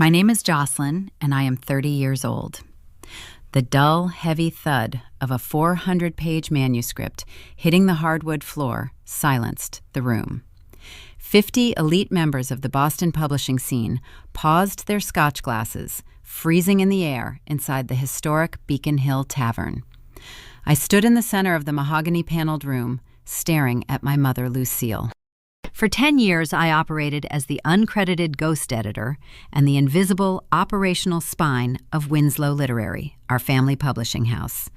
My name is Jocelyn, and I am 30 years old. The dull, heavy thud of a 400-page manuscript hitting the hardwood floor silenced the room. 50 elite members of the Boston publishing scene paused their scotch glasses, freezing in the air inside the historic Beacon Hill Tavern. I stood in the center of the mahogany-paneled room, staring at my mother, Lucille. For 10 years, I operated as the uncredited ghost editor and the invisible operational spine of Winslow Literary, our family publishing house.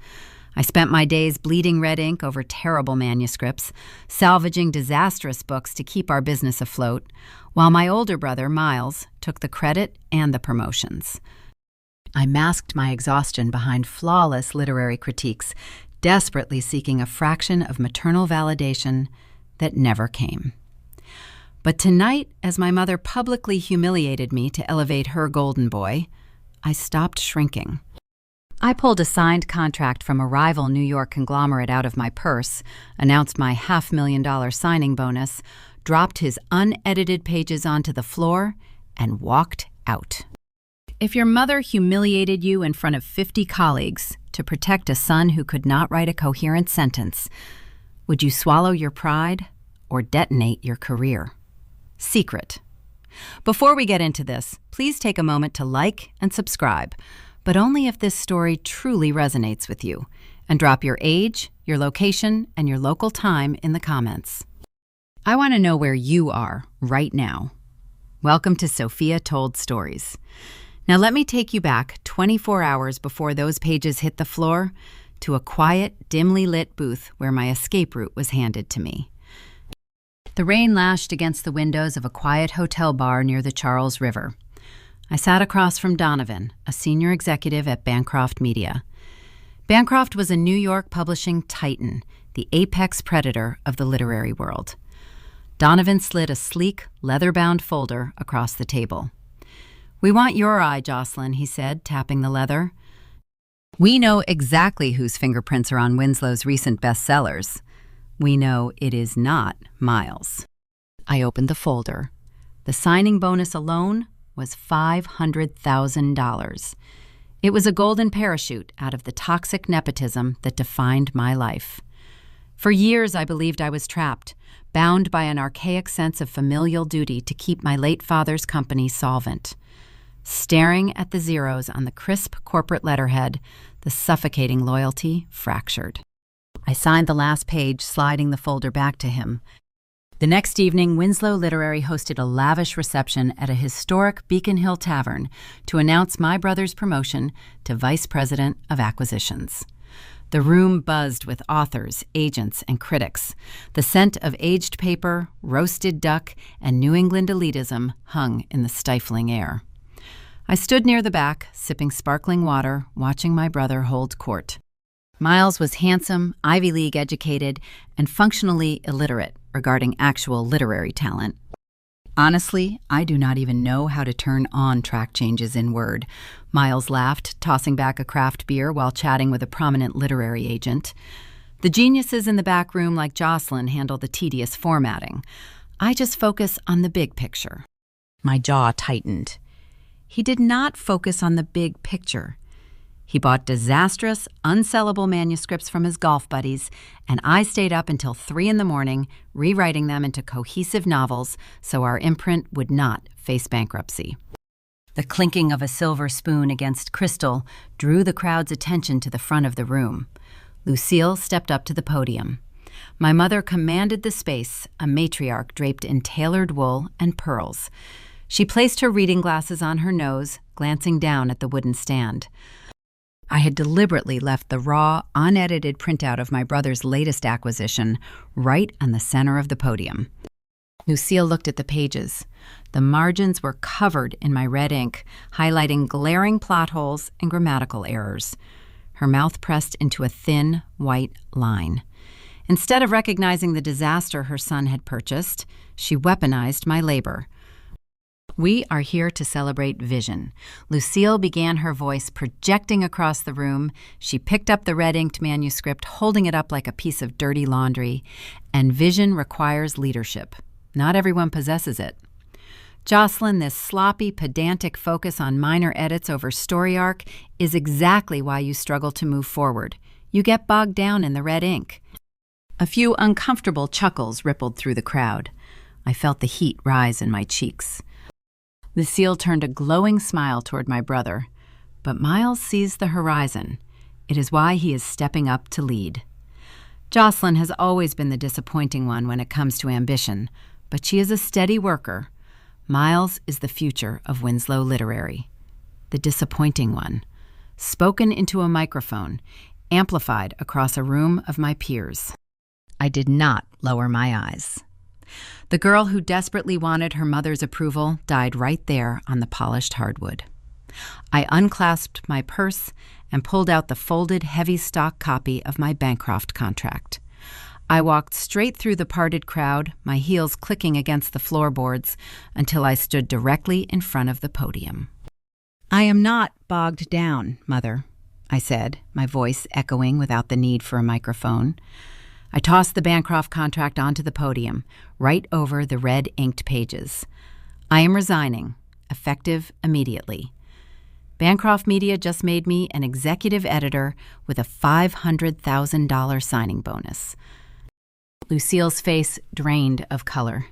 I spent my days bleeding red ink over terrible manuscripts, salvaging disastrous books to keep our business afloat, while my older brother, Miles, took the credit and the promotions. I masked my exhaustion behind flawless literary critiques, desperately seeking a fraction of maternal validation that never came. But tonight, as my mother publicly humiliated me to elevate her golden boy, I stopped shrinking. I pulled a signed contract from a rival New York conglomerate out of my purse, announced my $500,000 signing bonus, dropped his unedited pages onto the floor, and walked out. If your mother humiliated you in front of 50 colleagues to protect a son who could not write a coherent sentence, would you swallow your pride or detonate your career? Secret. Before we get into this, please take a moment to like and subscribe, but only if this story truly resonates with you, and drop your age, your location, and your local time in the comments. I want to know where you are right now. Welcome to Sofia Told Stories. Now let me take you back 24 hours before those pages hit the floor to a quiet, dimly lit booth where my escape route was handed to me. The rain lashed against the windows of a quiet hotel bar near the Charles River. I sat across from Donovan, a senior executive at Bancroft Media. Bancroft was a New York publishing titan, the apex predator of the literary world. Donovan slid a sleek, leather-bound folder across the table. "We want your eye, Jocelyn," he said, tapping the leather. "We know exactly whose fingerprints are on Winslow's recent bestsellers. We know it is not Miles." I opened the folder. The signing bonus alone was $500,000. It was a golden parachute out of the toxic nepotism that defined my life. For years, I believed I was trapped, bound by an archaic sense of familial duty to keep my late father's company solvent. Staring at the zeros on the crisp corporate letterhead, the suffocating loyalty fractured. I signed the last page, sliding the folder back to him. The next evening, Winslow Literary hosted a lavish reception at a historic Beacon Hill Tavern to announce my brother's promotion to Vice President of Acquisitions. The room buzzed with authors, agents, and critics. The scent of aged paper, roasted duck, and New England elitism hung in the stifling air. I stood near the back, sipping sparkling water, watching my brother hold court. Miles was handsome, Ivy League educated, and functionally illiterate regarding actual literary talent. "Honestly, I do not even know how to turn on track changes in Word," Miles laughed, tossing back a craft beer while chatting with a prominent literary agent. "The geniuses in the back room like Jocelyn handle the tedious formatting. I just focus on the big picture." My jaw tightened. He did not focus on the big picture. He bought disastrous, unsellable manuscripts from his golf buddies, and I stayed up until 3 a.m, rewriting them into cohesive novels so our imprint would not face bankruptcy. The clinking of a silver spoon against crystal drew the crowd's attention to the front of the room. Lucille stepped up to the podium. My mother commanded the space, a matriarch draped in tailored wool and pearls. She placed her reading glasses on her nose, glancing down at the wooden stand. I had deliberately left the raw, unedited printout of my brother's latest acquisition right on the center of the podium. Lucille looked at the pages. The margins were covered in my red ink, highlighting glaring plot holes and grammatical errors. Her mouth pressed into a thin, white line. Instead of recognizing the disaster her son had purchased, she weaponized my labor. "We are here to celebrate vision." Lucille began, her voice projecting across the room. She picked up the red-inked manuscript, holding it up like a piece of dirty laundry. "And vision requires leadership. Not everyone possesses it. Jocelyn, this sloppy, pedantic focus on minor edits over story arc is exactly why you struggle to move forward. You get bogged down in the red ink. A few uncomfortable chuckles rippled through the crowd. I felt the heat rise in my cheeks. Lucille turned a glowing smile toward my brother. But Miles sees the horizon. It is why he is stepping up to lead. Jocelyn has always been the disappointing one when it comes to ambition, but she is a steady worker. Miles is the future of Winslow Literary. The disappointing one. Spoken into a microphone, amplified across a room of my peers. I did not lower my eyes. The girl who desperately wanted her mother's approval died right there on the polished hardwood. I unclasped my purse and pulled out the folded, heavy stock copy of my Bancroft contract. I walked straight through the parted crowd, my heels clicking against the floorboards, until I stood directly in front of the podium. "I am not bogged down, Mother," I said, my voice echoing without the need for a microphone. I tossed the Bancroft contract onto the podium, right over the red-inked pages. "I am resigning, effective immediately. Bancroft Media just made me an executive editor with a $500,000 signing bonus." Lucille's face drained of color.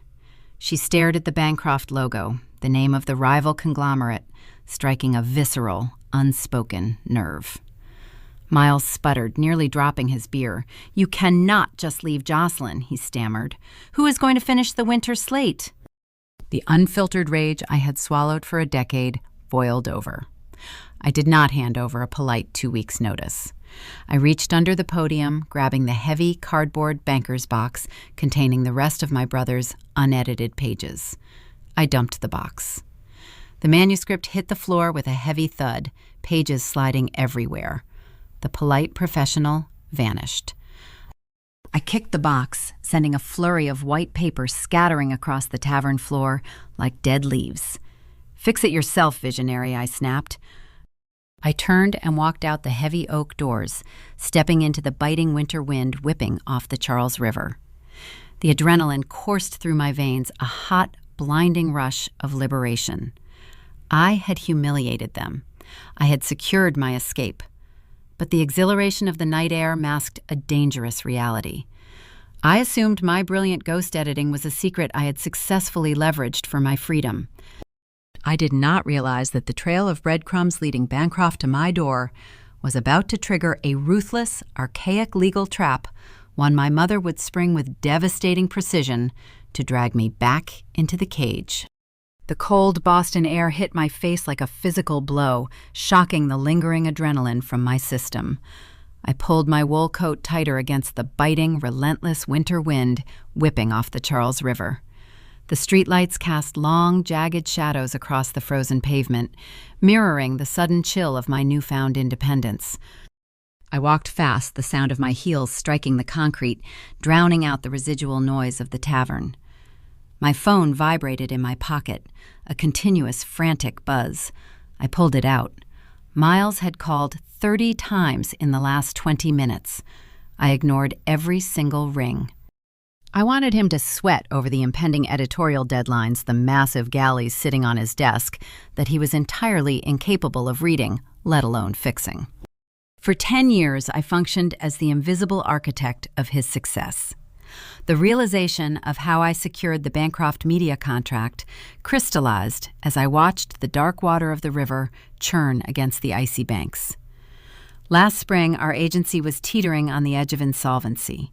She stared at the Bancroft logo, the name of the rival conglomerate, striking a visceral, unspoken nerve. Miles sputtered, nearly dropping his beer. "You cannot just leave Jocelyn," he stammered. "Who is going to finish the winter slate?" The unfiltered rage I had swallowed for a decade boiled over. I did not hand over a polite 2 weeks' notice. I reached under the podium, grabbing the heavy cardboard banker's box containing the rest of my brother's unedited pages. I dumped the box. The manuscript hit the floor with a heavy thud, pages sliding everywhere. The polite professional vanished. I kicked the box, sending a flurry of white paper scattering across the tavern floor like dead leaves. "Fix it yourself, visionary," I snapped. I turned and walked out the heavy oak doors, stepping into the biting winter wind whipping off the Charles River. The adrenaline coursed through my veins, a hot, blinding rush of liberation. I had humiliated them. I had secured my escape. But the exhilaration of the night air masked a dangerous reality. I assumed my brilliant ghost editing was a secret I had successfully leveraged for my freedom. I did not realize that the trail of breadcrumbs leading Bancroft to my door was about to trigger a ruthless, archaic legal trap, one my mother would spring with devastating precision to drag me back into the cage. The cold Boston air hit my face like a physical blow, shocking the lingering adrenaline from my system. I pulled my wool coat tighter against the biting, relentless winter wind whipping off the Charles River. The streetlights cast long, jagged shadows across the frozen pavement, mirroring the sudden chill of my newfound independence. I walked fast, the sound of my heels striking the concrete, drowning out the residual noise of the tavern. My phone vibrated in my pocket, a continuous, frantic buzz. I pulled it out. Miles had called 30 times in the last 20 minutes. I ignored every single ring. I wanted him to sweat over the impending editorial deadlines, the massive galleys sitting on his desk that he was entirely incapable of reading, let alone fixing. For 10 years, I functioned as the invisible architect of his success. The realization of how I secured the Bancroft Media contract crystallized as I watched the dark water of the river churn against the icy banks. Last spring, our agency was teetering on the edge of insolvency.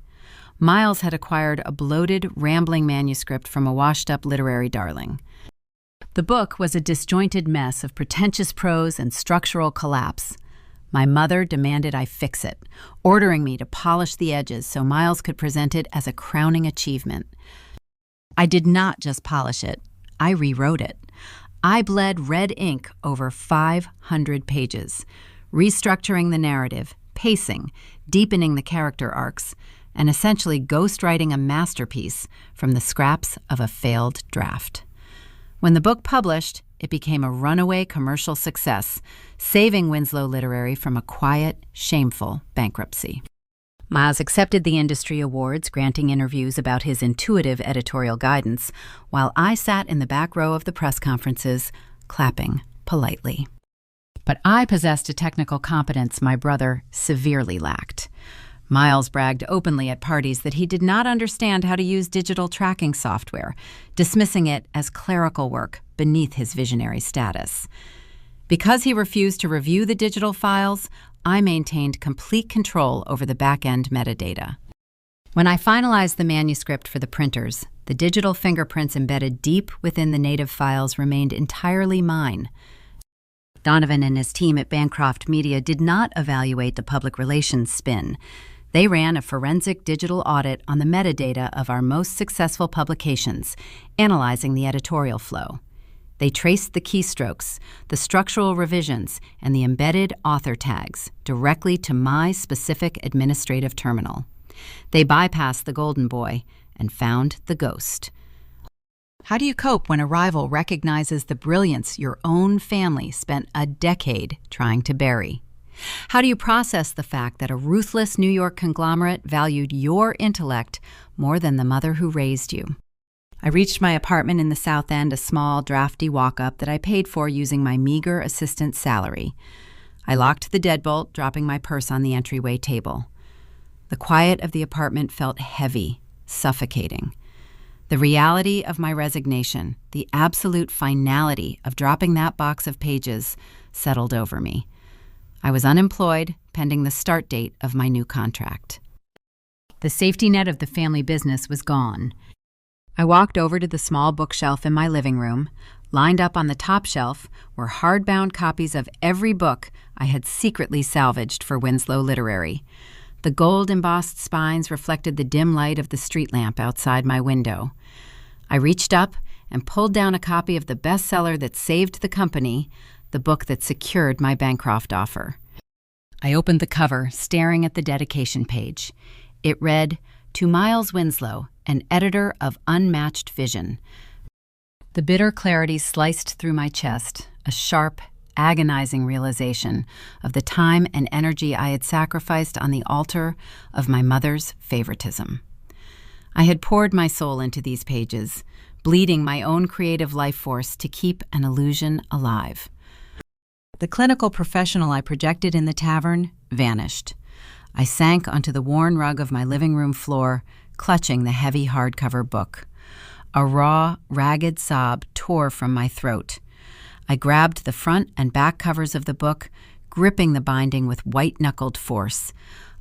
Miles had acquired a bloated, rambling manuscript from a washed-up literary darling. The book was a disjointed mess of pretentious prose and structural collapse. My mother demanded I fix it, ordering me to polish the edges so Miles could present it as a crowning achievement. I did not just polish it, I rewrote it. I bled red ink over 500 pages, restructuring the narrative, pacing, deepening the character arcs, and essentially ghostwriting a masterpiece from the scraps of a failed draft. When the book published, it became a runaway commercial success, saving Winslow Literary from a quiet, shameful bankruptcy. Miles accepted the industry awards, granting interviews about his intuitive editorial guidance, while I sat in the back row of the press conferences, clapping politely. But I possessed a technical competence my brother severely lacked. Miles bragged openly at parties that he did not understand how to use digital tracking software, dismissing it as clerical work beneath his visionary status. Because he refused to review the digital files, I maintained complete control over the back-end metadata. When I finalized the manuscript for the printers, the digital fingerprints embedded deep within the native files remained entirely mine. Donovan and his team at Bancroft Media did not evaluate the public relations spin. They ran a forensic digital audit on the metadata of our most successful publications, analyzing the editorial flow. They traced the keystrokes, the structural revisions, and the embedded author tags directly to my specific administrative terminal. They bypassed the golden boy and found the ghost. How do you cope when a rival recognizes the brilliance your own family spent a decade trying to bury? How do you process the fact that a ruthless New York conglomerate valued your intellect more than the mother who raised you? I reached my apartment in the South End, a small, drafty walk-up that I paid for using my meager assistant salary. I locked the deadbolt, dropping my purse on the entryway table. The quiet of the apartment felt heavy, suffocating. The reality of my resignation, the absolute finality of dropping that box of pages, settled over me. I was unemployed, pending the start date of my new contract. The safety net of the family business was gone. I walked over to the small bookshelf in my living room. Lined up on the top shelf were hardbound copies of every book I had secretly salvaged for Winslow Literary. The gold-embossed spines reflected the dim light of the street lamp outside my window. I reached up and pulled down a copy of the bestseller that saved the company, the book that secured my Bancroft offer. I opened the cover, staring at the dedication page. It read, "To Miles Winslow, an editor of unmatched vision." The bitter clarity sliced through my chest, a sharp, agonizing realization of the time and energy I had sacrificed on the altar of my mother's favoritism. I had poured my soul into these pages, bleeding my own creative life force to keep an illusion alive. The clinical professional I projected in the tavern vanished. I sank onto the worn rug of my living room floor, clutching the heavy hardcover book. A raw, ragged sob tore from my throat. I grabbed the front and back covers of the book, gripping the binding with white-knuckled force.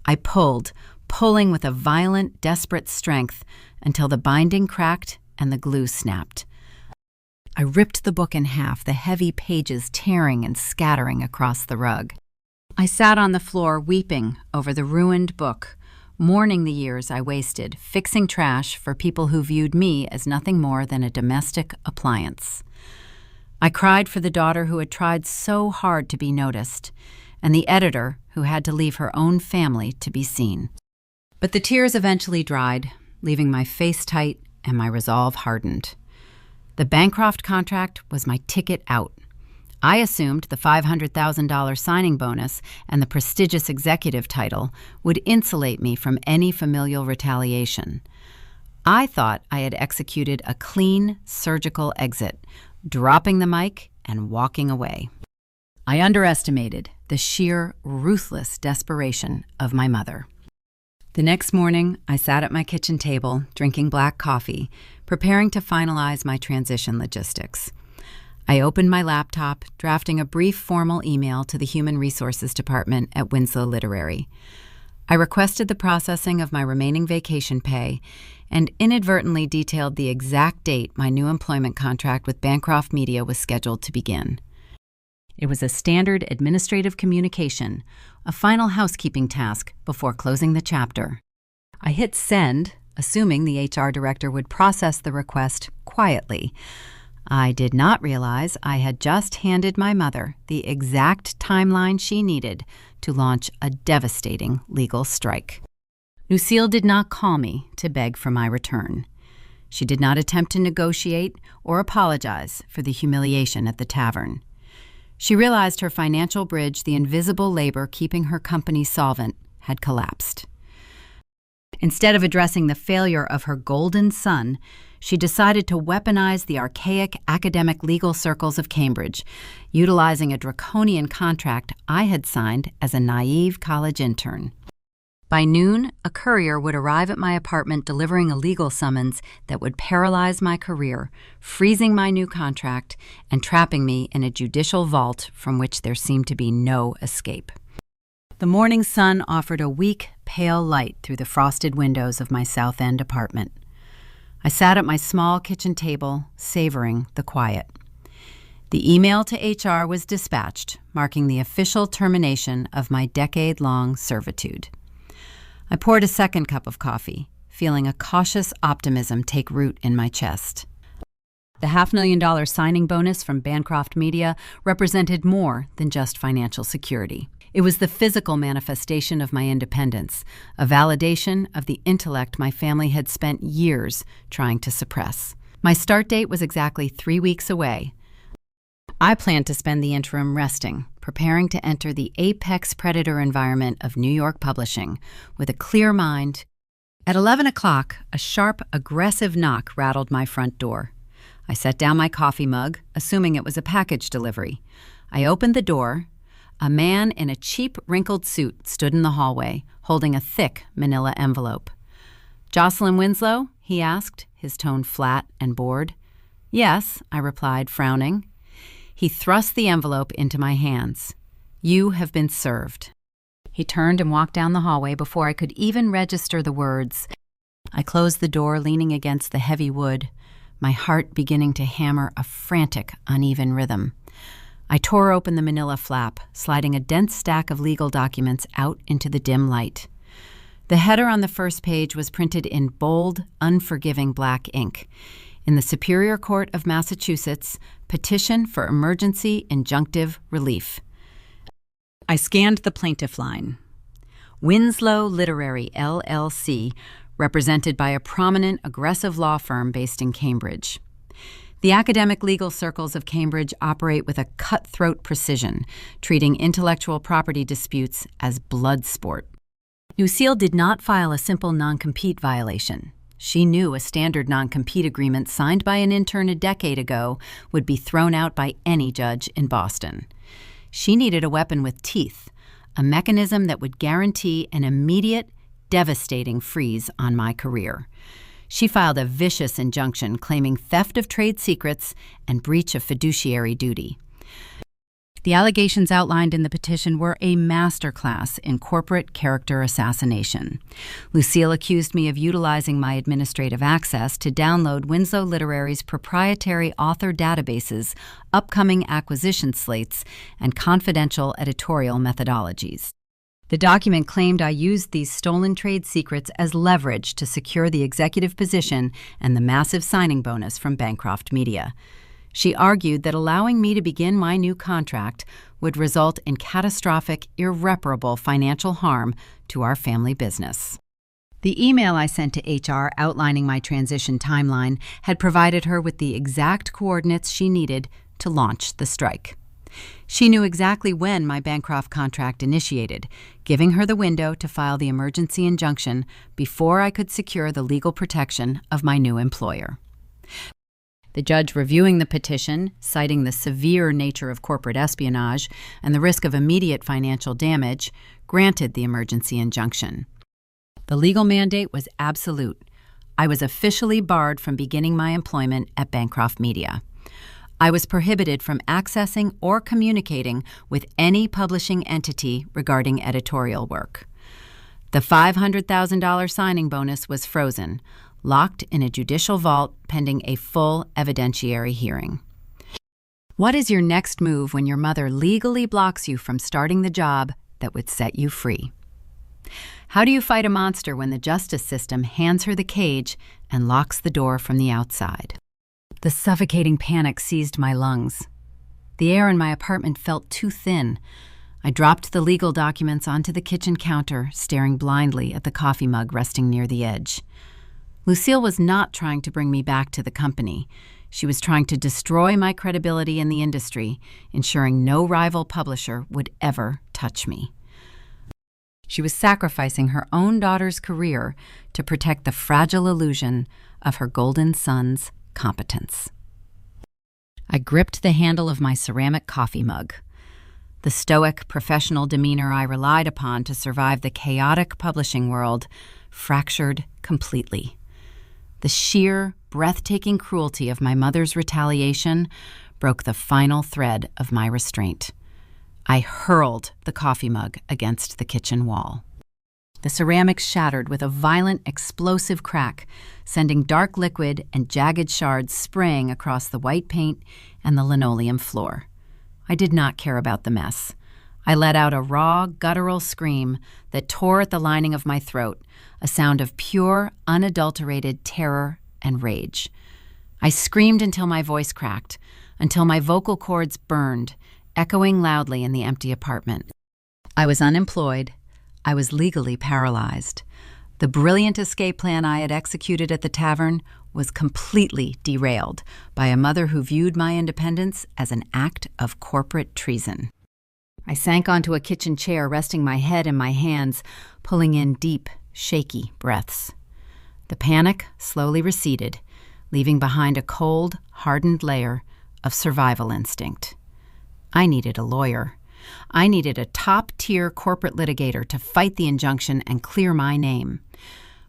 I pulled, pulling with a violent, desperate strength until the binding cracked and the glue snapped. I ripped the book in half, the heavy pages tearing and scattering across the rug. I sat on the floor weeping over the ruined book, mourning the years I wasted, fixing trash for people who viewed me as nothing more than a domestic appliance. I cried for the daughter who had tried so hard to be noticed, and the editor who had to leave her own family to be seen. But the tears eventually dried, leaving my face tight and my resolve hardened. The Bancroft contract was my ticket out. I assumed the $500,000 signing bonus and the prestigious executive title would insulate me from any familial retaliation. I thought I had executed a clean, surgical exit, dropping the mic and walking away. I underestimated the sheer, ruthless desperation of my mother. The next morning, I sat at my kitchen table, drinking black coffee, preparing to finalize my transition logistics. I opened my laptop, drafting a brief formal email to the Human Resources Department at Winslow Literary. I requested the processing of my remaining vacation pay and inadvertently detailed the exact date my new employment contract with Bancroft Media was scheduled to begin. It was a standard administrative communication, a final housekeeping task before closing the chapter. I hit send, assuming the HR director would process the request quietly. I did not realize I had just handed my mother the exact timeline she needed to launch a devastating legal strike. Lucille did not call me to beg for my return. She did not attempt to negotiate or apologize for the humiliation at the tavern. She realized her financial bridge, the invisible labor keeping her company solvent, had collapsed. Instead of addressing the failure of her golden son, she decided to weaponize the archaic academic legal circles of Cambridge, utilizing a draconian contract I had signed as a naive college intern. By noon, a courier would arrive at my apartment delivering a legal summons that would paralyze my career, freezing my new contract, and trapping me in a judicial vault from which there seemed to be no escape. The morning sun offered a weak, pale light through the frosted windows of my South End apartment. I sat at my small kitchen table, savoring the quiet. The email to HR was dispatched, marking the official termination of my decade-long servitude. I poured a second cup of coffee, feeling a cautious optimism take root in my chest. The $500,000 signing bonus from Bankruptcy Media represented more than just financial security. It was the physical manifestation of my independence, a validation of the intellect my family had spent years trying to suppress. My start date was exactly 3 weeks away. I planned to spend the interim resting, preparing to enter the apex predator environment of New York publishing with a clear mind. At 11 o'clock, a sharp, aggressive knock rattled my front door. I set down my coffee mug, assuming it was a package delivery. I opened the door. A man in a cheap, wrinkled suit stood in the hallway, holding a thick manila envelope. "Jocelyn Winslow?" he asked, his tone flat and bored. "Yes," I replied, frowning. He thrust the envelope into my hands. "You have been served." He turned and walked down the hallway before I could even register the words. I closed the door, leaning against the heavy wood, my heart beginning to hammer a frantic, uneven rhythm. I tore open the manila flap, sliding a dense stack of legal documents out into the dim light. The header on the first page was printed in bold, unforgiving black ink. In the Superior Court of Massachusetts, petition for emergency injunctive relief. I scanned the plaintiff line. Winslow Literary, LLC, represented by a prominent, aggressive law firm based in Cambridge. The academic legal circles of Cambridge operate with a cutthroat precision, treating intellectual property disputes as blood sport. Lucille did not file a simple non-compete violation. She knew a standard non-compete agreement signed by an intern a decade ago would be thrown out by any judge in Boston. She needed a weapon with teeth, a mechanism that would guarantee an immediate, devastating freeze on my career. She filed a vicious injunction claiming theft of trade secrets and breach of fiduciary duty. The allegations outlined in the petition were a masterclass in corporate character assassination. Lucille accused me of utilizing my administrative access to download Winslow Literary's proprietary author databases, upcoming acquisition slates, and confidential editorial methodologies. The document claimed I used these stolen trade secrets as leverage to secure the executive position and the massive signing bonus from Bankruptcy Media. She argued that allowing me to begin my new contract would result in catastrophic, irreparable financial harm to our family business. The email I sent to HR outlining my transition timeline had provided her with the exact coordinates she needed to launch the strike. She knew exactly when my Bancroft contract initiated, giving her the window to file the emergency injunction before I could secure the legal protection of my new employer. The judge reviewing the petition, citing the severe nature of corporate espionage and the risk of immediate financial damage, granted the emergency injunction. The legal mandate was absolute. I was officially barred from beginning my employment at Bankruptcy Media. I was prohibited from accessing or communicating with any publishing entity regarding editorial work. The $500,000 signing bonus was frozen, locked in a judicial vault pending a full evidentiary hearing. What is your next move when your mother legally blocks you from starting the job that would set you free? How do you fight a monster when the justice system hands her the cage and locks the door from the outside? The suffocating panic seized my lungs. The air in my apartment felt too thin. I dropped the legal documents onto the kitchen counter, staring blindly at the coffee mug resting near the edge. Lucille was not trying to bring me back to the company. She was trying to destroy my credibility in the industry, ensuring no rival publisher would ever touch me. She was sacrificing her own daughter's career to protect the fragile illusion of her golden son's competence. I gripped the handle of my ceramic coffee mug. The stoic, professional demeanor I relied upon to survive the chaotic publishing world fractured completely. The sheer, breathtaking cruelty of my mother's retaliation broke the final thread of my restraint. I hurled the coffee mug against the kitchen wall. The ceramics shattered with a violent, explosive crack, sending dark liquid and jagged shards spraying across the white paint and the linoleum floor. I did not care about the mess. I let out a raw, guttural scream that tore at the lining of my throat, a sound of pure, unadulterated terror and rage. I screamed until my voice cracked, until my vocal cords burned, echoing loudly in the empty apartment. I was unemployed. I was legally paralyzed. The brilliant escape plan I had executed at the tavern was completely derailed by a mother who viewed my independence as an act of corporate treason. I sank onto a kitchen chair, resting my head in my hands, pulling in deep, shaky breaths. The panic slowly receded, leaving behind a cold, hardened layer of survival instinct. I needed a lawyer. I needed a top-tier corporate litigator to fight the injunction and clear my name.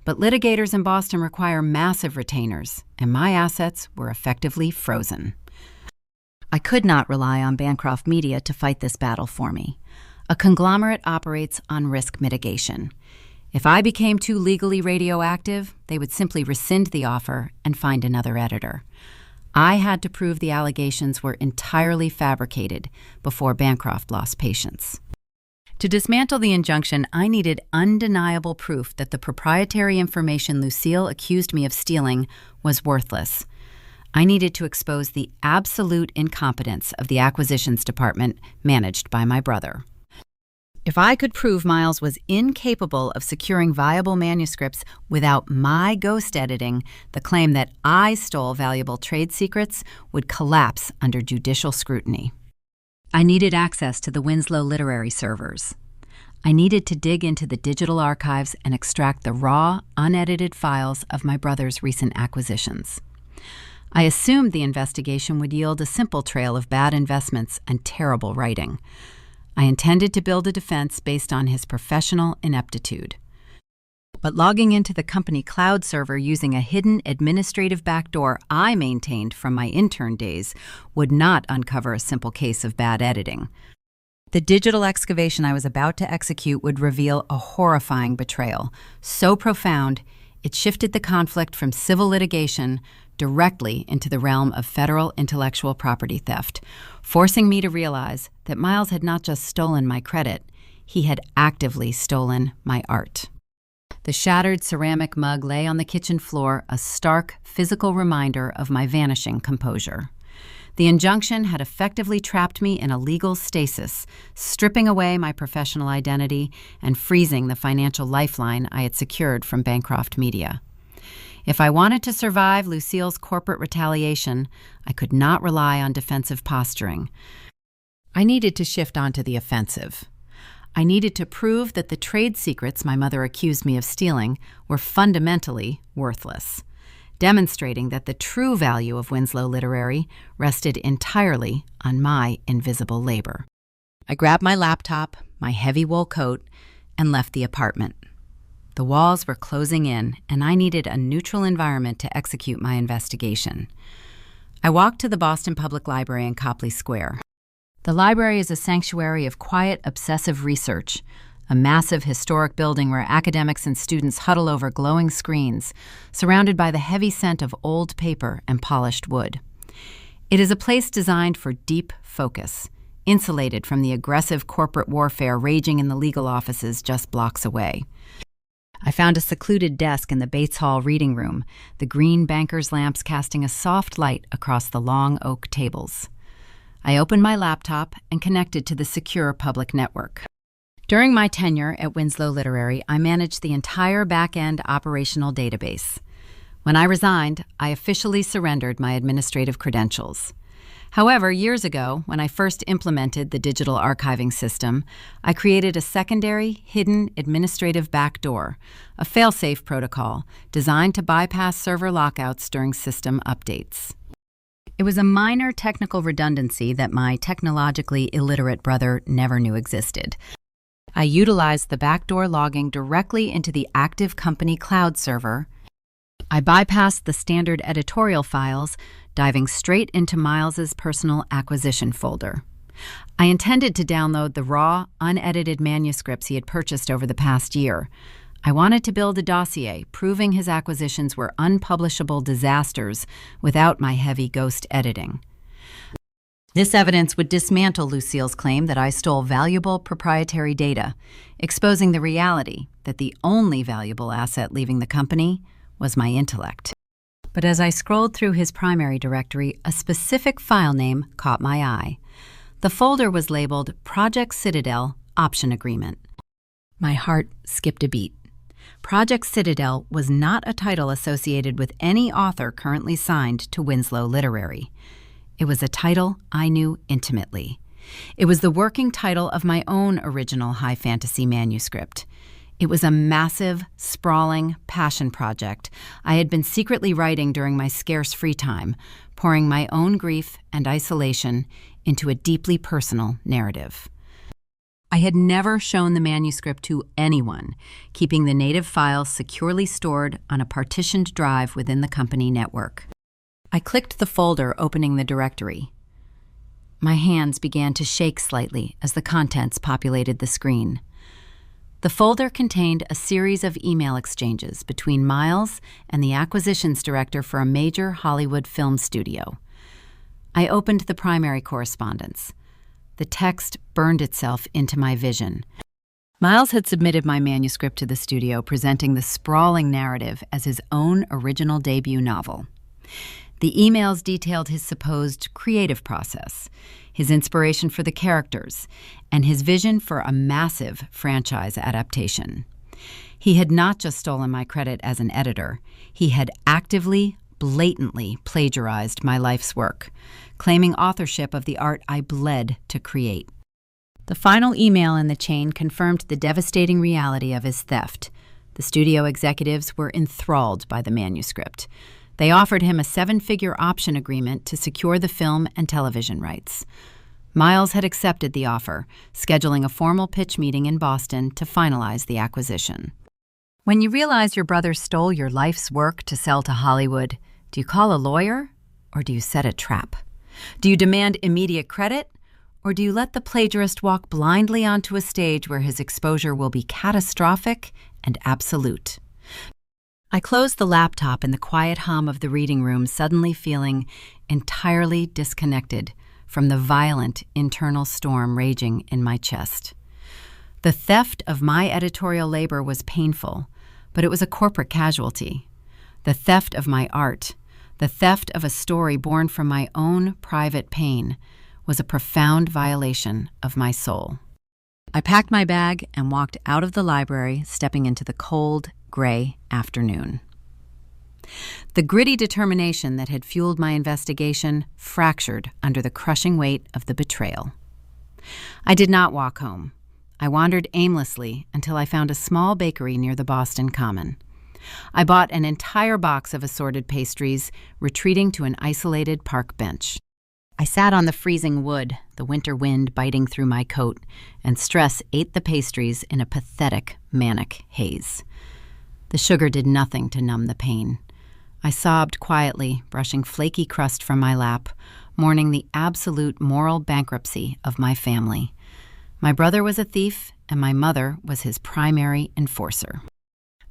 But litigators in Boston require massive retainers, and my assets were effectively frozen. I could not rely on Bancroft Media to fight this battle for me. A conglomerate operates on risk mitigation. If I became too legally radioactive, they would simply rescind the offer and find another editor. I had to prove the allegations were entirely fabricated before Bancroft lost patience. To dismantle the injunction, I needed undeniable proof that the proprietary information Lucille accused me of stealing was worthless. I needed to expose the absolute incompetence of the acquisitions department managed by my brother. If I could prove Miles was incapable of securing viable manuscripts without my ghost editing, the claim that I stole valuable trade secrets would collapse under judicial scrutiny. I needed access to the Winslow Literary servers. I needed to dig into the digital archives and extract the raw, unedited files of my brother's recent acquisitions. I assumed the investigation would yield a simple trail of bad investments and terrible writing. I intended to build a defense based on his professional ineptitude. But logging into the company cloud server using a hidden administrative backdoor I maintained from my intern days would not uncover a simple case of bad editing. The digital excavation I was about to execute would reveal a horrifying betrayal, so profound it shifted the conflict from civil litigation directly into the realm of federal intellectual property theft, forcing me to realize that Miles had not just stolen my credit, he had actively stolen my art. The shattered ceramic mug lay on the kitchen floor, a stark physical reminder of my vanishing composure. The injunction had effectively trapped me in a legal stasis, stripping away my professional identity and freezing the financial lifeline I had secured from Bancroft Media. If I wanted to survive Lucille's corporate retaliation, I could not rely on defensive posturing. I needed to shift onto the offensive. I needed to prove that the trade secrets my mother accused me of stealing were fundamentally worthless, demonstrating that the true value of Winslow Literary rested entirely on my invisible labor. I grabbed my laptop, my heavy wool coat, and left the apartment. The walls were closing in, and I needed a neutral environment to execute my investigation. I walked to the Boston Public Library in Copley Square. The library is a sanctuary of quiet, obsessive research, a massive historic building where academics and students huddle over glowing screens, surrounded by the heavy scent of old paper and polished wood. It is a place designed for deep focus, insulated from the aggressive corporate warfare raging in the legal offices just blocks away. I found a secluded desk in the Bates Hall reading room, the green banker's lamps casting a soft light across the long oak tables. I opened my laptop and connected to the secure public network. During my tenure at Winslow Literary, I managed the entire back-end operational database. When I resigned, I officially surrendered my administrative credentials. However, years ago, when I first implemented the digital archiving system, I created a secondary, hidden administrative backdoor, a fail-safe protocol designed to bypass server lockouts during system updates. It was a minor technical redundancy that my technologically illiterate brother never knew existed. I utilized the backdoor logging directly into the active company cloud server. I bypassed the standard editorial files, diving straight into Miles's personal acquisition folder. I intended to download the raw, unedited manuscripts he had purchased over the past year. I wanted to build a dossier proving his acquisitions were unpublishable disasters without my heavy ghost editing. This evidence would dismantle Lucille's claim that I stole valuable proprietary data, exposing the reality that the only valuable asset leaving the company was my intellect. But as I scrolled through his primary directory, a specific file name caught my eye. The folder was labeled Project Citadel Option Agreement. My heart skipped a beat. Project Citadel was not a title associated with any author currently signed to Winslow Literary. It was a title I knew intimately. It was the working title of my own original high fantasy manuscript. It was a massive, sprawling passion project I had been secretly writing during my scarce free time, pouring my own grief and isolation into a deeply personal narrative. I had never shown the manuscript to anyone, keeping the native files securely stored on a partitioned drive within the company network. I clicked the folder, opening the directory. My hands began to shake slightly as the contents populated the screen. The folder contained a series of email exchanges between Miles and the acquisitions director for a major Hollywood film studio. I opened the primary correspondence. The text burned itself into my vision. Miles had submitted my manuscript to the studio, presenting the sprawling narrative as his own original debut novel. The emails detailed his supposed creative process, his inspiration for the characters, and his vision for a massive franchise adaptation. He had not just stolen my credit as an editor, he had actively, blatantly plagiarized my life's work, claiming authorship of the art I bled to create. The final email in the chain confirmed the devastating reality of his theft. The studio executives were enthralled by the manuscript. They offered him a 7-figure option agreement to secure the film and television rights. Miles had accepted the offer, scheduling a formal pitch meeting in Boston to finalize the acquisition. When you realize your brother stole your life's work to sell to Hollywood, do you call a lawyer or do you set a trap? Do you demand immediate credit or do you let the plagiarist walk blindly onto a stage where his exposure will be catastrophic and absolute? I closed the laptop in the quiet hum of the reading room, suddenly feeling entirely disconnected from the violent internal storm raging in my chest. The theft of my editorial labor was painful, but it was a corporate casualty. The theft of my art, the theft of a story born from my own private pain, was a profound violation of my soul. I packed my bag and walked out of the library, stepping into the cold, gray afternoon. The gritty determination that had fueled my investigation fractured under the crushing weight of the betrayal. I did not walk home. I wandered aimlessly until I found a small bakery near the Boston Common. I bought an entire box of assorted pastries, retreating to an isolated park bench. I sat on the freezing wood, the winter wind biting through my coat, and stress ate the pastries in a pathetic, manic haze. The sugar did nothing to numb the pain. I sobbed quietly, brushing flaky crust from my lap, mourning the absolute moral bankruptcy of my family. My brother was a thief, and my mother was his primary enforcer.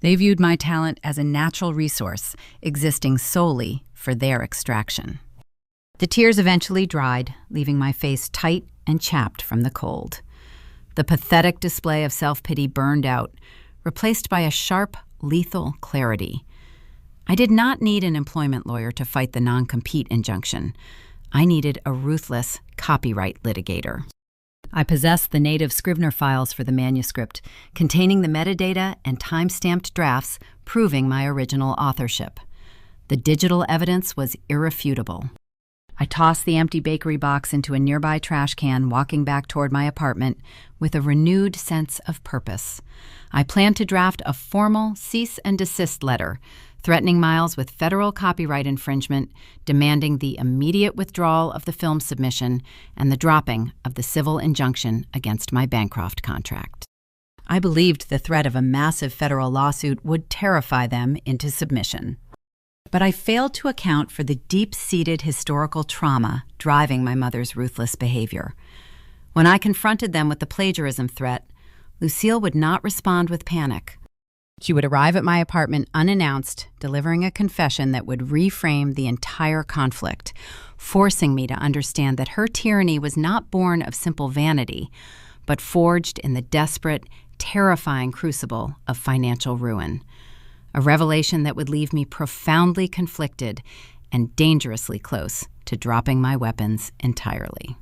They viewed my talent as a natural resource, existing solely for their extraction. The tears eventually dried, leaving my face tight and chapped from the cold. The pathetic display of self-pity burned out, replaced by a sharp, lethal clarity. I did not need an employment lawyer to fight the non-compete injunction. I needed a ruthless copyright litigator. I possessed the native Scrivener files for the manuscript, containing the metadata and time-stamped drafts proving my original authorship. The digital evidence was irrefutable. I tossed the empty bakery box into a nearby trash can, walking back toward my apartment with a renewed sense of purpose. I planned to draft a formal cease and desist letter, threatening Miles with federal copyright infringement, demanding the immediate withdrawal of the film submission and the dropping of the civil injunction against my Bancroft contract. I believed the threat of a massive federal lawsuit would terrify them into submission. But I failed to account for the deep-seated historical trauma driving my mother's ruthless behavior. When I confronted them with the plagiarism threat, Lucille would not respond with panic. She would arrive at my apartment unannounced, delivering a confession that would reframe the entire conflict, forcing me to understand that her tyranny was not born of simple vanity, but forged in the desperate, terrifying crucible of financial ruin. A revelation that would leave me profoundly conflicted and dangerously close to dropping my weapons entirely.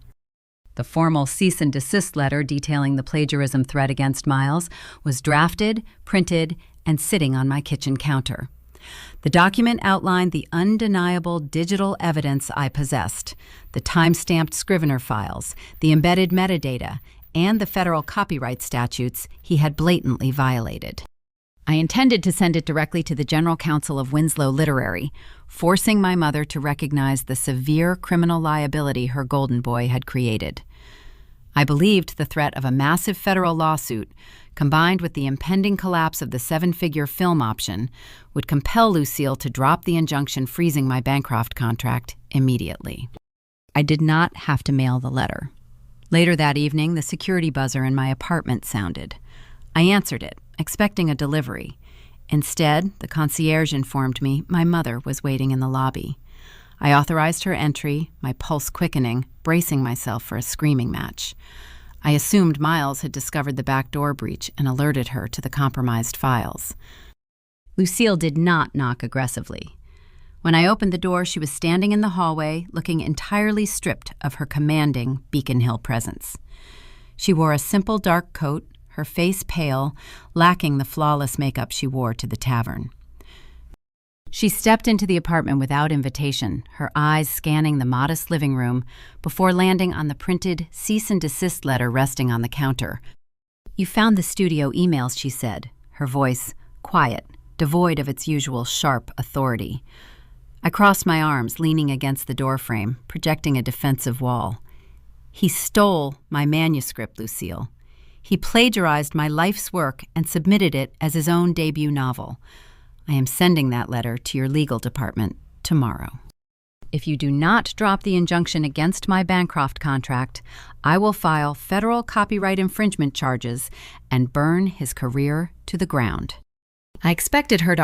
The formal cease and desist letter detailing the plagiarism threat against Miles was drafted, printed, and sitting on my kitchen counter. The document outlined the undeniable digital evidence I possessed, the time-stamped Scrivener files, the embedded metadata, and the federal copyright statutes he had blatantly violated. I intended to send it directly to the General Counsel of Winslow Literary, forcing my mother to recognize the severe criminal liability her golden boy had created. I believed the threat of a massive federal lawsuit, combined with the impending collapse of the seven-figure film option, would compel Lucille to drop the injunction freezing my Bancroft contract immediately. I did not have to mail the letter. Later that evening, the security buzzer in my apartment sounded. I answered it, expecting a delivery. Instead, the concierge informed me my mother was waiting in the lobby. I authorized her entry, my pulse quickening, bracing myself for a screaming match. I assumed Miles had discovered the back door breach and alerted her to the compromised files. Lucille did not knock aggressively. When I opened the door, she was standing in the hallway, looking entirely stripped of her commanding Beacon Hill presence. She wore a simple dark coat, her face pale, lacking the flawless makeup she wore to the tavern. She stepped into the apartment without invitation, her eyes scanning the modest living room before landing on the printed cease and desist letter resting on the counter. "You found the studio emails," she said, her voice quiet, devoid of its usual sharp authority. I crossed my arms, leaning against the doorframe, projecting a defensive wall. "He stole my manuscript, Lucille. He plagiarized my life's work and submitted it as his own debut novel. I am sending that letter to your legal department tomorrow. If you do not drop the injunction against my Bancroft contract, I will file federal copyright infringement charges and burn his career to the ground." I expected her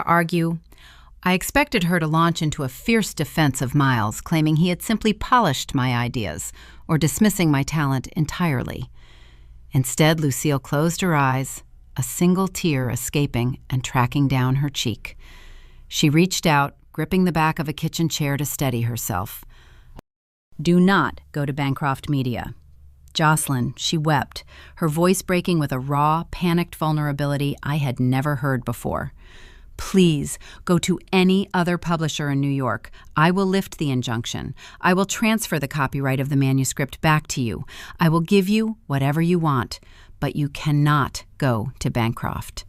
to launch into a fierce defense of Miles, claiming he had simply polished my ideas or dismissing my talent entirely. Instead, Lucille closed her eyes, a single tear escaping and tracking down her cheek. She reached out, gripping the back of a kitchen chair to steady herself. "Do not go to Bancroft Media." "Jocelyn," she wept, her voice breaking with a raw, panicked vulnerability I had never heard before. "Please go to any other publisher in New York. I will lift the injunction. I will transfer the copyright of the manuscript back to you. I will give you whatever you want, but you cannot go to Bancroft."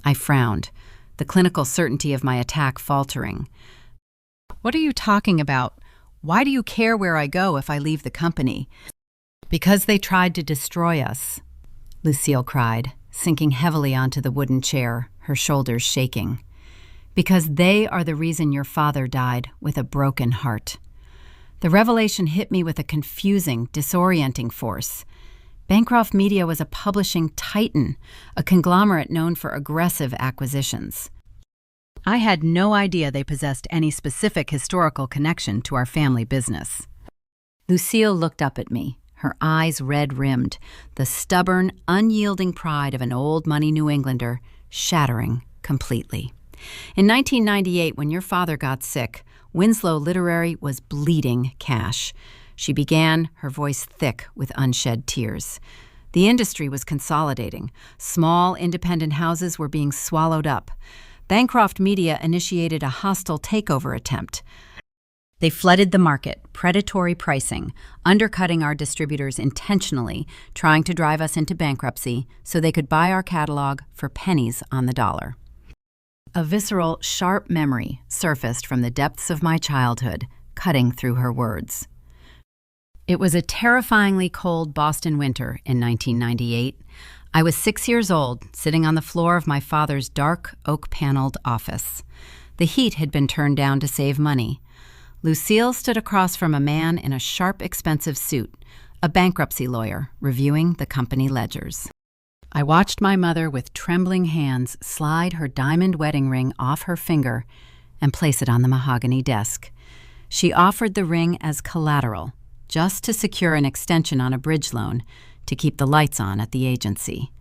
I frowned, the clinical certainty of my attack faltering. "What are you talking about? Why do you care where I go if I leave the company?" "Because they tried to destroy us," Lucille cried, sinking heavily onto the wooden chair, her shoulders shaking. "Because they are the reason your father died with a broken heart." The revelation hit me with a confusing, disorienting force. Bancroft Media was a publishing titan, a conglomerate known for aggressive acquisitions. I had no idea they possessed any specific historical connection to our family business. Lucille looked up at me, her eyes red-rimmed, the stubborn, unyielding pride of an old-money New Englander shattering completely. "In 1998, when your father got sick, Winslow Literary was bleeding cash." She began, her voice thick with unshed tears. "The industry was consolidating. Small, independent houses were being swallowed up. Bancroft Media initiated a hostile takeover attempt. They flooded the market, predatory pricing, undercutting our distributors intentionally, trying to drive us into bankruptcy so they could buy our catalog for pennies on the dollar. A visceral, sharp memory surfaced from the depths of my childhood, cutting through her words. It was a terrifyingly cold Boston winter in 1998. I was 6 years old, sitting on the floor of my father's dark, oak-paneled office. The heat had been turned down to save money. Lucille stood across from a man in a sharp, expensive suit, a bankruptcy lawyer, reviewing the company ledgers. I watched my mother with trembling hands slide her diamond wedding ring off her finger and place it on the mahogany desk. She offered the ring as collateral, just to secure an extension on a bridge loan to keep the lights on at the agency.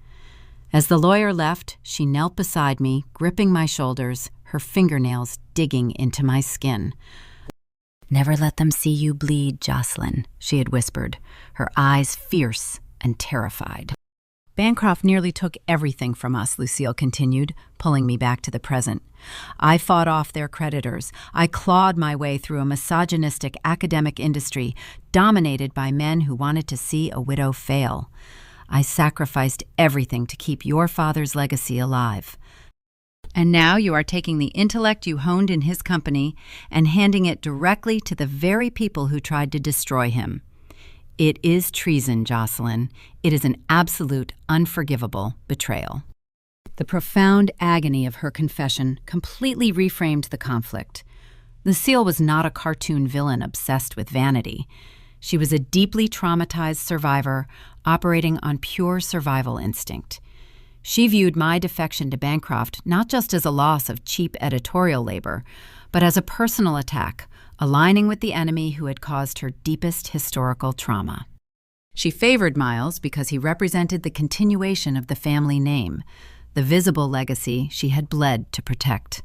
As the lawyer left, she knelt beside me, gripping my shoulders, her fingernails digging into my skin. "Never let them see you bleed, Jocelyn," she had whispered, her eyes fierce and terrified. "Bancroft nearly took everything from us," Lucille continued, pulling me back to the present. "I fought off their creditors. I clawed my way through a misogynistic academic industry dominated by men who wanted to see a widow fail. I sacrificed everything to keep your father's legacy alive. And now you are taking the intellect you honed in his company and handing it directly to the very people who tried to destroy him. It is treason, Jocelyn. It is an absolute, unforgivable betrayal." The profound agony of her confession completely reframed the conflict. Lucille was not a cartoon villain obsessed with vanity. She was a deeply traumatized survivor operating on pure survival instinct. She viewed my defection to Bancroft not just as a loss of cheap editorial labor, but as a personal attack, aligning with the enemy who had caused her deepest historical trauma. She favored Miles because he represented the continuation of the family name, the visible legacy she had bled to protect.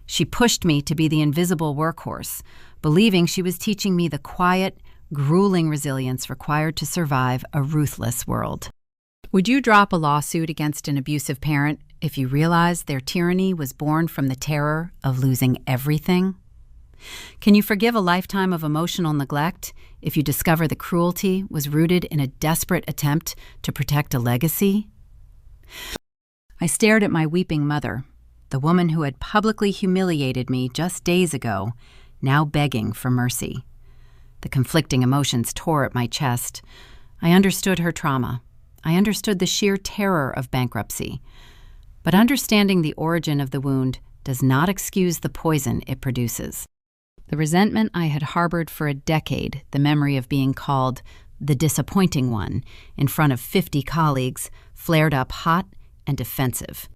She pushed me to be the invisible workhorse, believing she was teaching me the quiet, grueling resilience required to survive a ruthless world. Would you drop a lawsuit against an abusive parent if you realized their tyranny was born from the terror of losing everything? Can you forgive a lifetime of emotional neglect if you discover the cruelty was rooted in a desperate attempt to protect a legacy? I stared at my weeping mother, the woman who had publicly humiliated me just days ago, now begging for mercy. The conflicting emotions tore at my chest. I understood her trauma. I understood the sheer terror of bankruptcy. But understanding the origin of the wound does not excuse the poison it produces. The resentment I had harbored for a decade, the memory of being called the disappointing one in front of 50 colleagues, flared up hot and defensive.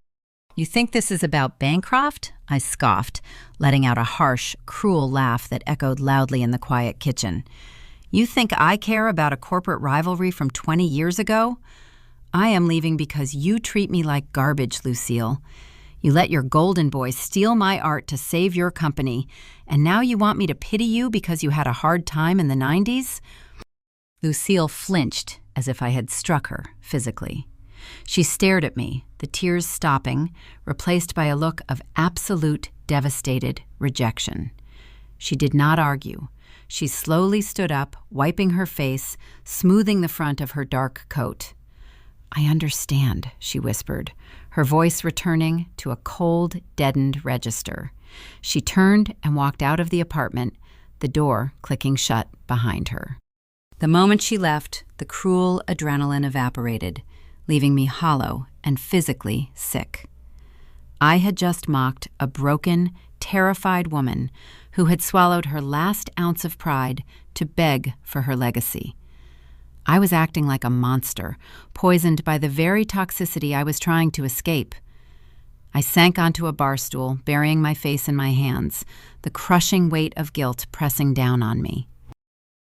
"You think this is about Bancroft?" I scoffed, letting out a harsh, cruel laugh that echoed loudly in the quiet kitchen. "You think I care about a corporate rivalry from 20 years ago? I am leaving because you treat me like garbage, Lucille. You let your golden boy steal my art to save your company, and now you want me to pity you because you had a hard time in the 90s? Lucille flinched as if I had struck her physically. She stared at me, the tears stopping, replaced by a look of absolute, devastated rejection. She did not argue. She slowly stood up, wiping her face, smoothing the front of her dark coat. "I understand," she whispered, her voice returning to a cold, deadened register. She turned and walked out of the apartment, the door clicking shut behind her. The moment she left, the cruel adrenaline evaporated, leaving me hollow and physically sick. I had just mocked a broken, terrified woman who had swallowed her last ounce of pride to beg for her legacy. I was acting like a monster, poisoned by the very toxicity I was trying to escape. I sank onto a bar stool, burying my face in my hands, the crushing weight of guilt pressing down on me.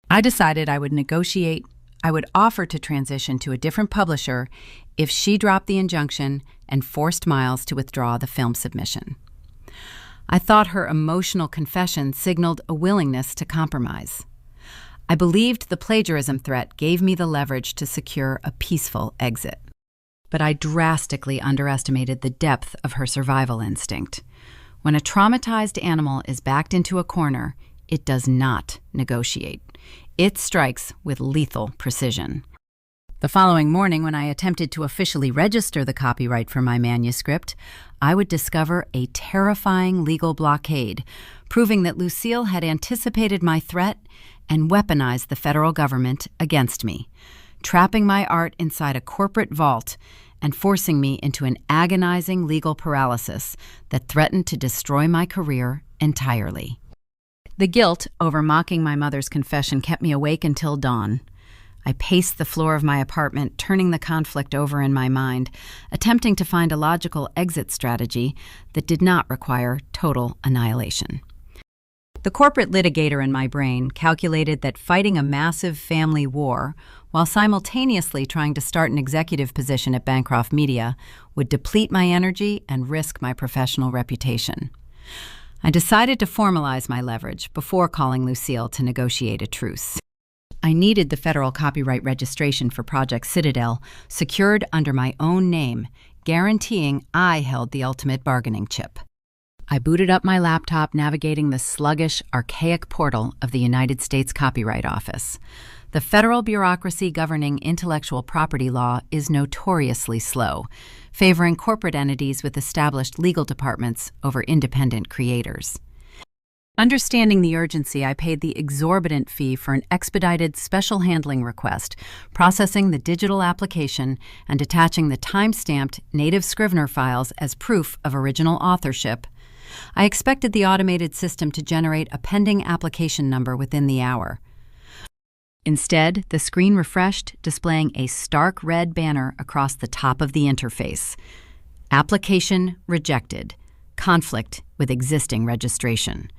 I decided I would negotiate. I would offer to transition to a different publisher if she dropped the injunction and forced Miles to withdraw the film submission. I thought her emotional confession signaled a willingness to compromise. I believed the plagiarism threat gave me the leverage to secure a peaceful exit. But I drastically underestimated the depth of her survival instinct. When a traumatized animal is backed into a corner, it does not negotiate. It strikes with lethal precision. The following morning, when I attempted to officially register the copyright for my manuscript, I would discover a terrifying legal blockade, proving that Lucille had anticipated my threat and weaponized the federal government against me, trapping my art inside a corporate vault and forcing me into an agonizing legal paralysis that threatened to destroy my career entirely. The guilt over mocking my mother's confession kept me awake until dawn. I paced the floor of my apartment, turning the conflict over in my mind, attempting to find a logical exit strategy that did not require total annihilation. The corporate litigator in my brain calculated that fighting a massive family war while simultaneously trying to start an executive position at Bancroft Media would deplete my energy and risk my professional reputation. I decided to formalize my leverage before calling Lucille to negotiate a truce. I needed the federal copyright registration for Project Citadel secured under my own name, guaranteeing I held the ultimate bargaining chip. I booted up my laptop, navigating the sluggish, archaic portal of the United States Copyright Office. The federal bureaucracy governing intellectual property law is notoriously slow, favoring corporate entities with established legal departments over independent creators. Understanding the urgency, I paid the exorbitant fee for an expedited special handling request, processing the digital application and attaching the time-stamped native Scrivener files as proof of original authorship. I expected the automated system to generate a pending application number within the hour. Instead, the screen refreshed, displaying a stark red banner across the top of the interface. Application rejected. Conflict with existing registration.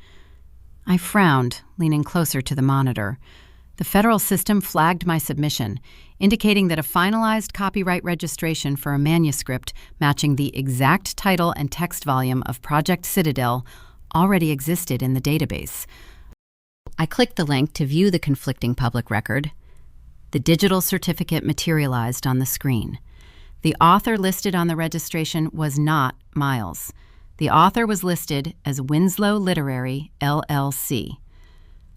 I frowned, leaning closer to the monitor. The federal system flagged my submission, indicating that a finalized copyright registration for a manuscript matching the exact title and text volume of Project Citadel already existed in the database. I clicked the link to view the conflicting public record. The digital certificate materialized on the screen. The author listed on the registration was not Miles. The author was listed as Winslow Literary, LLC.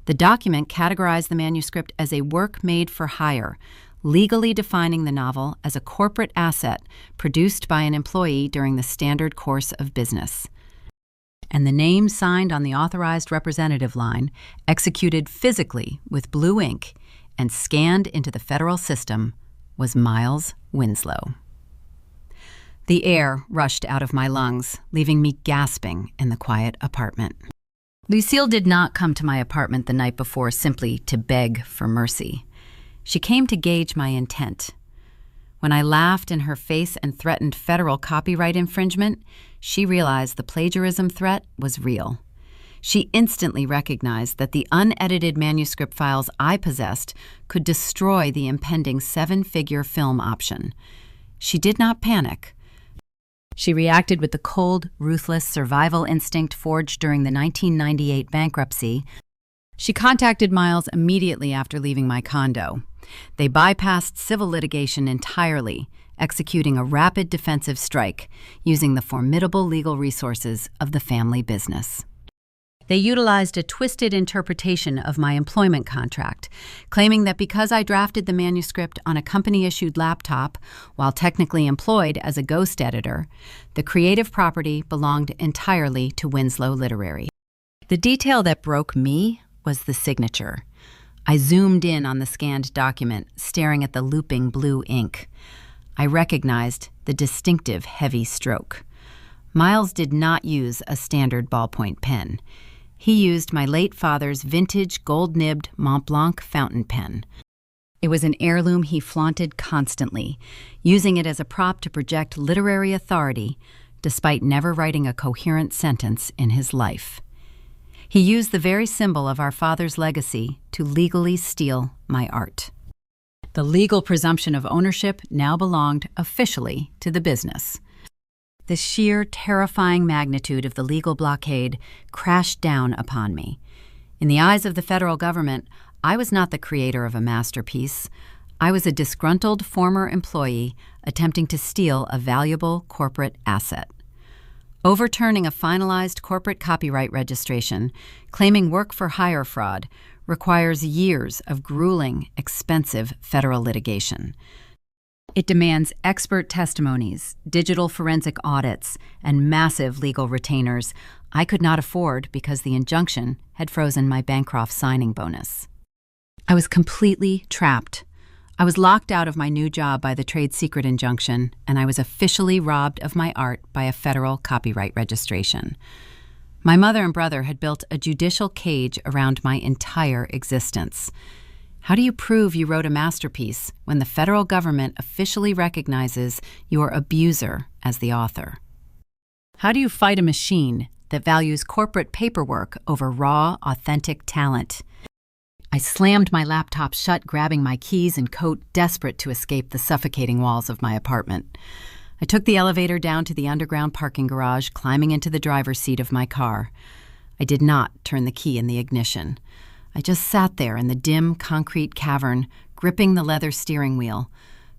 The document categorized the manuscript as a work made for hire, legally defining the novel as a corporate asset produced by an employee during the standard course of business. And the name signed on the authorized representative line, executed physically with blue ink and scanned into the federal system, was Miles Winslow. The air rushed out of my lungs, leaving me gasping in the quiet apartment. Lucille did not come to my apartment the night before simply to beg for mercy. She came to gauge my intent. When I laughed in her face and threatened federal copyright infringement, she realized the plagiarism threat was real. She instantly recognized that the unedited manuscript files I possessed could destroy the impending 7-figure film option. She did not panic. She reacted with the cold, ruthless survival instinct forged during the 1998 bankruptcy. She contacted Miles immediately after leaving my condo. They bypassed civil litigation entirely, executing a rapid defensive strike using the formidable legal resources of the family business. They utilized a twisted interpretation of my employment contract, claiming that because I drafted the manuscript on a company-issued laptop while technically employed as a ghost editor, the creative property belonged entirely to Winslow Literary. The detail that broke me was the signature. I zoomed in on the scanned document, staring at the looping blue ink. I recognized the distinctive heavy stroke. Miles did not use a standard ballpoint pen. He used my late father's vintage gold-nibbed Mont Blanc fountain pen. It was an heirloom he flaunted constantly, using it as a prop to project literary authority, despite never writing a coherent sentence in his life. He used the very symbol of our father's legacy to legally steal my art. The legal presumption of ownership now belonged officially to the business. The sheer, terrifying magnitude of the legal blockade crashed down upon me. In the eyes of the federal government, I was not the creator of a masterpiece. I was a disgruntled former employee attempting to steal a valuable corporate asset. Overturning a finalized corporate copyright registration, claiming work-for-hire fraud, requires years of grueling, expensive federal litigation. It demands expert testimonies, digital forensic audits, and massive legal retainers I could not afford because the Injunction had frozen my Bancroft signing bonus. I was completely trapped. I was locked out of my new job by the trade secret injunction, and I was officially robbed of my art by a federal copyright registration. My mother and brother had built a judicial cage around my entire existence. How do you prove you wrote a masterpiece when the federal government officially recognizes your abuser as the author? How do you fight a machine that values corporate paperwork over raw, authentic talent? I slammed my laptop shut, grabbing my keys and coat, desperate to escape the suffocating walls of my apartment. I took the elevator down to the underground parking garage, climbing into the driver's seat of my car. I did not turn the key in the ignition. I just sat there in the dim concrete cavern, gripping the leather steering wheel,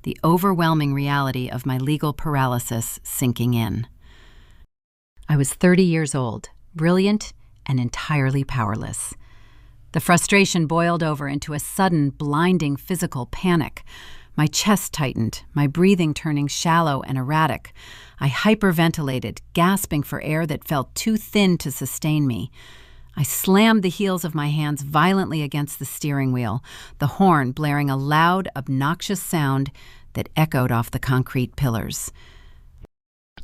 the overwhelming reality of my legal paralysis sinking in. I was 30 years old, brilliant and entirely powerless. The frustration boiled over into a sudden, blinding physical panic. My chest tightened, my breathing turning shallow and erratic. I hyperventilated, gasping for air that felt too thin to sustain me. I slammed the heels of my hands violently against the steering wheel, the horn blaring a loud, obnoxious sound that echoed off the concrete pillars.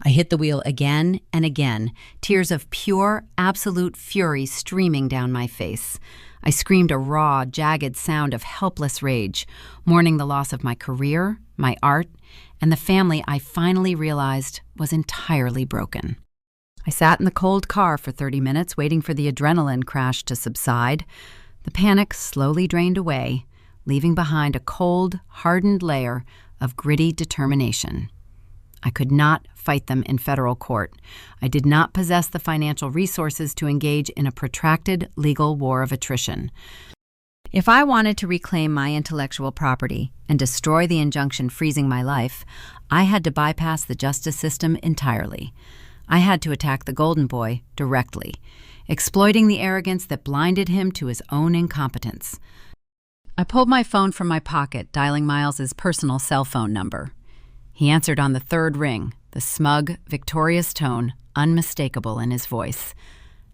I hit the wheel again and again, tears of pure, absolute fury streaming down my face. I screamed a raw, jagged sound of helpless rage, mourning the loss of my career, my art, and the family I finally realized was entirely broken. I sat in the cold car for 30 minutes, waiting for the adrenaline crash to subside. The panic slowly drained away, leaving behind a cold, hardened layer of gritty determination. I could not fight them in federal court. I did not possess the financial resources to engage in a protracted legal war of attrition. If I wanted to reclaim my intellectual property and destroy the injunction freezing my life, I had to bypass the justice system entirely. I had to attack the Golden Boy directly, exploiting the arrogance that blinded him to his own incompetence. I pulled my phone from my pocket, dialing Miles's personal cell phone number. He answered on the third ring, the smug, victorious tone unmistakable in his voice.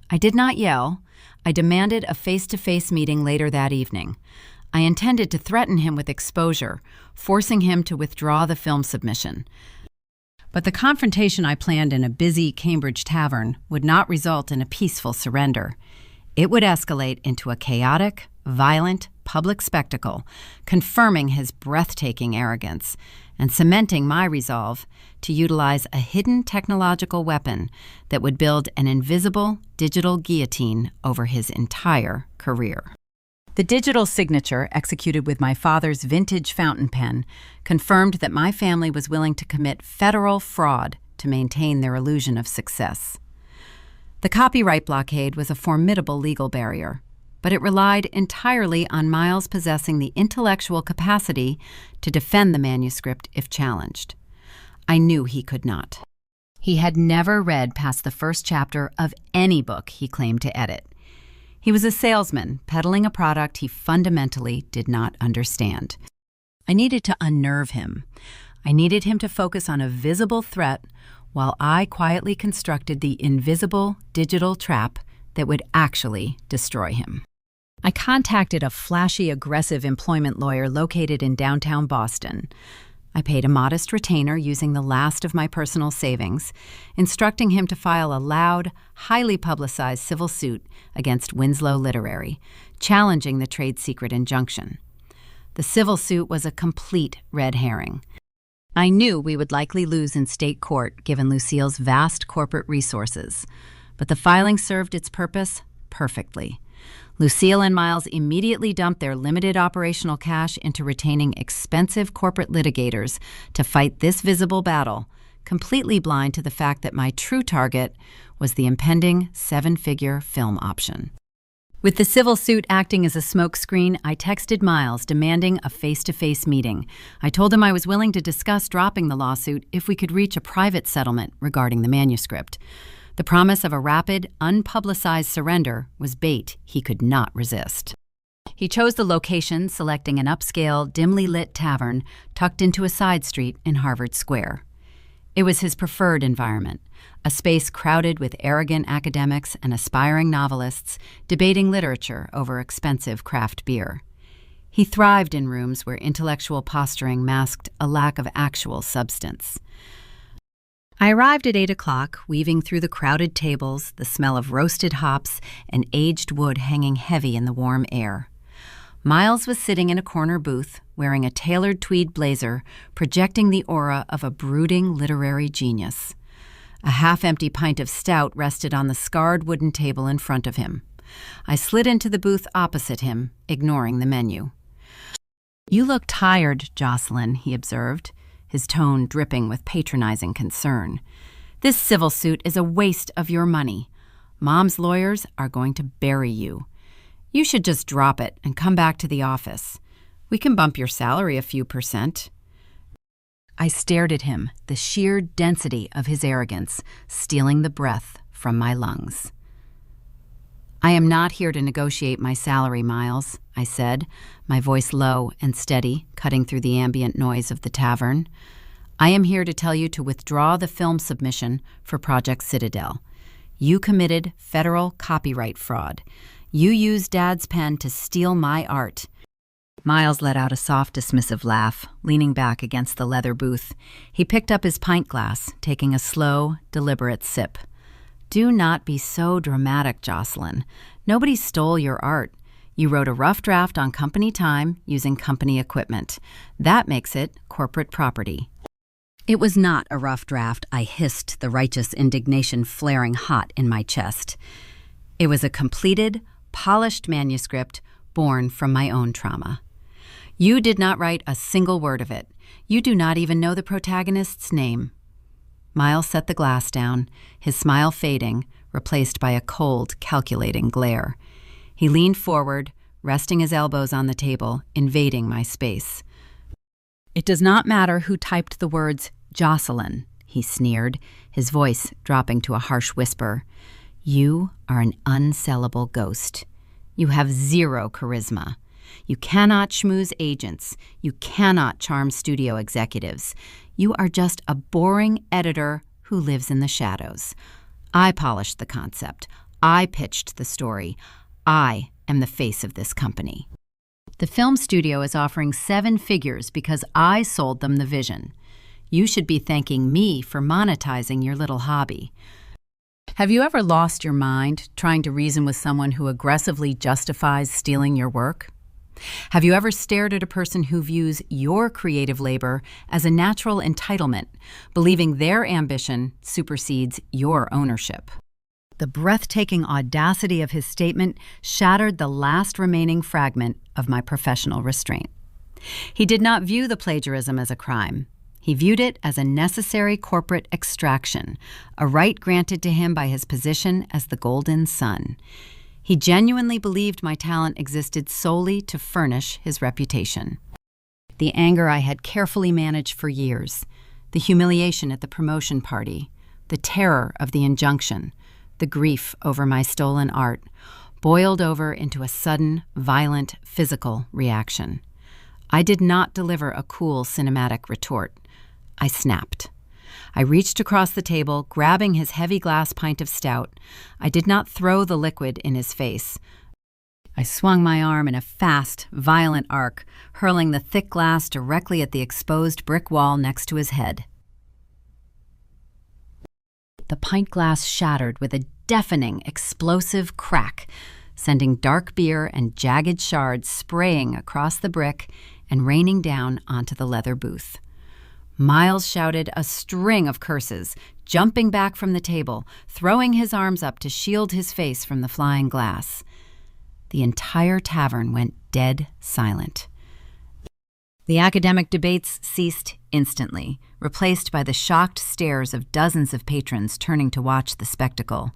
I did not yell. I demanded a face-to-face meeting later that evening. I intended to threaten him with exposure, forcing him to withdraw the film submission. But the confrontation I planned in a busy Cambridge tavern would not result in a peaceful surrender. It would escalate into a chaotic, violent, public spectacle, confirming his breathtaking arrogance and cementing my resolve to utilize a hidden technological weapon that would build an invisible digital guillotine over his entire career. The digital signature, executed with my father's vintage fountain pen, confirmed that my family was willing to commit federal fraud to maintain their illusion of success. The copyright blockade was a formidable legal barrier, but it relied entirely on Miles possessing the intellectual capacity to defend the manuscript if challenged. I knew he could not. He had never read past the first chapter of any book he claimed to edit. He was a salesman peddling a product he fundamentally did not understand. I needed to unnerve him. I needed him to focus on a visible threat while I quietly constructed the invisible digital trap that would actually destroy him. I contacted a flashy, aggressive employment lawyer located in downtown Boston. I paid a modest retainer using the last of my personal savings, instructing him to file a loud, highly publicized civil suit against Winslow Literary, challenging the trade secret injunction. The civil suit was a complete red herring. I knew we would likely lose in state court given Lucille's vast corporate resources, but the filing served its purpose perfectly. Lucille and Miles immediately dumped their limited operational cash into retaining expensive corporate litigators to fight this visible battle, completely blind to the fact that my true target was the impending seven-figure film option. With the civil suit acting as a smokescreen, I texted Miles demanding a face-to-face meeting. I told him I was willing to discuss dropping the lawsuit if we could reach a private settlement regarding the manuscript. The promise of a rapid, unpublicized surrender was bait he could not resist. He chose the location, selecting an upscale, dimly lit tavern tucked into a side street in Harvard Square. It was his preferred environment, a space crowded with arrogant academics and aspiring novelists debating literature over expensive craft beer. He thrived in rooms where intellectual posturing masked a lack of actual substance. I arrived at 8 o'clock, weaving through the crowded tables, the smell of roasted hops and aged wood hanging heavy in the warm air. Miles was sitting in a corner booth, wearing a tailored tweed blazer, projecting the aura of a brooding literary genius. A half-empty pint of stout rested on the scarred wooden table in front of him. I slid into the booth opposite him, ignoring the menu. "You look tired, Jocelyn," he observed, his tone dripping with patronizing concern. "This civil suit is a waste of your money. Mom's lawyers are going to bury you. You should just drop it and come back to the office. We can bump your salary a few %." I stared at him, the sheer density of his arrogance stealing the breath from my lungs. "I am not here to negotiate my salary, Miles," I said, my voice low and steady, cutting through the ambient noise of the tavern. "I am here to tell you to withdraw the film submission for Project Citadel. You committed federal copyright fraud. You used Dad's pen to steal my art." Miles let out a soft, dismissive laugh, leaning back against the leather booth. He picked up his pint glass, taking a slow, deliberate sip. "Do not be so dramatic, Jocelyn. Nobody stole your art. You wrote a rough draft on company time using company equipment. That makes it corporate property." It was not a rough draft, I hissed, the righteous indignation flaring hot in my chest. It was a completed, polished manuscript born from my own trauma. You did not write a single word of it. You do not even know the protagonist's name. Miles set the glass down, his smile fading, replaced by a cold, calculating glare. He leaned forward, resting his elbows on the table, invading my space. "It does not matter who typed the words Jocelyn," he sneered, his voice dropping to a harsh whisper. "You are an unsellable ghost. You have zero charisma. You cannot schmooze agents. You cannot charm studio executives. You are just a boring editor who lives in the shadows. I polished the concept. I pitched the story. I am the face of this company. The film studio is offering 7 figures because I sold them the vision. You should be thanking me for monetizing your little hobby. Have you ever lost your mind trying to reason with someone who aggressively justifies stealing your work? Have you ever stared at a person who views your creative labor as a natural entitlement, believing their ambition supersedes your ownership? The breathtaking audacity of his statement shattered the last remaining fragment of my professional restraint. He did not view the plagiarism as a crime. He viewed it as a necessary corporate extraction, a right granted to him by his position as the golden son. He genuinely believed my talent existed solely to furnish his reputation. The anger I had carefully managed for years, the humiliation at the promotion party, the terror of the injunction, the grief over my stolen art, boiled over into a sudden, violent, physical reaction. I did not deliver a cool cinematic retort. I snapped. I reached across the table, grabbing his heavy glass pint of stout. I did not throw the liquid in his face. I swung my arm in a fast, violent arc, hurling the thick glass directly at the exposed brick wall next to his head. The pint glass shattered with a deafening, explosive crack, sending dark beer and jagged shards spraying across the brick and raining down onto the leather booth. Miles shouted a string of curses, jumping back from the table, throwing his arms up to shield his face from the flying glass. The entire tavern went dead silent. The academic debates ceased instantly, replaced by the shocked stares of dozens of patrons turning to watch the spectacle.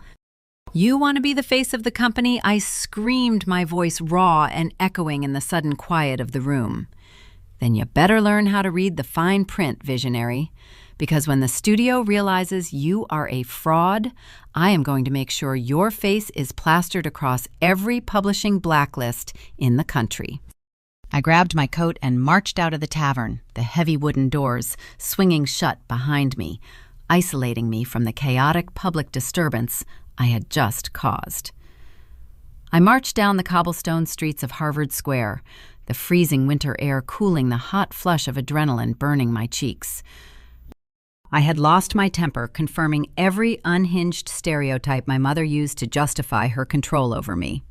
"You want to be the face of the company?" I screamed, my voice raw and echoing in the sudden quiet of the room. "Then you better learn how to read the fine print, visionary. because when the studio realizes you are a fraud, I am going to make sure your face is plastered across every publishing blacklist in the country. I grabbed my coat and marched out of the tavern, the heavy wooden doors swinging shut behind me, isolating me from the chaotic public disturbance I had just caused. I marched down the cobblestone streets of Harvard Square, the freezing winter air cooling the hot flush of adrenaline burning my cheeks. I had lost my temper, confirming every unhinged stereotype my mother used to justify her control over me.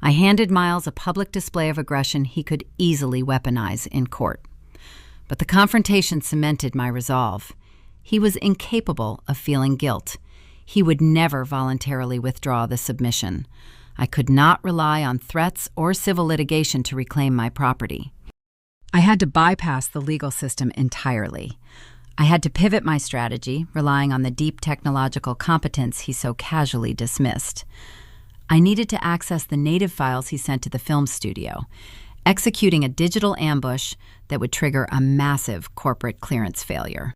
I handed Miles a public display of aggression he could easily weaponize in court. But the confrontation cemented my resolve. He was incapable of feeling guilt. He would never voluntarily withdraw the submission. I could not rely on threats or civil litigation to reclaim my property. I had to bypass the legal system entirely. I had to pivot my strategy, relying on the deep technological competence he so casually dismissed. I needed to access the native files he sent to the film studio, executing a digital ambush that would trigger a massive corporate clearance failure.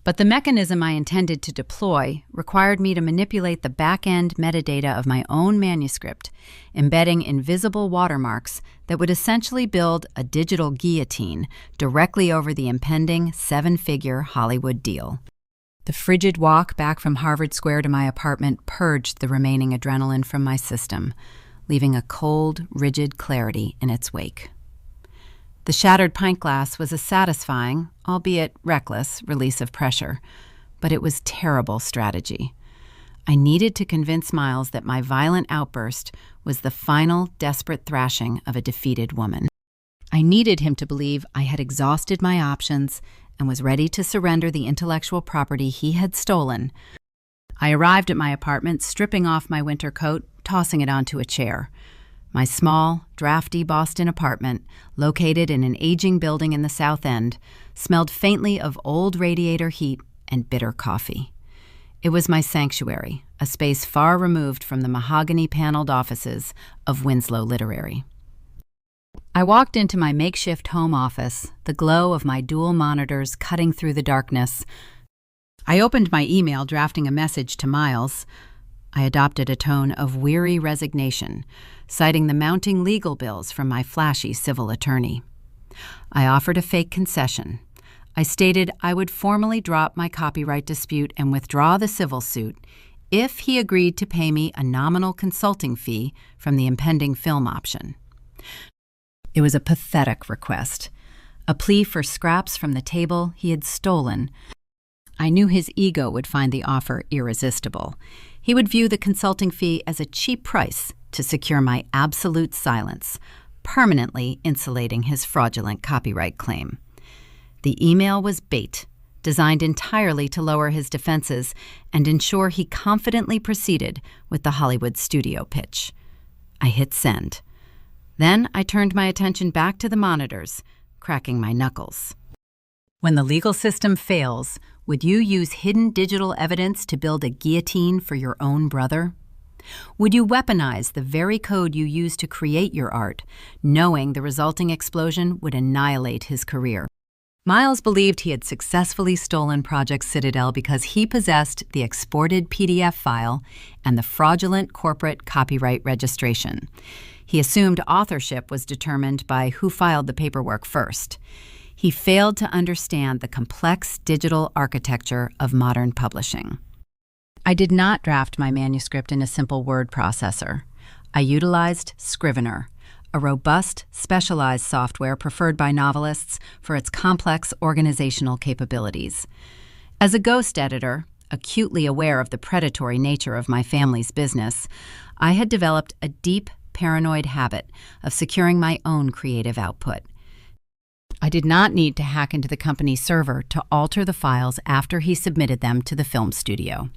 But the mechanism I intended to deploy required me to manipulate the back-end metadata of my own manuscript, embedding invisible watermarks that would essentially build a digital guillotine directly over the impending seven-figure Hollywood deal. The frigid walk back from Harvard Square to my apartment purged the remaining adrenaline from my system, leaving a cold, rigid clarity in its wake. The shattered pint glass was a satisfying, albeit reckless, release of pressure, but it was terrible strategy. I needed to convince Miles that my violent outburst was the final, desperate thrashing of a defeated woman. I needed him to believe I had exhausted my options and was ready to surrender the intellectual property he had stolen. I arrived at my apartment, stripping off my winter coat, tossing it onto a chair. My small, drafty Boston apartment, located in an aging building in the South End, smelled faintly of old radiator heat and bitter coffee. It was my sanctuary, a space far removed from the mahogany-paneled offices of Winslow Literary. I walked into my makeshift home office, the glow of my dual monitors cutting through the darkness. I opened my email, drafting a message to Miles. I adopted a tone of weary resignation, citing the mounting legal bills from my flashy civil attorney. I offered a fake concession. I stated I would formally drop my copyright dispute and withdraw the civil suit if he agreed to pay me a nominal consulting fee from the impending film option. It was a pathetic request, a plea for scraps from the table he had stolen. I knew his ego would find the offer irresistible. He would view the consulting fee as a cheap price to secure my absolute silence, permanently insulating his fraudulent copyright claim. The email was bait, designed entirely to lower his defenses and ensure he confidently proceeded with the Hollywood studio pitch. I hit send. Then I turned my attention back to the monitors, cracking my knuckles. When the legal system fails, would you use hidden digital evidence to build a guillotine for your own brother? Would you weaponize the very code you used to create your art, knowing the resulting explosion would annihilate his career? Miles believed he had successfully stolen Project Citadel because he possessed the exported PDF file and the fraudulent corporate copyright registration. He assumed authorship was determined by who filed the paperwork first. He failed to understand the complex digital architecture of modern publishing. I did not draft my manuscript in a simple word processor. I utilized Scrivener, a robust, specialized software preferred by novelists for its complex organizational capabilities. As a ghost editor, acutely aware of the predatory nature of my family's business, I had developed a deep, paranoid habit of securing my own creative output. I did not need to hack into the company's server to alter the files after he submitted them to the film studio.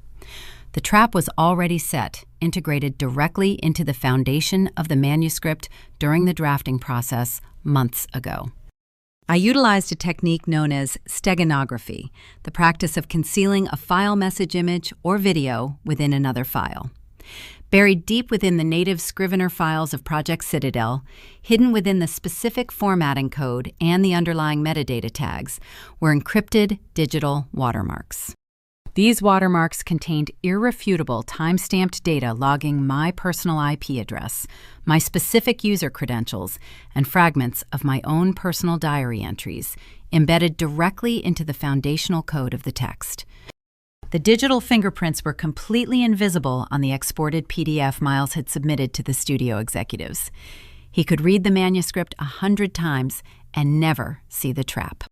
The trap was already set, integrated directly into the foundation of the manuscript during the drafting process months ago. I utilized a technique known as steganography, the practice of concealing a file message image or video within another file. Buried deep within the native Scrivener files of Project Citadel, hidden within the specific formatting code and the underlying metadata tags, were encrypted digital watermarks. These watermarks contained irrefutable time-stamped data logging my personal IP address, my specific user credentials, and fragments of my own personal diary entries, embedded directly into the foundational code of the text. The digital fingerprints were completely invisible on the exported PDF Miles had submitted to the studio executives. He could read the manuscript 100 times and never see the trap.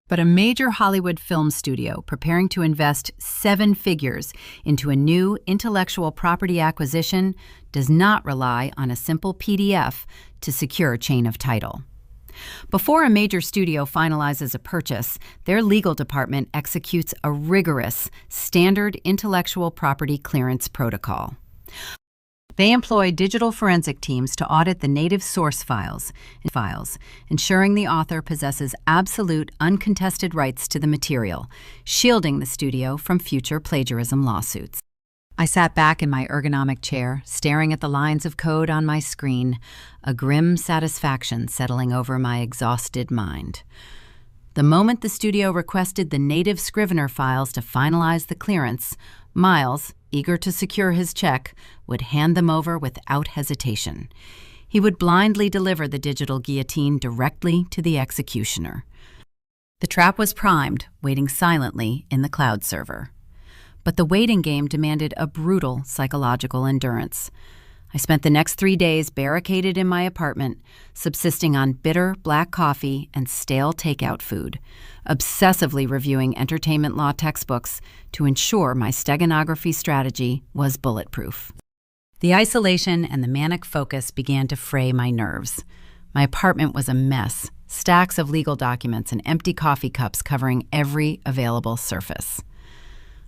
But a major Hollywood film studio preparing to invest 7 figures into a new intellectual property acquisition does not rely on a simple PDF to secure chain of title. Before a major studio finalizes a purchase, their legal department executes a rigorous, standard intellectual property clearance protocol. They employ digital forensic teams to audit the native source files, ensuring the author possesses absolute, uncontested rights to the material, shielding the studio from future plagiarism lawsuits. I sat back in my ergonomic chair, staring at the lines of code on my screen, a grim satisfaction settling over my exhausted mind. The moment the studio requested the native Scrivener files to finalize the clearance, Miles, eager to secure his check, would hand them over without hesitation. He would blindly deliver the digital guillotine directly to the executioner. The trap was primed, waiting silently in the cloud server. But the waiting game demanded a brutal psychological endurance. I spent the next 3 days barricaded in my apartment, subsisting on bitter black coffee and stale takeout food, obsessively reviewing entertainment law textbooks to ensure my steganography strategy was bulletproof. The isolation and the manic focus began to fray my nerves. My apartment was a mess, stacks of legal documents and empty coffee cups covering every available surface.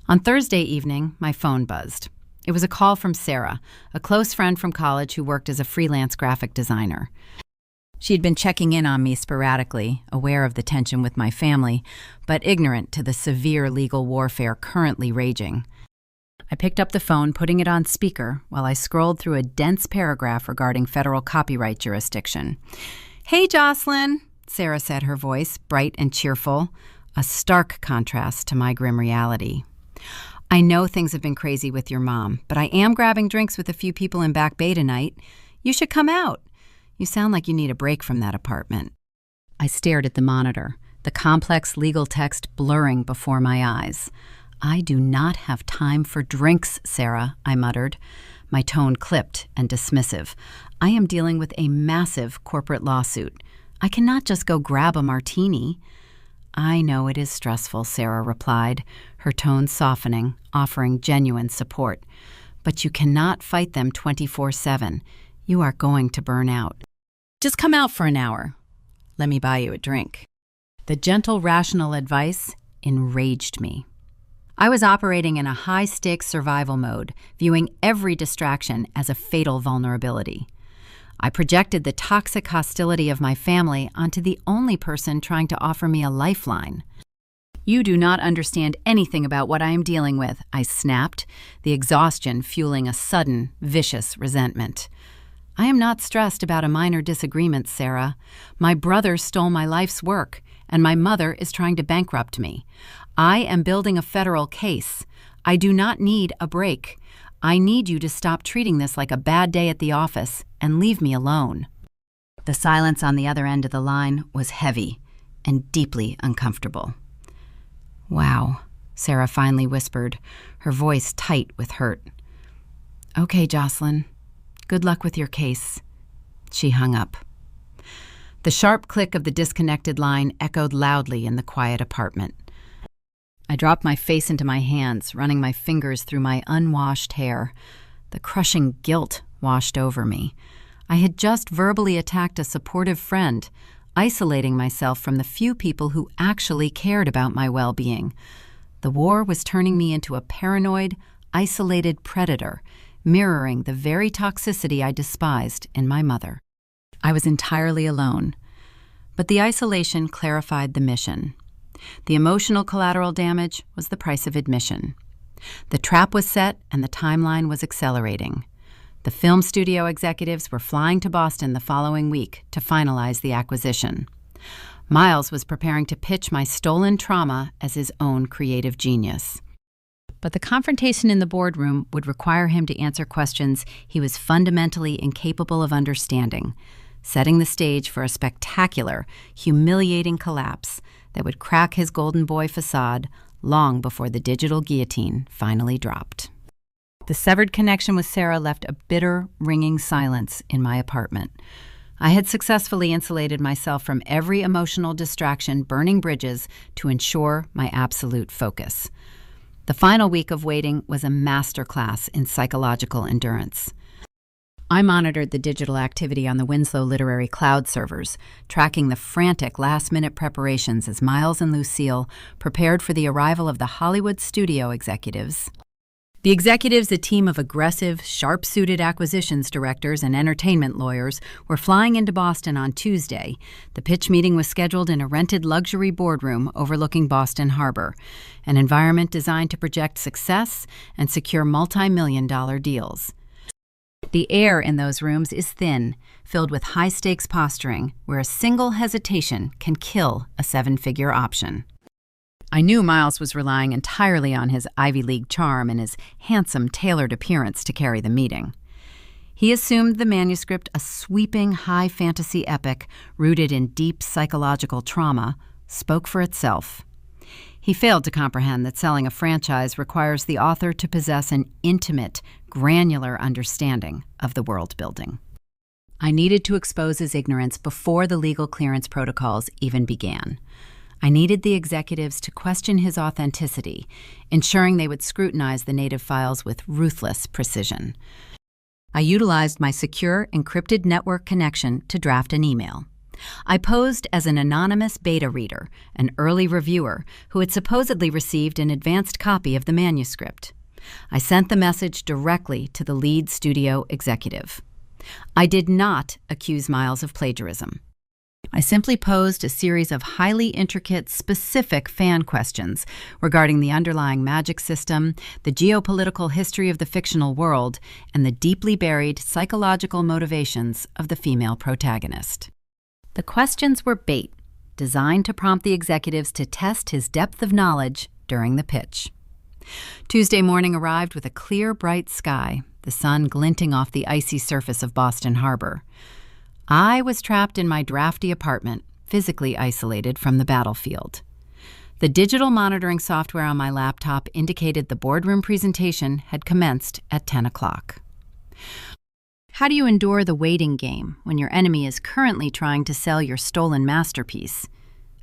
On Thursday evening, my phone buzzed. It was a call from Sarah, a close friend from college who worked as a freelance graphic designer. She had been checking in on me sporadically, aware of the tension with my family, but ignorant to the severe legal warfare currently raging. I picked up the phone, putting it on speaker, while I scrolled through a dense paragraph regarding federal copyright jurisdiction. "Hey, Jocelyn," Sarah said, her voice bright and cheerful, a stark contrast to my grim reality. "I know things have been crazy with your mom, but I am grabbing drinks with a few people in Back Bay tonight. You should come out. You sound like you need a break from that apartment." I stared at the monitor, the complex legal text blurring before my eyes. "I do not have time for drinks, Sarah," I muttered, my tone clipped and dismissive. "I am dealing with a massive corporate lawsuit. I cannot just go grab a martini." "I know it is stressful," Sarah replied, her tone softening, offering genuine support. "But you cannot fight them 24/7. You are going to burn out. Just come out for an hour. Let me buy you a drink." The gentle, rational advice enraged me. I was operating in a high-stakes survival mode, viewing every distraction as a fatal vulnerability. I projected the toxic hostility of my family onto the only person trying to offer me a lifeline. "You do not understand anything about what I am dealing with," I snapped, the exhaustion fueling a sudden, vicious resentment. "I am not stressed about a minor disagreement, Sarah. My brother stole my life's work, and my mother is trying to bankrupt me. I am building a federal case. I do not need a break. I need you to stop treating this like a bad day at the office and leave me alone." The silence on the other end of the line was heavy and deeply uncomfortable. "Wow," Sarah finally whispered, her voice tight with hurt. "Okay, Jocelyn. Good luck with your case." She hung up. The sharp click of the disconnected line echoed loudly in the quiet apartment. I dropped my face into my hands, running my fingers through my unwashed hair. The crushing guilt washed over me. I had just verbally attacked a supportive friend, isolating myself from the few people who actually cared about my well-being. The war was turning me into a paranoid, isolated predator, mirroring the very toxicity I despised in my mother. I was entirely alone, but the isolation clarified the mission. The emotional collateral damage was the price of admission. The trap was set and the timeline was accelerating. The film studio executives were flying to Boston the following week to finalize the acquisition. Miles was preparing to pitch my stolen trauma as his own creative genius. But the confrontation in the boardroom would require him to answer questions he was fundamentally incapable of understanding, setting the stage for a spectacular, humiliating collapse that would crack his golden boy facade long before the digital guillotine finally dropped. The severed connection with Sarah left a bitter, ringing silence in my apartment. I had successfully insulated myself from every emotional distraction, burning bridges to ensure my absolute focus. The final week of waiting was a masterclass in psychological endurance. I monitored the digital activity on the Winslow Literary cloud servers, tracking the frantic last-minute preparations as Miles and Lucille prepared for the arrival of the Hollywood studio executives. The executives, a team of aggressive, sharp-suited acquisitions directors and entertainment lawyers, were flying into Boston on Tuesday. The pitch meeting was scheduled in a rented luxury boardroom overlooking Boston Harbor, an environment designed to project success and secure multi-million-dollar deals. The air in those rooms is thin, filled with high-stakes posturing, where a single hesitation can kill a seven-figure option. I knew Miles was relying entirely on his Ivy League charm and his handsome, tailored appearance to carry the meeting. He assumed the manuscript, a sweeping high fantasy epic rooted in deep psychological trauma, spoke for itself. He failed to comprehend that selling a franchise requires the author to possess an intimate, granular understanding of the world building. I needed to expose his ignorance before the legal clearance protocols even began. I needed the executives to question his authenticity, ensuring they would scrutinize the native files with ruthless precision. I utilized my secure, encrypted network connection to draft an email. I posed as an anonymous beta reader, an early reviewer who had supposedly received an advanced copy of the manuscript. I sent the message directly to the lead studio executive. I did not accuse Miles of plagiarism. I simply posed a series of highly intricate, specific fan questions regarding the underlying magic system, the geopolitical history of the fictional world, and the deeply buried psychological motivations of the female protagonist. The questions were bait, designed to prompt the executives to test his depth of knowledge during the pitch. Tuesday morning arrived with a clear, bright sky, the sun glinting off the icy surface of Boston Harbor. I was trapped in my drafty apartment, physically isolated from the battlefield. The digital monitoring software on my laptop indicated the boardroom presentation had commenced at 10 o'clock. How do you endure the waiting game when your enemy is currently trying to sell your stolen masterpiece?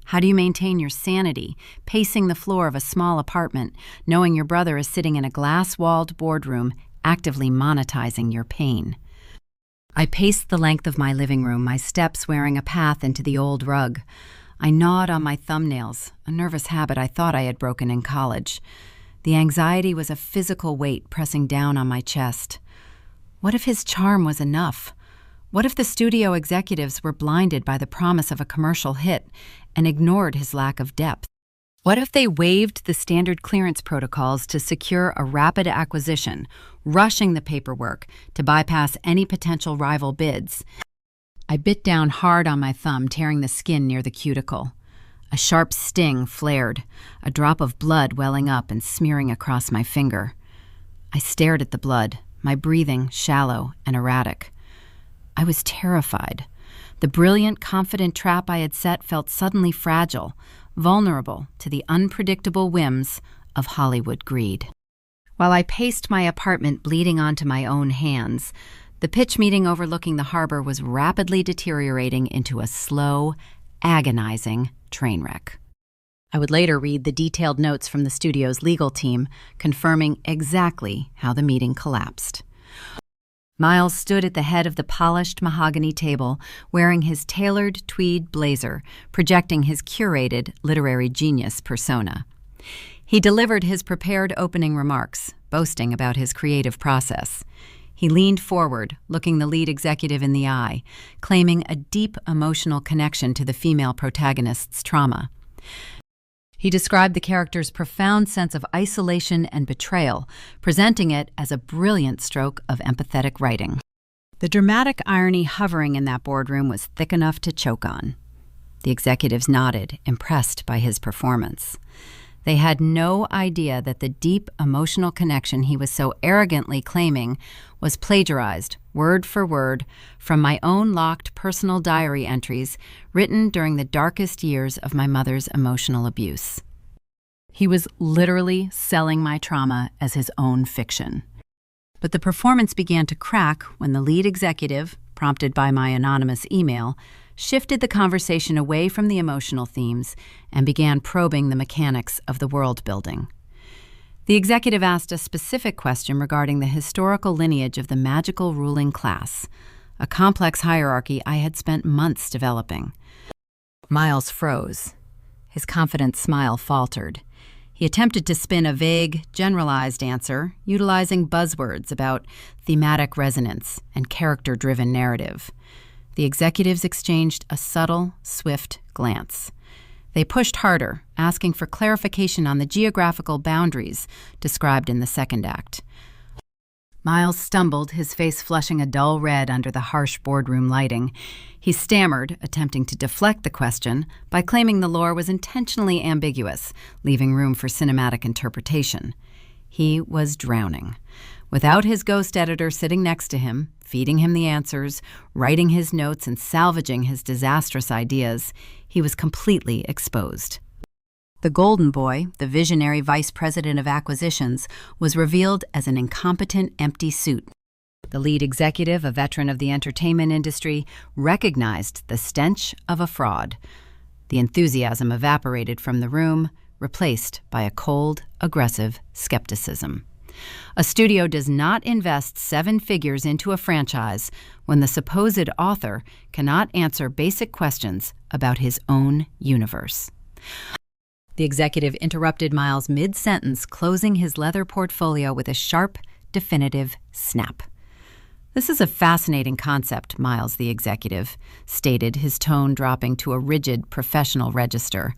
How do you maintain your sanity, pacing the floor of a small apartment, knowing your brother is sitting in a glass-walled boardroom, actively monetizing your pain? I paced the length of my living room, my steps wearing a path into the old rug. I gnawed on my thumbnails, a nervous habit I thought I had broken in college. The anxiety was a physical weight pressing down on my chest. What if his charm was enough? What if the studio executives were blinded by the promise of a commercial hit and ignored his lack of depth? What if they waived the standard clearance protocols to secure a rapid acquisition, rushing the paperwork to bypass any potential rival bids? I bit down hard on my thumb, tearing the skin near the cuticle. A sharp sting flared, a drop of blood welling up and smearing across my finger. I stared at the blood, my breathing shallow and erratic. I was terrified. The brilliant, confident trap I had set felt suddenly fragile, vulnerable to the unpredictable whims of Hollywood greed. While I paced my apartment bleeding onto my own hands, the pitch meeting overlooking the harbor was rapidly deteriorating into a slow, agonizing train wreck. I would later read the detailed notes from the studio's legal team, confirming exactly how the meeting collapsed. Miles stood at the head of the polished mahogany table, wearing his tailored tweed blazer, projecting his curated literary genius persona. He delivered his prepared opening remarks, boasting about his creative process. He leaned forward, looking the lead executive in the eye, claiming a deep emotional connection to the female protagonist's trauma. He described the character's profound sense of isolation and betrayal, presenting it as a brilliant stroke of empathetic writing. The dramatic irony hovering in that boardroom was thick enough to choke on. The executives nodded, impressed by his performance. They had no idea that the deep emotional connection he was so arrogantly claiming was plagiarized, word for word, from my own locked personal diary entries written during the darkest years of my mother's emotional abuse. He was literally selling my trauma as his own fiction. But the performance began to crack when the lead executive, prompted by my anonymous email, shifted the conversation away from the emotional themes and began probing the mechanics of the world building. The executive asked a specific question regarding the historical lineage of the magical ruling class, a complex hierarchy I had spent months developing. Miles froze. His confident smile faltered. He attempted to spin a vague, generalized answer, utilizing buzzwords about thematic resonance and character-driven narrative. The executives exchanged a subtle, swift glance. They pushed harder, asking for clarification on the geographical boundaries described in the second act. Miles stumbled, his face flushing a dull red under the harsh boardroom lighting. He stammered, attempting to deflect the question by claiming the lore was intentionally ambiguous, leaving room for cinematic interpretation. He was drowning. Without his ghost editor sitting next to him, feeding him the answers, writing his notes, and salvaging his disastrous ideas, he was completely exposed. The Golden Boy, the visionary vice president of acquisitions, was revealed as an incompetent, empty suit. The lead executive, a veteran of the entertainment industry, recognized the stench of a fraud. The enthusiasm evaporated from the room, replaced by a cold, aggressive skepticism. A studio does not invest 7 figures into a franchise when the supposed author cannot answer basic questions about his own universe. The executive interrupted Miles mid-sentence, closing his leather portfolio with a sharp, definitive snap. "This is a fascinating concept," Miles, the executive, stated, his tone dropping to a rigid, professional register.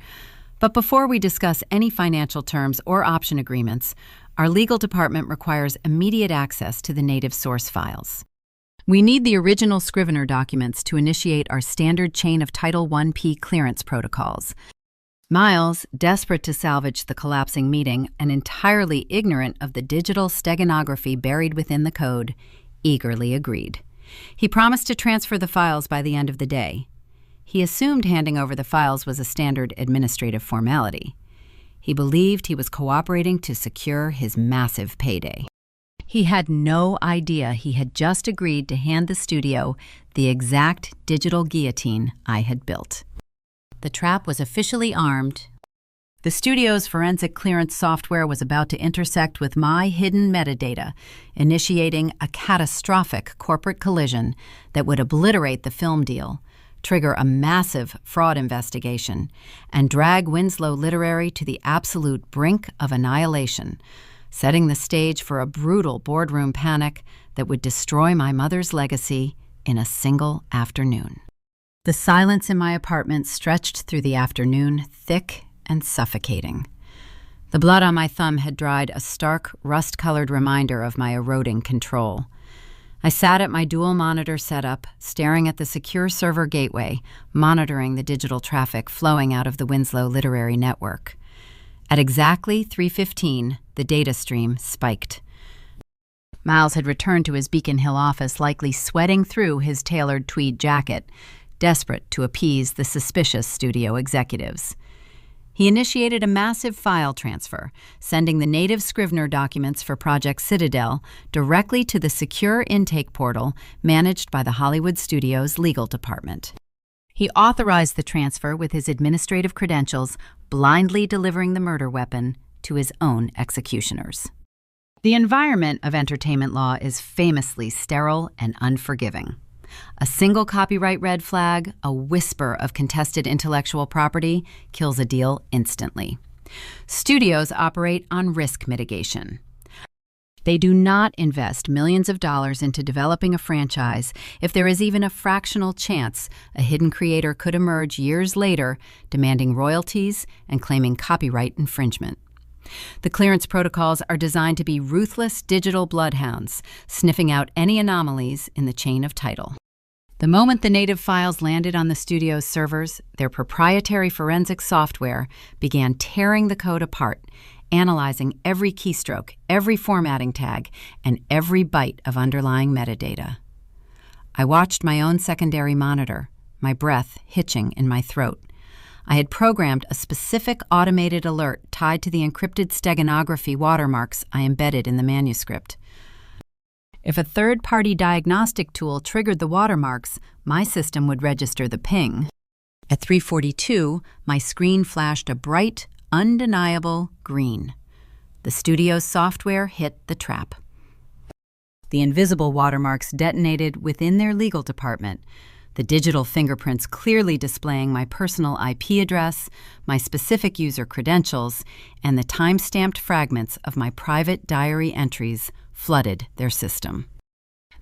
"But before we discuss any financial terms or option agreements, our legal department requires immediate access to the native source files. We need the original Scrivener documents to initiate our standard chain of Title 1P clearance protocols." Miles, desperate to salvage the collapsing meeting and entirely ignorant of the digital steganography buried within the code, eagerly agreed. He promised to transfer the files by the end of the day. He assumed handing over the files was a standard administrative formality. He believed he was cooperating to secure his massive payday. He had no idea he had just agreed to hand the studio the exact digital guillotine I had built. The trap was officially armed. The studio's forensic clearance software was about to intersect with my hidden metadata, initiating a catastrophic corporate collision that would obliterate the film deal, trigger a massive fraud investigation, and drag Winslow Literary to the absolute brink of annihilation, setting the stage for a brutal boardroom panic that would destroy my mother's legacy in a single afternoon. The silence in my apartment stretched through the afternoon, thick and suffocating. The blood on my thumb had dried, a stark, rust-colored reminder of my eroding control. I sat at my dual-monitor setup, staring at the secure server gateway, monitoring the digital traffic flowing out of the Winslow Literary network. At exactly 3:15, the data stream spiked. Miles had returned to his Beacon Hill office, likely sweating through his tailored tweed jacket, desperate to appease the suspicious studio executives. He initiated a massive file transfer, sending the native Scrivener documents for Project Citadel directly to the secure intake portal managed by the Hollywood Studios legal department. He authorized the transfer with his administrative credentials, blindly delivering the murder weapon to his own executioners. The environment of entertainment law is famously sterile and unforgiving. A single copyright red flag, a whisper of contested intellectual property, kills a deal instantly. Studios operate on risk mitigation. They do not invest millions of dollars into developing a franchise if there is even a fractional chance a hidden creator could emerge years later demanding royalties and claiming copyright infringement. The clearance protocols are designed to be ruthless digital bloodhounds, sniffing out any anomalies in the chain of title. The moment the native files landed on the studio's servers, their proprietary forensic software began tearing the code apart, analyzing every keystroke, every formatting tag, and every byte of underlying metadata. I watched my own secondary monitor, my breath hitching in my throat. I had programmed a specific automated alert tied to the encrypted steganography watermarks I embedded in the manuscript. If a third-party diagnostic tool triggered the watermarks, my system would register the ping. At 3:42, my screen flashed a bright, undeniable green. The studio's software hit the trap. The invisible watermarks detonated within their legal department, the digital fingerprints clearly displaying my personal IP address, my specific user credentials, and the time-stamped fragments of my private diary entries flooded their system.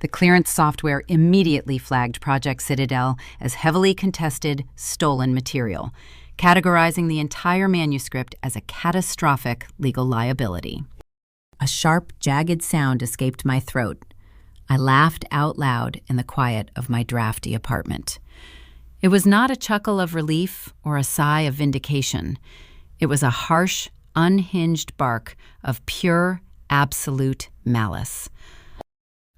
The clearance software immediately flagged Project Citadel as heavily contested, stolen material, categorizing the entire manuscript as a catastrophic legal liability. A sharp, jagged sound escaped my throat. I laughed out loud in the quiet of my drafty apartment. It was not a chuckle of relief or a sigh of vindication. It was a harsh, unhinged bark of pure, absolute malice.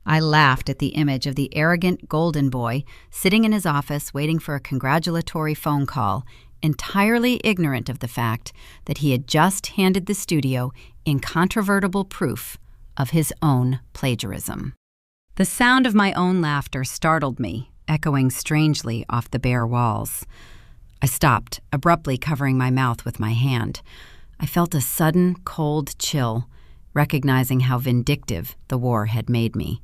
I laughed at the image of the arrogant golden boy sitting in his office waiting for a congratulatory phone call, entirely ignorant of the fact that he had just handed the studio incontrovertible proof of his own plagiarism. The sound of my own laughter startled me, echoing strangely off the bare walls. I stopped, abruptly covering my mouth with my hand. I felt a sudden, cold chill, recognizing how vindictive the war had made me.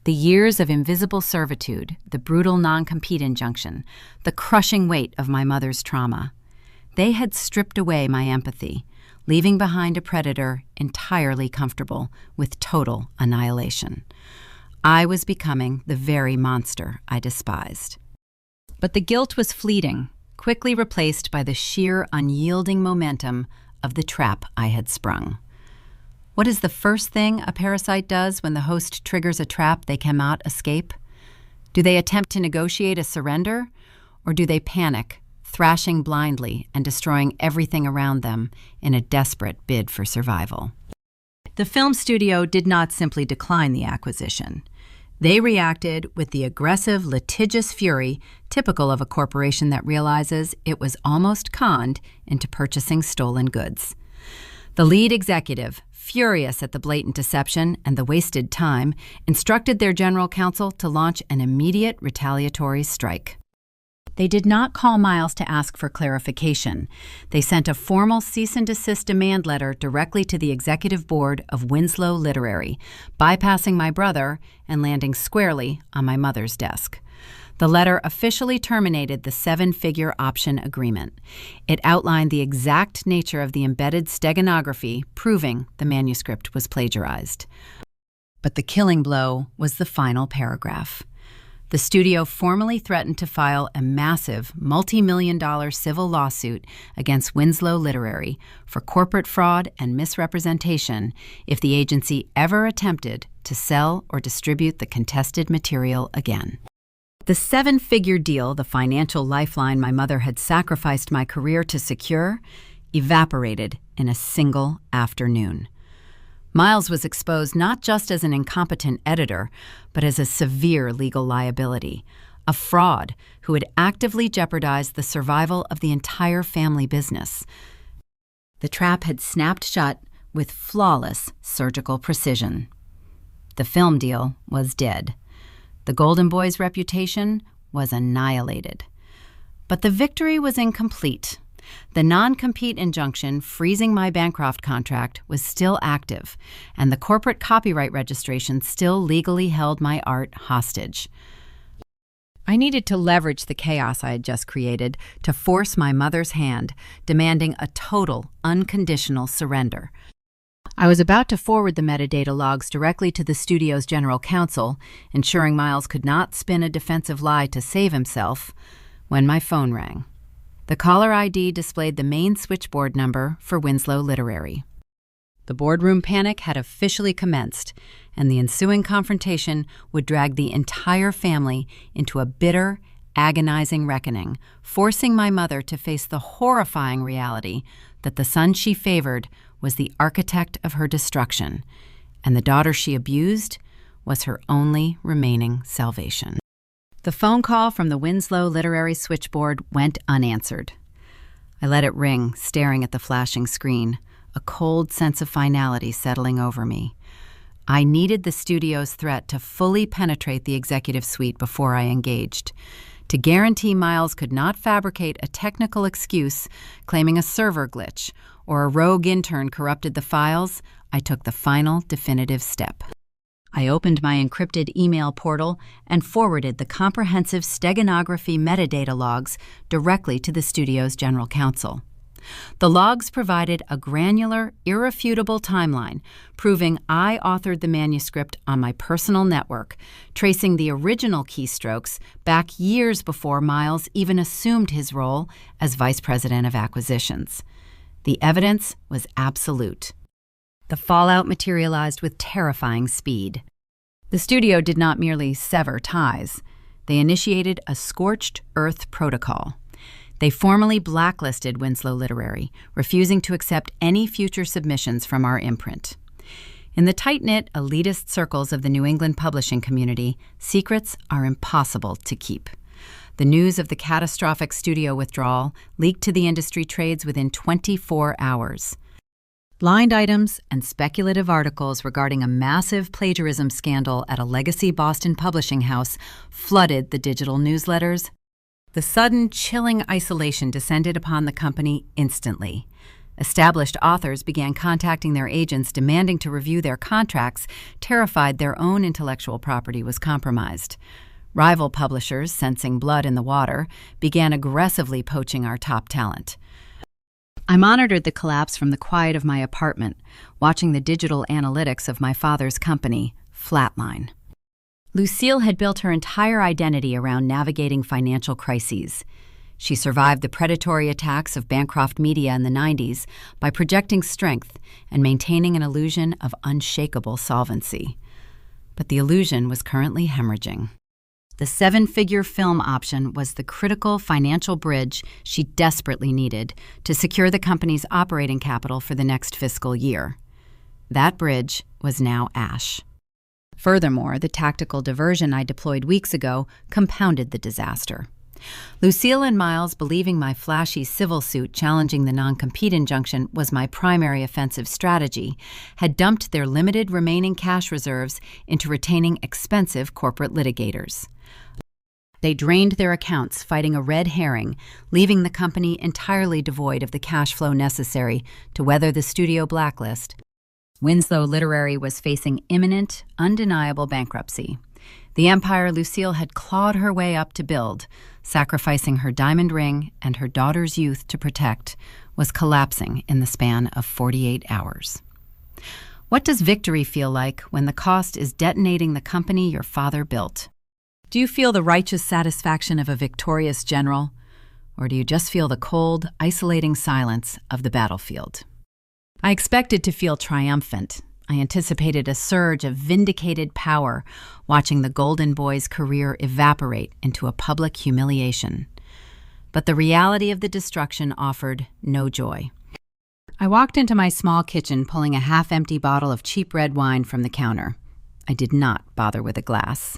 The years of invisible servitude, the brutal non-compete injunction, the crushing weight of my mother's trauma, they had stripped away my empathy, leaving behind a predator entirely comfortable with total annihilation. I was becoming the very monster I despised. But the guilt was fleeting, quickly replaced by the sheer unyielding momentum of the trap I had sprung. What is the first thing a parasite does when the host triggers a trap they cannot escape? Do they attempt to negotiate a surrender, or do they panic, thrashing blindly and destroying everything around them in a desperate bid for survival? The film studio did not simply decline the acquisition. They reacted with the aggressive, litigious fury typical of a corporation that realizes it was almost conned into purchasing stolen goods. The lead executive, furious at the blatant deception and the wasted time, instructed their general counsel to launch an immediate retaliatory strike. They did not call Miles to ask for clarification. They sent a formal cease and desist demand letter directly to the executive board of Winslow Literary, bypassing my brother and landing squarely on my mother's desk. The letter officially terminated the 7-figure option agreement. It outlined the exact nature of the embedded steganography, proving the manuscript was plagiarized. But the killing blow was the final paragraph. The studio formally threatened to file a massive, multi-million-dollar civil lawsuit against Winslow Literary for corporate fraud and misrepresentation if the agency ever attempted to sell or distribute the contested material again. The 7-figure deal, the financial lifeline my mother had sacrificed my career to secure, evaporated in a single afternoon. Miles was exposed not just as an incompetent editor, but as a severe legal liability, a fraud who had actively jeopardized the survival of the entire family business. The trap had snapped shut with flawless surgical precision. The film deal was dead. The Golden Boy's reputation was annihilated. But the victory was incomplete. The non-compete injunction freezing my Bancroft contract was still active, and the corporate copyright registration still legally held my art hostage. I needed to leverage the chaos I had just created to force my mother's hand, demanding a total, unconditional surrender. I was about to forward the metadata logs directly to the studio's general counsel, ensuring Miles could not spin a defensive lie to save himself, when my phone rang. The caller ID displayed the main switchboard number for Winslow Literary. The boardroom panic had officially commenced, and the ensuing confrontation would drag the entire family into a bitter, agonizing reckoning, forcing my mother to face the horrifying reality that the son she favored was the architect of her destruction, and the daughter she abused was her only remaining salvation. The phone call from the Winslow Literary switchboard went unanswered. I let it ring, staring at the flashing screen, a cold sense of finality settling over me. I needed the studio's threat to fully penetrate the executive suite before I engaged. To guarantee Miles could not fabricate a technical excuse claiming a server glitch or a rogue intern corrupted the files, I took the final definitive step. I opened my encrypted email portal and forwarded the comprehensive steganography metadata logs directly to the studio's general counsel. The logs provided a granular, irrefutable timeline, proving I authored the manuscript on my personal network, tracing the original keystrokes back years before Miles even assumed his role as Vice President of Acquisitions. The evidence was absolute. The fallout materialized with terrifying speed. The studio did not merely sever ties. They initiated a scorched earth protocol. They formally blacklisted Winslow Literary, refusing to accept any future submissions from our imprint. In the tight-knit, elitist circles of the New England publishing community, secrets are impossible to keep. The news of the catastrophic studio withdrawal leaked to the industry trades within 24 hours. Blind items and speculative articles regarding a massive plagiarism scandal at a legacy Boston publishing house flooded the digital newsletters. The sudden, chilling isolation descended upon the company instantly. Established authors began contacting their agents demanding to review their contracts, terrified their own intellectual property was compromised. Rival publishers, sensing blood in the water, began aggressively poaching our top talent. I monitored the collapse from the quiet of my apartment, watching the digital analytics of my father's company flatline. Lucille had built her entire identity around navigating financial crises. She survived the predatory attacks of Bancroft Media in the 90s by projecting strength and maintaining an illusion of unshakable solvency. But the illusion was currently hemorrhaging. The 7-figure film option was the critical financial bridge she desperately needed to secure the company's operating capital for the next fiscal year. That bridge was now ash. Furthermore, the tactical diversion I deployed weeks ago compounded the disaster. Lucille and Miles, believing my flashy civil suit challenging the non-compete injunction was my primary offensive strategy, had dumped their limited remaining cash reserves into retaining expensive corporate litigators. They drained their accounts fighting a red herring, leaving the company entirely devoid of the cash flow necessary to weather the studio blacklist. Winslow Literary was facing imminent, undeniable bankruptcy. The empire Lucille had clawed her way up to build, sacrificing her diamond ring and her daughter's youth to protect, was collapsing in the span of 48 hours. What does victory feel like when the cost is detonating the company your father built? Do you feel the righteous satisfaction of a victorious general, or do you just feel the cold, isolating silence of the battlefield? I expected to feel triumphant. I anticipated a surge of vindicated power, watching the Golden Boy's career evaporate into a public humiliation. But the reality of the destruction offered no joy. I walked into my small kitchen, pulling a half-empty bottle of cheap red wine from the counter. I did not bother with a glass.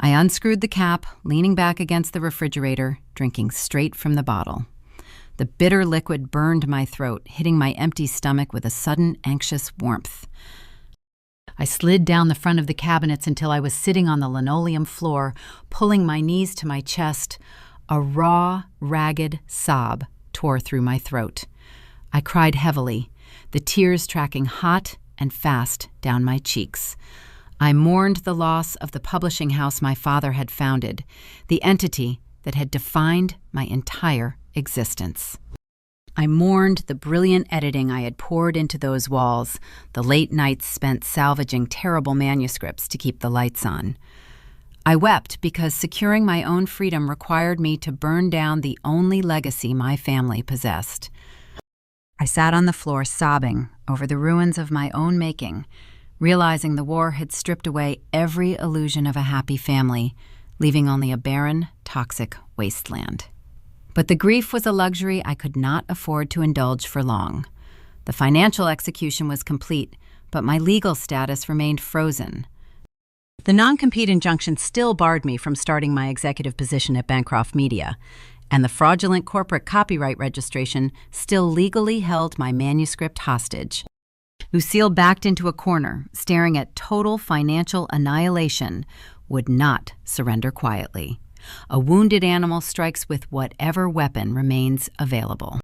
I unscrewed the cap, leaning back against the refrigerator, drinking straight from the bottle. The bitter liquid burned my throat, hitting my empty stomach with a sudden, anxious warmth. I slid down the front of the cabinets until I was sitting on the linoleum floor, pulling my knees to my chest. A raw, ragged sob tore through my throat. I cried heavily, the tears tracking hot and fast down my cheeks. I mourned the loss of the publishing house my father had founded, the entity that had defined my entire existence. I mourned the brilliant editing I had poured into those walls, the late nights spent salvaging terrible manuscripts to keep the lights on. I wept because securing my own freedom required me to burn down the only legacy my family possessed. I sat on the floor sobbing over the ruins of my own making, realizing the war had stripped away every illusion of a happy family, leaving only a barren, toxic wasteland. But the grief was a luxury I could not afford to indulge for long. The financial execution was complete, but my legal status remained frozen. The non-compete injunction still barred me from starting my executive position at Bancroft Media, and the fraudulent corporate copyright registration still legally held my manuscript hostage. Lucille backed into a corner, staring at total financial annihilation, would not surrender quietly. A wounded animal strikes with whatever weapon remains available.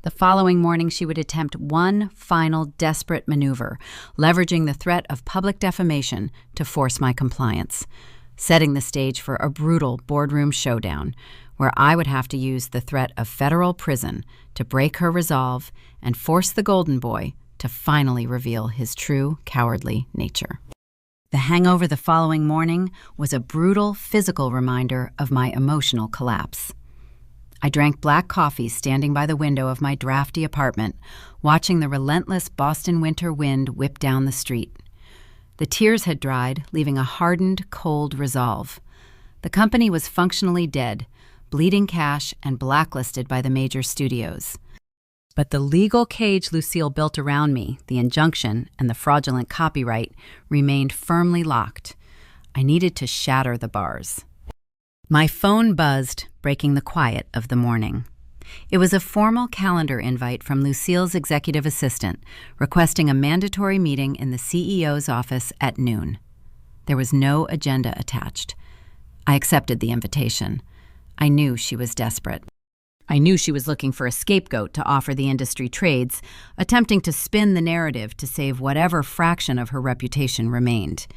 The following morning, she would attempt one final desperate maneuver, leveraging the threat of public defamation to force my compliance, setting the stage for a brutal boardroom showdown, where I would have to use the threat of federal prison to break her resolve and force the Golden Boy to finally reveal his true cowardly nature. The hangover the following morning was a brutal physical reminder of my emotional collapse. I drank black coffee standing by the window of my drafty apartment, watching the relentless Boston winter wind whip down the street. The tears had dried, leaving a hardened, cold resolve. The company was functionally dead, bleeding cash and blacklisted by the major studios. But the legal cage Lucille built around me, the injunction and the fraudulent copyright, remained firmly locked. I needed to shatter the bars. My phone buzzed, breaking the quiet of the morning. It was a formal calendar invite from Lucille's executive assistant, requesting a mandatory meeting in the CEO's office at noon. There was no agenda attached. I accepted the invitation. I knew she was desperate. I knew she was looking for a scapegoat to offer the industry trades, attempting to spin the narrative to save whatever fraction of her reputation remained.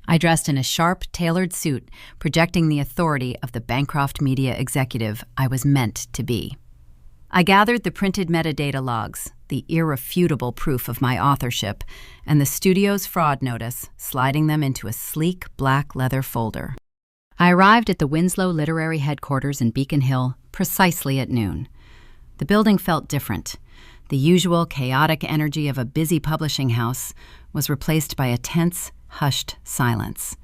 I dressed in a sharp, tailored suit, projecting the authority of the Bancroft Media executive I was meant to be. I gathered the printed metadata logs, the irrefutable proof of my authorship, and the studio's fraud notice, sliding them into a sleek black leather folder. I arrived at the Winslow Literary headquarters in Beacon Hill precisely at noon. The building felt different. The usual chaotic energy of a busy publishing house was replaced by a tense, hushed silence.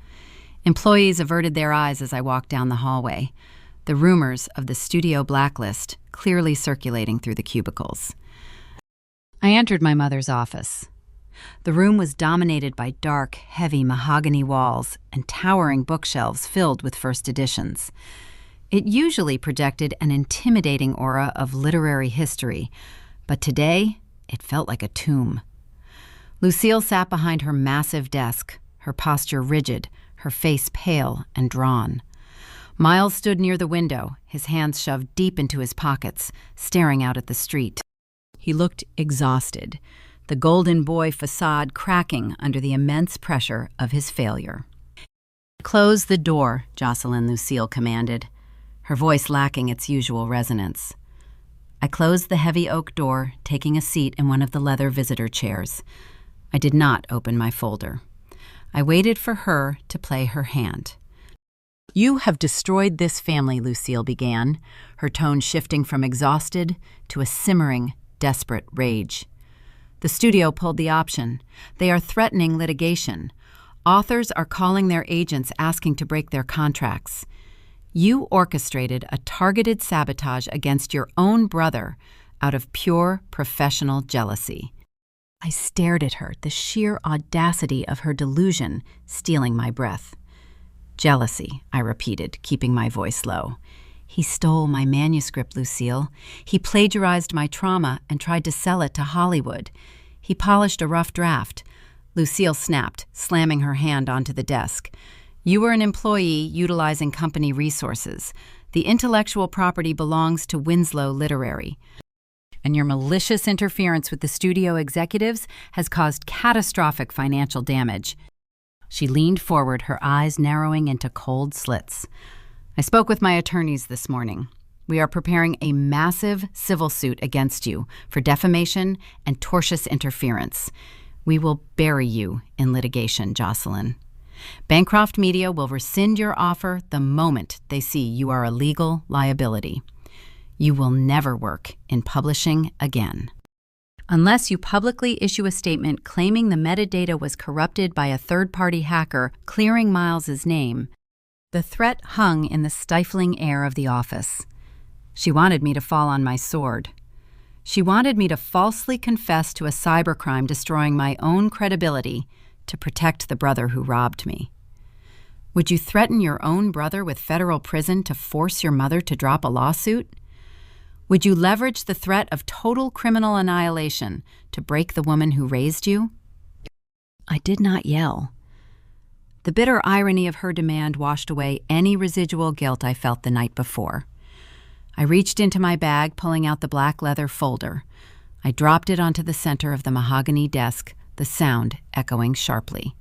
Employees averted their eyes as I walked down the hallway, the rumors of the studio blacklist clearly circulating through the cubicles. I entered my mother's office. The room was dominated by dark, heavy mahogany walls and towering bookshelves filled with first editions. It usually projected an intimidating aura of literary history, but today it felt like a tomb. Lucille sat behind her massive desk, her posture rigid, her face pale and drawn. Miles stood near the window, his hands shoved deep into his pockets, staring out at the street. He looked exhausted, the Golden Boy facade cracking under the immense pressure of his failure. "Close the door," Jocelyn, Lucille commanded, her voice lacking its usual resonance. I closed the heavy oak door, taking a seat in one of the leather visitor chairs. I did not open my folder. I waited for her to play her hand. "You have destroyed this family," Lucille began, her tone shifting from exhausted to a simmering, desperate rage. The studio pulled the option. They are threatening litigation. Authors are calling their agents asking to break their contracts. You orchestrated a targeted sabotage against your own brother out of pure professional jealousy. I stared at her, the sheer audacity of her delusion stealing my breath. "Jealousy," I repeated, keeping my voice low. "He stole my manuscript, Lucille. He plagiarized my trauma and tried to sell it to Hollywood. He polished a rough draft." Lucille snapped, slamming her hand onto the desk. "You were an employee utilizing company resources. The intellectual property belongs to Winslow Literary. And your malicious interference with the studio executives has caused catastrophic financial damage." She leaned forward, her eyes narrowing into cold slits. "I spoke with my attorneys this morning. We are preparing a massive civil suit against you for defamation and tortious interference. We will bury you in litigation, Jocelyn. Bancroft Media will rescind your offer the moment they see you are a legal liability. You will never work in publishing again. Unless you publicly issue a statement claiming the metadata was corrupted by a third-party hacker clearing Miles's name. The threat hung in the stifling air of the office. She wanted me to fall on my sword. She wanted me to falsely confess to a cybercrime destroying my own credibility to protect the brother who robbed me. Would you threaten your own brother with federal prison to force your mother to drop a lawsuit? Would you leverage the threat of total criminal annihilation to break the woman who raised you? I did not yell. The bitter irony of her demand washed away any residual guilt I felt the night before. I reached into my bag, pulling out the black leather folder. I dropped it onto the center of the mahogany desk, the sound echoing sharply.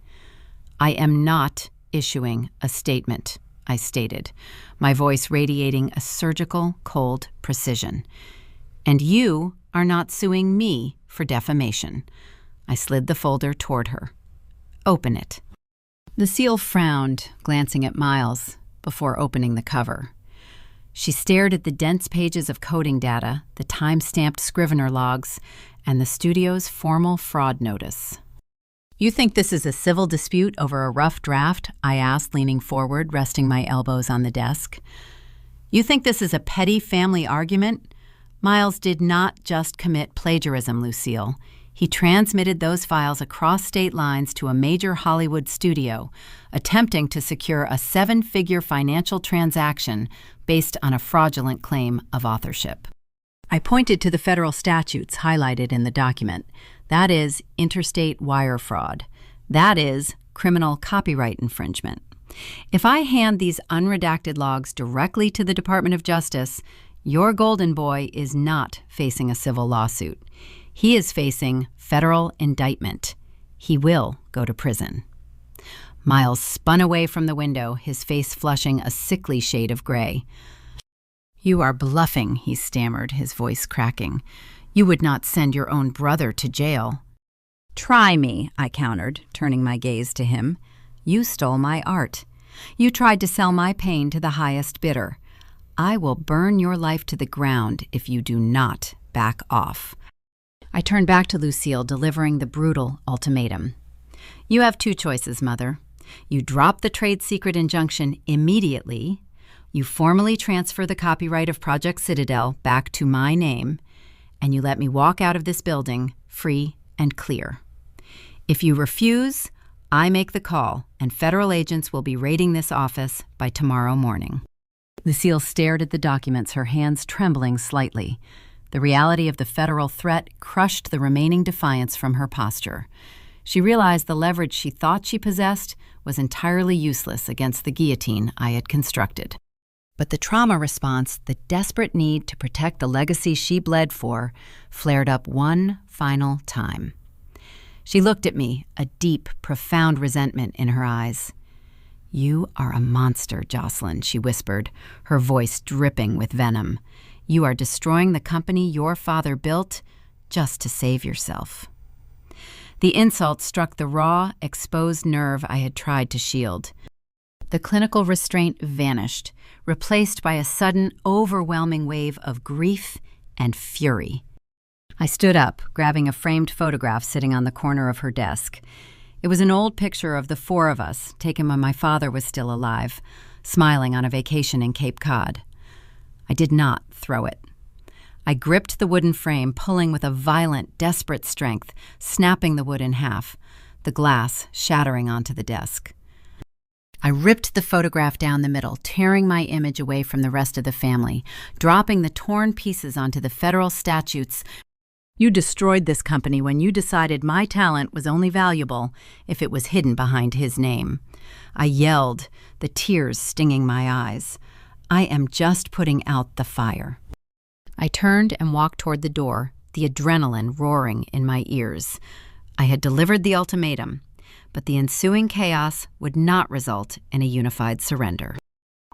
I am not issuing a statement, I stated, my voice radiating a surgical, cold precision. And you are not suing me for defamation. I slid the folder toward her. Open it. Lucille frowned, glancing at Miles, before opening the cover. She stared at the dense pages of coding data, the time-stamped Scrivener logs, and the studio's formal fraud notice. You think this is a civil dispute over a rough draft? I asked, leaning forward, resting my elbows on the desk. You think this is a petty family argument? Miles did not just commit plagiarism, Lucille. He transmitted those files across state lines to a major Hollywood studio, attempting to secure a 7-figure financial transaction based on a fraudulent claim of authorship. I pointed to the federal statutes highlighted in the document. That is interstate wire fraud. That is criminal copyright infringement. If I hand these unredacted logs directly to the Department of Justice, your golden boy is not facing a civil lawsuit. He is facing federal indictment. He will go to prison. Miles spun away from the window, his face flushing a sickly shade of gray. You are bluffing, he stammered, his voice cracking. You would not send your own brother to jail. Try me, I countered, turning my gaze to him. You stole my art. You tried to sell my pain to the highest bidder. I will burn your life to the ground if you do not back off. I turned back to Lucille, delivering the brutal ultimatum. You have 2 choices, Mother. You drop the trade secret injunction immediately. You formally transfer the copyright of Project Citadel back to my name, and you let me walk out of this building free and clear. If you refuse, I make the call, and federal agents will be raiding this office by tomorrow morning. Lucille stared at the documents, her hands trembling slightly. The reality of the federal threat crushed the remaining defiance from her posture. She realized the leverage she thought she possessed was entirely useless against the guillotine I had constructed. But the trauma response, the desperate need to protect the legacy she bled for, flared up one final time. She looked at me, a deep, profound resentment in her eyes. You are a monster, Jocelyn, she whispered, her voice dripping with venom. You are destroying the company your father built just to save yourself. The insult struck the raw, exposed nerve I had tried to shield. The clinical restraint vanished, replaced by a sudden, overwhelming wave of grief and fury. I stood up, grabbing a framed photograph sitting on the corner of her desk. It was an old picture of the 4 of us, taken when my father was still alive, smiling on a vacation in Cape Cod. I did not throw it. I gripped the wooden frame, pulling with a violent, desperate strength, snapping the wood in half, the glass shattering onto the desk. I ripped the photograph down the middle, tearing my image away from the rest of the family, dropping the torn pieces onto the federal statutes. You destroyed this company when you decided my talent was only valuable if it was hidden behind his name. I yelled, the tears stinging my eyes. I am just putting out the fire. I turned and walked toward the door, the adrenaline roaring in my ears. I had delivered the ultimatum, but the ensuing chaos would not result in a unified surrender.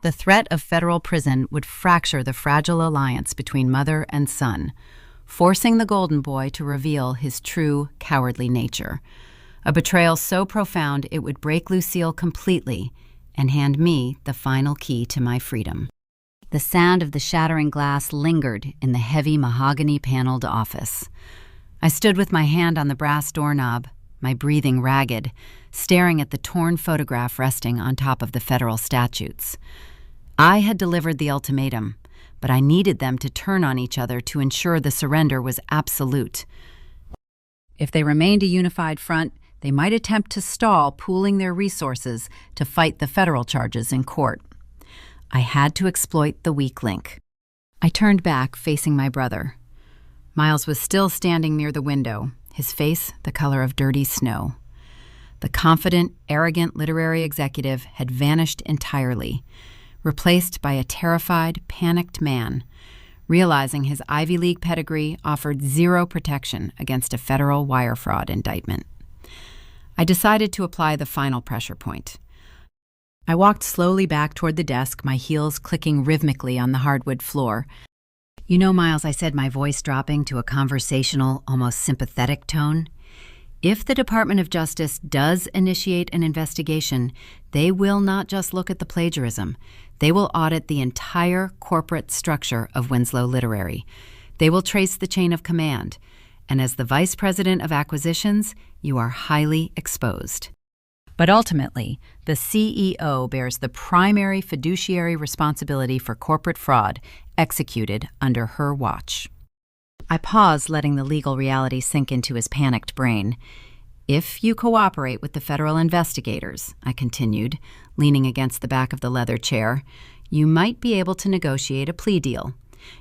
The threat of federal prison would fracture the fragile alliance between mother and son, forcing the golden boy to reveal his true cowardly nature. A betrayal so profound it would break Lucille completely and hand me the final key to my freedom. The sound of the shattering glass lingered in the heavy mahogany-paneled office. I stood with my hand on the brass doorknob, my breathing ragged, staring at the torn photograph resting on top of the federal statutes. I had delivered the ultimatum, but I needed them to turn on each other to ensure the surrender was absolute. If they remained a unified front, they might attempt to stall, pooling their resources to fight the federal charges in court. I had to exploit the weak link. I turned back, facing my brother. Miles was still standing near the window, his face the color of dirty snow. The confident, arrogant literary executive had vanished entirely, replaced by a terrified, panicked man, realizing his Ivy League pedigree offered zero protection against a federal wire fraud indictment. I decided to apply the final pressure point. I walked slowly back toward the desk, my heels clicking rhythmically on the hardwood floor. "You know, Miles," I said, my voice dropping to a conversational, almost sympathetic tone, "if the Department of Justice does initiate an investigation, they will not just look at the plagiarism. They will audit the entire corporate structure of Winslow Literary. They will trace the chain of command. And as the Vice President of Acquisitions, you are highly exposed. But ultimately, the CEO bears the primary fiduciary responsibility for corporate fraud executed under her watch." I paused, letting the legal reality sink into his panicked brain. "If you cooperate with the federal investigators," I continued, leaning against the back of the leather chair, "you might be able to negotiate a plea deal.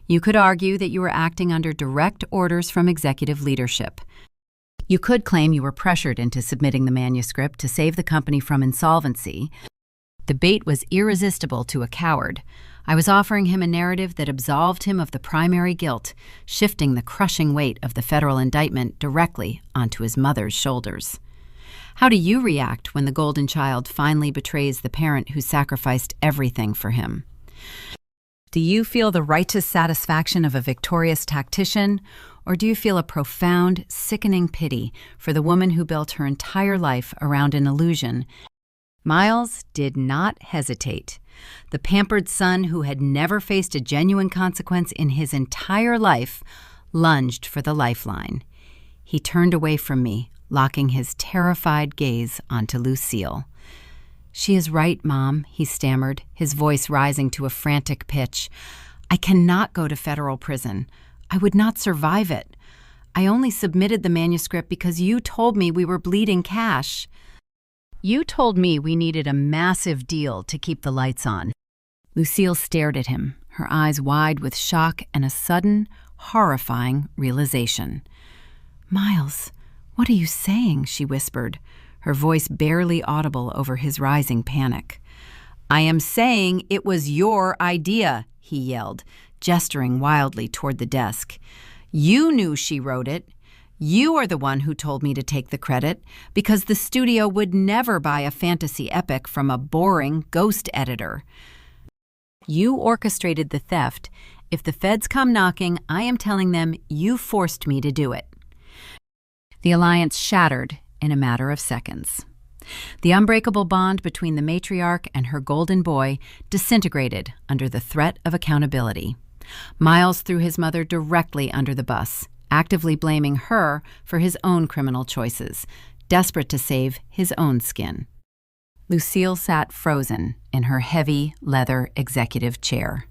You could argue that you were acting under direct orders from executive leadership. You could claim you were pressured into submitting the manuscript to save the company from insolvency. The bait was irresistible to a coward. I was offering him a narrative that absolved him of the primary guilt, shifting the crushing weight of the federal indictment directly onto his mother's shoulders. How do you react when the golden child finally betrays the parent who sacrificed everything for him? Do you feel the righteous satisfaction of a victorious tactician, or do you feel a profound, sickening pity for the woman who built her entire life around an illusion?" Miles did not hesitate. The pampered son who had never faced a genuine consequence in his entire life lunged for the lifeline. He turned away from me, locking his terrified gaze onto Lucille. "She is right, Mom," he stammered, his voice rising to a frantic pitch. "I cannot go to federal prison. I would not survive it. I only submitted the manuscript because you told me we were bleeding cash. You told me we needed a massive deal to keep the lights on." Lucille stared at him, her eyes wide with shock and a sudden, horrifying realization. "Miles, what are you saying?" she whispered, her voice barely audible over his rising panic. "I am saying it was your idea," he yelled, gesturing wildly toward the desk. "You knew she wrote it. You are the one who told me to take the credit, because the studio would never buy a fantasy epic from a boring ghost editor. You orchestrated the theft. If the feds come knocking, I am telling them you forced me to do it." The alliance shattered in a matter of seconds. The unbreakable bond between the matriarch and her golden boy disintegrated under the threat of accountability. Miles threw his mother directly under the bus, actively blaming her for his own criminal choices, desperate to save his own skin. Lucille sat frozen in her heavy leather executive chair.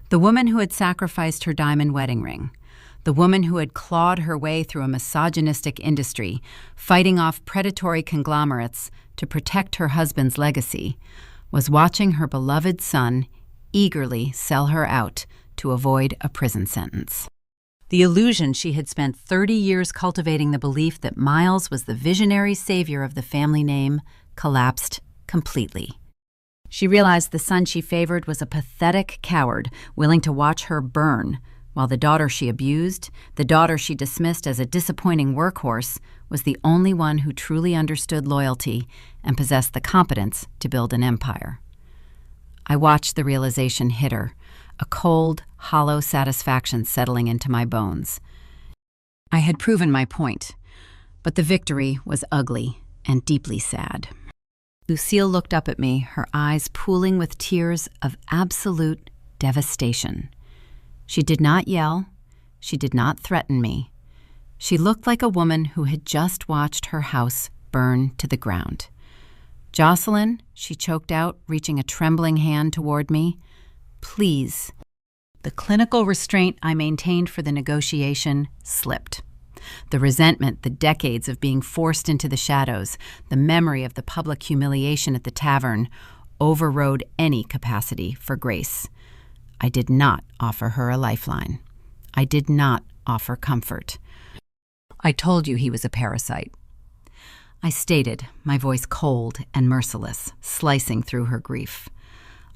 The woman who had sacrificed her diamond wedding ring, the woman who had clawed her way through a misogynistic industry, fighting off predatory conglomerates to protect her husband's legacy, was watching her beloved son eagerly sell her out to avoid a prison sentence. The illusion she had spent 30 years cultivating the belief that Miles was the visionary savior of the family name collapsed completely. She realized the son she favored was a pathetic coward willing to watch her burn, while the daughter she abused, the daughter she dismissed as a disappointing workhorse, was the only one who truly understood loyalty and possessed the competence to build an empire. I watched the realization hit her, a cold, hollow satisfaction settling into my bones. I had proven my point, but the victory was ugly and deeply sad. Lucille looked up at me, her eyes pooling with tears of absolute devastation. She did not yell. She did not threaten me. She looked like a woman who had just watched her house burn to the ground. "Jocelyn," she choked out, reaching a trembling hand toward me, "please." The clinical restraint I maintained for the negotiation slipped. The resentment, the decades of being forced into the shadows, the memory of the public humiliation at the tavern, overrode any capacity for grace. I did not offer her a lifeline. I did not offer comfort. "I told you he was a parasite," I stated, my voice cold and merciless, slicing through her grief.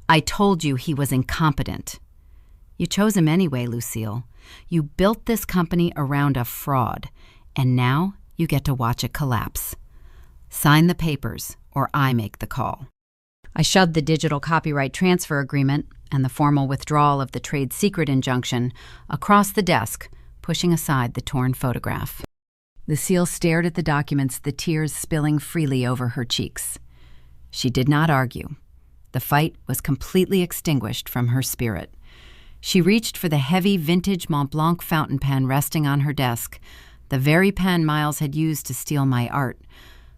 "I told you he was incompetent." "You chose him anyway, Lucille. You built this company around a fraud, and now you get to watch it collapse. Sign the papers, or I make the call." I shoved the digital copyright transfer agreement and the formal withdrawal of the trade secret injunction across the desk, pushing aside the torn photograph. Lucille stared at the documents, the tears spilling freely over her cheeks. She did not argue. The fight was completely extinguished from her spirit. She reached for the heavy vintage Mont Blanc fountain pen resting on her desk, the very pen Miles had used to steal my art,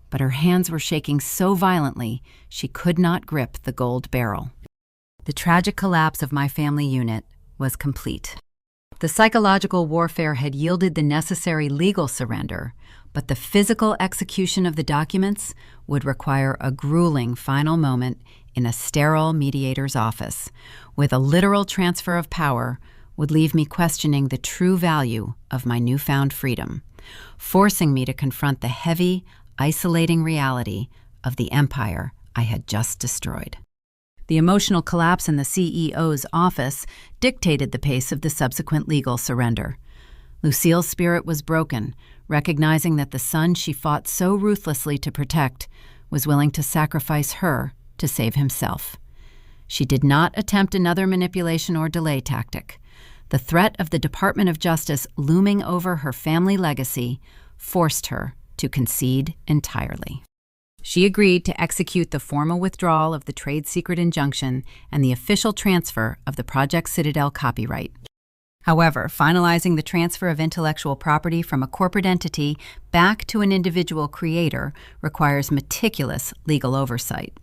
but her hands were shaking so violently she could not grip the gold barrel. The tragic collapse of my family unit was complete. The psychological warfare had yielded the necessary legal surrender, but the physical execution of the documents would require a grueling final moment in a sterile mediator's office, with a literal transfer of power would leave me questioning the true value of my newfound freedom, forcing me to confront the heavy, isolating reality of the empire I had just destroyed. The emotional collapse in the CEO's office dictated the pace of the subsequent legal surrender. Lucille's spirit was broken, recognizing that the son she fought so ruthlessly to protect was willing to sacrifice her to save himself. She did not attempt another manipulation or delay tactic. The threat of the Department of Justice looming over her family legacy forced her to concede entirely. She agreed to execute the formal withdrawal of the trade secret injunction and the official transfer of the Project Citadel copyright. However, finalizing the transfer of intellectual property from a corporate entity back to an individual creator requires meticulous legal oversight.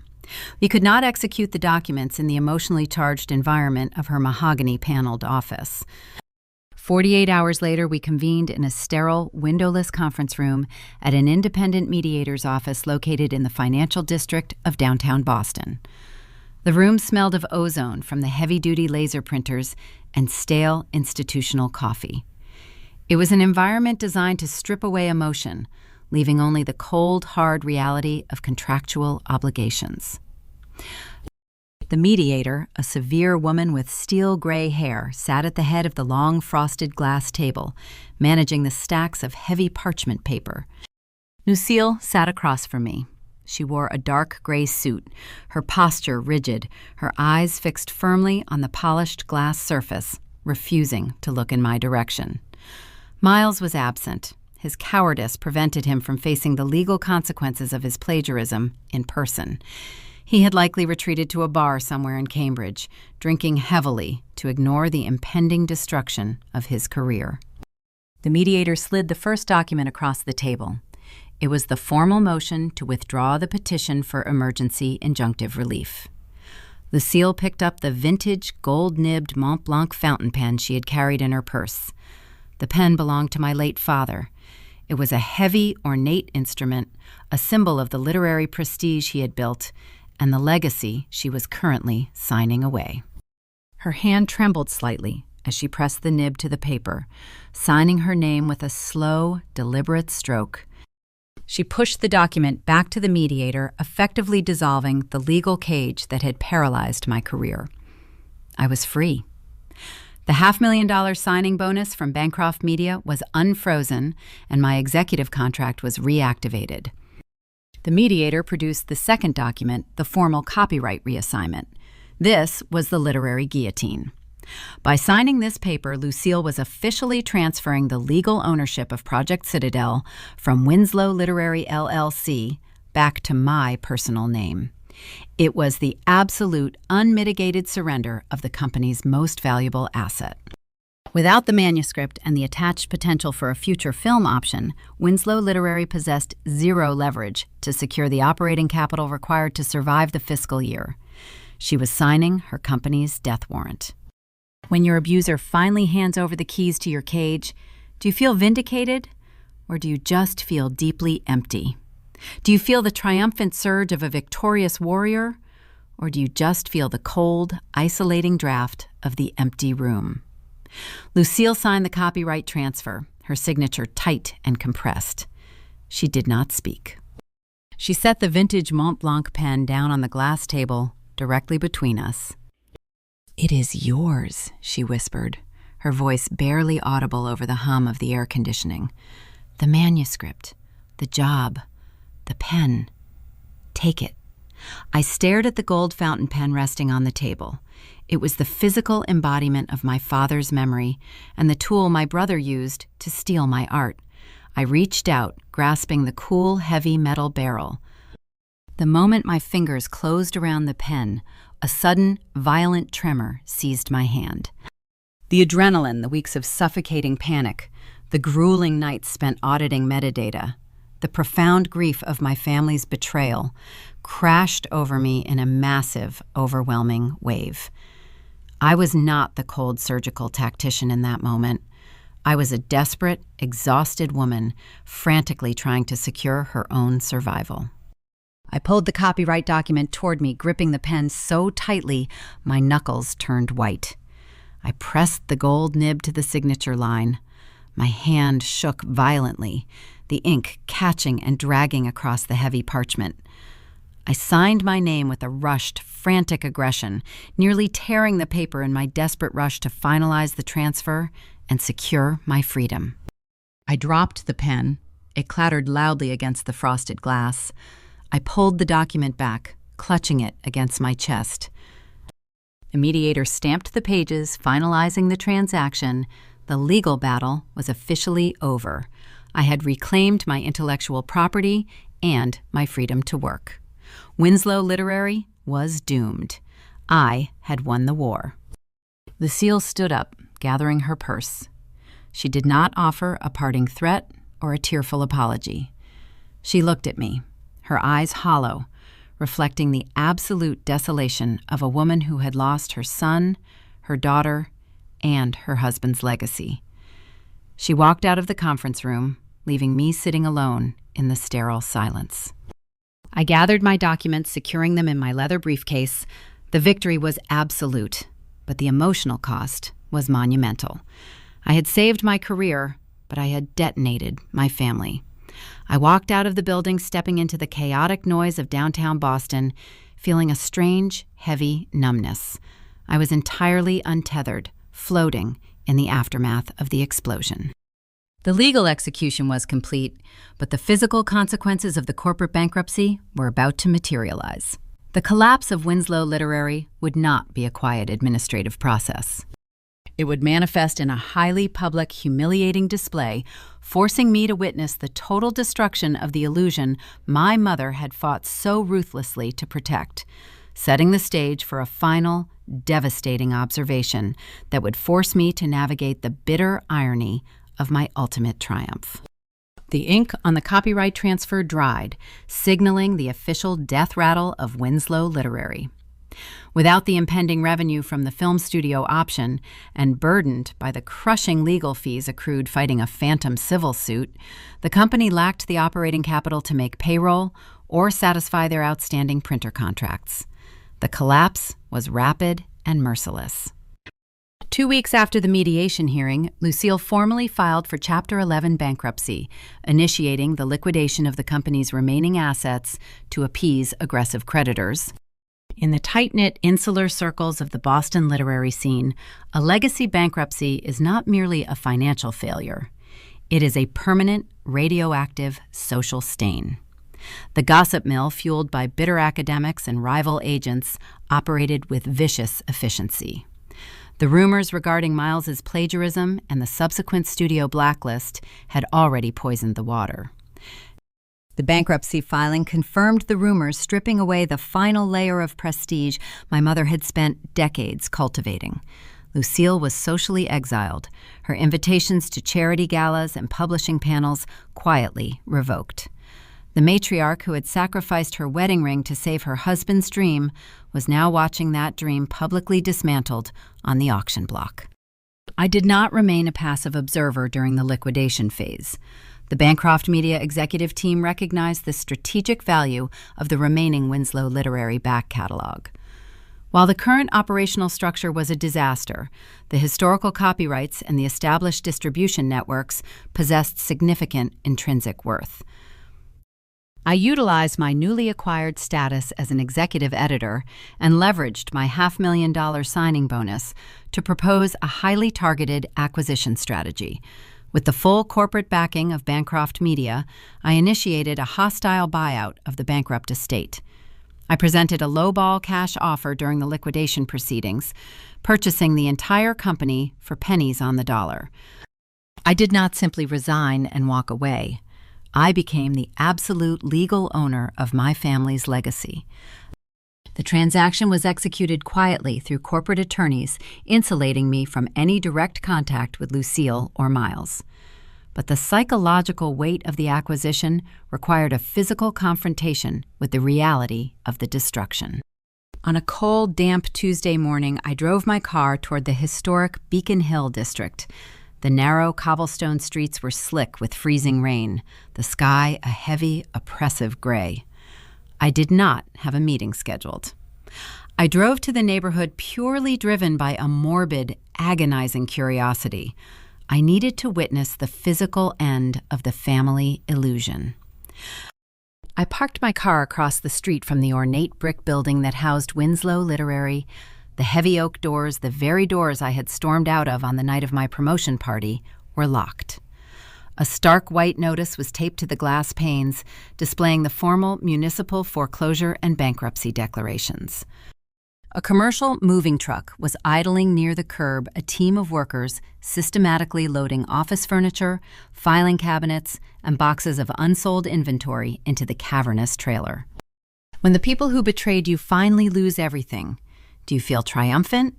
We could not execute the documents in the emotionally charged environment of her mahogany-paneled office. 48 hours later, we convened in a sterile, windowless conference room at an independent mediator's office located in the financial district of downtown Boston. The room smelled of ozone from the heavy-duty laser printers and stale institutional coffee. It was an environment designed to strip away emotion, leaving only the cold, hard reality of contractual obligations. The mediator, a severe woman with steel gray hair, sat at the head of the long frosted glass table, managing the stacks of heavy parchment paper. Lucille sat across from me. She wore a dark gray suit, her posture rigid, her eyes fixed firmly on the polished glass surface, refusing to look in my direction. Miles was absent. His cowardice prevented him from facing the legal consequences of his plagiarism in person. He had likely retreated to a bar somewhere in Cambridge, drinking heavily to ignore the impending destruction of his career. The mediator slid the first document across the table. It was the formal motion to withdraw the petition for emergency injunctive relief. Lucille picked up the vintage, gold-nibbed Mont Blanc fountain pen she had carried in her purse. The pen belonged to my late father. It was a heavy, ornate instrument, a symbol of the literary prestige he had built, and the legacy she was currently signing away. Her hand trembled slightly as she pressed the nib to the paper, signing her name with a slow, deliberate stroke. She pushed the document back to the mediator, effectively dissolving the legal cage that had paralyzed my career. I was free. The $500,000 signing bonus from Bancroft Media was unfrozen, and my executive contract was reactivated. The mediator produced the second document, the formal copyright reassignment. This was the literary guillotine. By signing this paper, Lucille was officially transferring the legal ownership of Project Citadel from Winslow Literary LLC back to my personal name. It was the absolute, unmitigated surrender of the company's most valuable asset. Without the manuscript and the attached potential for a future film option, Winslow Literary possessed zero leverage to secure the operating capital required to survive the fiscal year. She was signing her company's death warrant. When your abuser finally hands over the keys to your cage, do you feel vindicated, or do you just feel deeply empty? Do you feel the triumphant surge of a victorious warrior, or do you just feel the cold, isolating draft of the empty room? Lucille signed the copyright transfer, her signature tight and compressed. She did not speak. She set the vintage Mont Blanc pen down on the glass table directly between us. "It is yours," she whispered, her voice barely audible over the hum of the air conditioning. "The manuscript, the job, the pen. Take it." I stared at the gold fountain pen resting on the table. It was the physical embodiment of my father's memory and the tool my brother used to steal my art. I reached out, grasping the cool, heavy metal barrel. The moment my fingers closed around the pen, a sudden, violent tremor seized my hand. The adrenaline, the weeks of suffocating panic, the grueling nights spent auditing metadata, the profound grief of my family's betrayal crashed over me in a massive, overwhelming wave. I was not the cold surgical tactician in that moment. I was a desperate, exhausted woman frantically trying to secure her own survival. I pulled the copyright document toward me, gripping the pen so tightly my knuckles turned white. I pressed the gold nib to the signature line. My hand shook violently, the ink catching and dragging across the heavy parchment. I signed my name with a rushed, frantic aggression, nearly tearing the paper in my desperate rush to finalize the transfer and secure my freedom. I dropped the pen. It clattered loudly against the frosted glass. I pulled the document back, clutching it against my chest. The mediator stamped the pages, finalizing the transaction. The legal battle was officially over. I had reclaimed my intellectual property and my freedom to work. Winslow Literary was doomed. I had won the war. Lucille stood up, gathering her purse. She did not offer a parting threat or a tearful apology. She looked at me, her eyes hollow, reflecting the absolute desolation of a woman who had lost her son, her daughter, and her husband's legacy. She walked out of the conference room, leaving me sitting alone in the sterile silence. I gathered my documents, securing them in my leather briefcase. The victory was absolute, but the emotional cost was monumental. I had saved my career, but I had detonated my family. I walked out of the building, stepping into the chaotic noise of downtown Boston, feeling a strange, heavy numbness. I was entirely untethered, floating in the aftermath of the explosion. The legal execution was complete, but the physical consequences of the corporate bankruptcy were about to materialize. The collapse of Winslow Literary would not be a quiet administrative process. It would manifest in a highly public, humiliating display, forcing me to witness the total destruction of the illusion my mother had fought so ruthlessly to protect, setting the stage for a final, devastating observation that would force me to navigate the bitter irony of my ultimate triumph. The ink on the copyright transfer dried, signaling the official death rattle of Winslow Literary. Without the impending revenue from the film studio option and burdened by the crushing legal fees accrued fighting a phantom civil suit, the company lacked the operating capital to make payroll or satisfy their outstanding printer contracts. The collapse was rapid and merciless. 2 weeks after the mediation hearing, Lucille formally filed for Chapter 11 bankruptcy, initiating the liquidation of the company's remaining assets to appease aggressive creditors. In the tight-knit, insular circles of the Boston literary scene, a legacy bankruptcy is not merely a financial failure. It is a permanent, radioactive social stain. The gossip mill, fueled by bitter academics and rival agents, operated with vicious efficiency. The rumors regarding Miles's plagiarism and the subsequent studio blacklist had already poisoned the water. The bankruptcy filing confirmed the rumors, stripping away the final layer of prestige my mother had spent decades cultivating. Lucille was socially exiled, her invitations to charity galas and publishing panels quietly revoked. The matriarch who had sacrificed her wedding ring to save her husband's dream was now watching that dream publicly dismantled on the auction block. I did not remain a passive observer during the liquidation phase. The Bancroft Media executive team recognized the strategic value of the remaining Winslow Literary back catalog. While the current operational structure was a disaster, the historical copyrights and the established distribution networks possessed significant intrinsic worth. I utilized my newly acquired status as an executive editor and leveraged my $500,000 signing bonus to propose a highly targeted acquisition strategy. With the full corporate backing of Bancroft Media, I initiated a hostile buyout of the bankrupt estate. I presented a lowball cash offer during the liquidation proceedings, purchasing the entire company for pennies on the dollar. I did not simply resign and walk away. I became the absolute legal owner of my family's legacy. The transaction was executed quietly through corporate attorneys, insulating me from any direct contact with Lucille or Miles. But the psychological weight of the acquisition required a physical confrontation with the reality of the destruction. On a cold, damp Tuesday morning, I drove my car toward the historic Beacon Hill district. The narrow cobblestone streets were slick with freezing rain, the sky a heavy, oppressive gray. I did not have a meeting scheduled. I drove to the neighborhood purely driven by a morbid, agonizing curiosity. I needed to witness the physical end of the family illusion. I parked my car across the street from the ornate brick building that housed Winslow Literary. The heavy oak doors, the very doors I had stormed out of on the night of my promotion party, were locked. A stark white notice was taped to the glass panes, displaying the formal municipal foreclosure and bankruptcy declarations. A commercial moving truck was idling near the curb, a team of workers systematically loading office furniture, filing cabinets, and boxes of unsold inventory into the cavernous trailer. When the people who betrayed you finally lose everything, do you feel triumphant,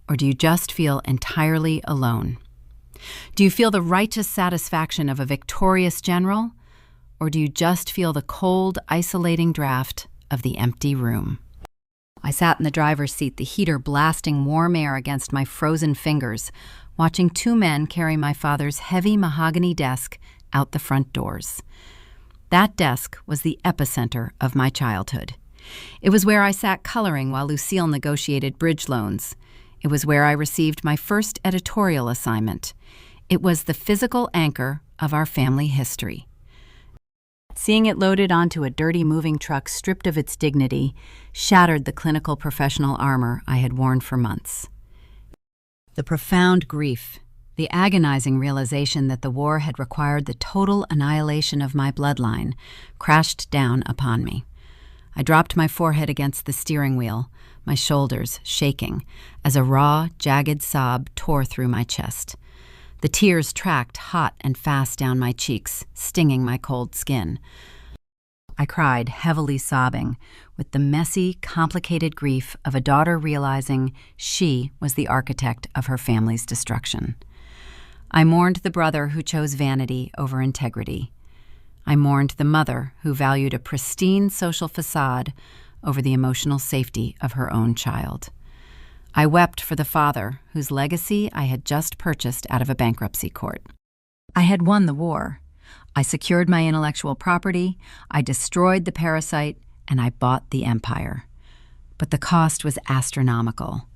or do you just feel entirely alone? Do you feel the righteous satisfaction of a victorious general, or do you just feel the cold, isolating draft of the empty room? I sat in the driver's seat, the heater blasting warm air against my frozen fingers, watching two men carry my father's heavy mahogany desk out the front doors. That desk was the epicenter of my childhood. It was where I sat coloring while Lucille negotiated bridge loans. It was where I received my first editorial assignment. It was the physical anchor of our family history. Seeing it loaded onto a dirty moving truck stripped of its dignity shattered the clinical professional armor I had worn for months. The profound grief, the agonizing realization that the war had required the total annihilation of my bloodline, crashed down upon me. I dropped my forehead against the steering wheel, my shoulders shaking, as a raw, jagged sob tore through my chest. The tears tracked hot and fast down my cheeks, stinging my cold skin. I cried, heavily sobbing, with the messy, complicated grief of a daughter realizing she was the architect of her family's destruction. I mourned the brother who chose vanity over integrity. I mourned the mother who valued a pristine social facade over the emotional safety of her own child. I wept for the father whose legacy I had just purchased out of a bankruptcy court. I had won the war. I secured my intellectual property, I destroyed the parasite, and I bought the empire. But the cost was astronomical.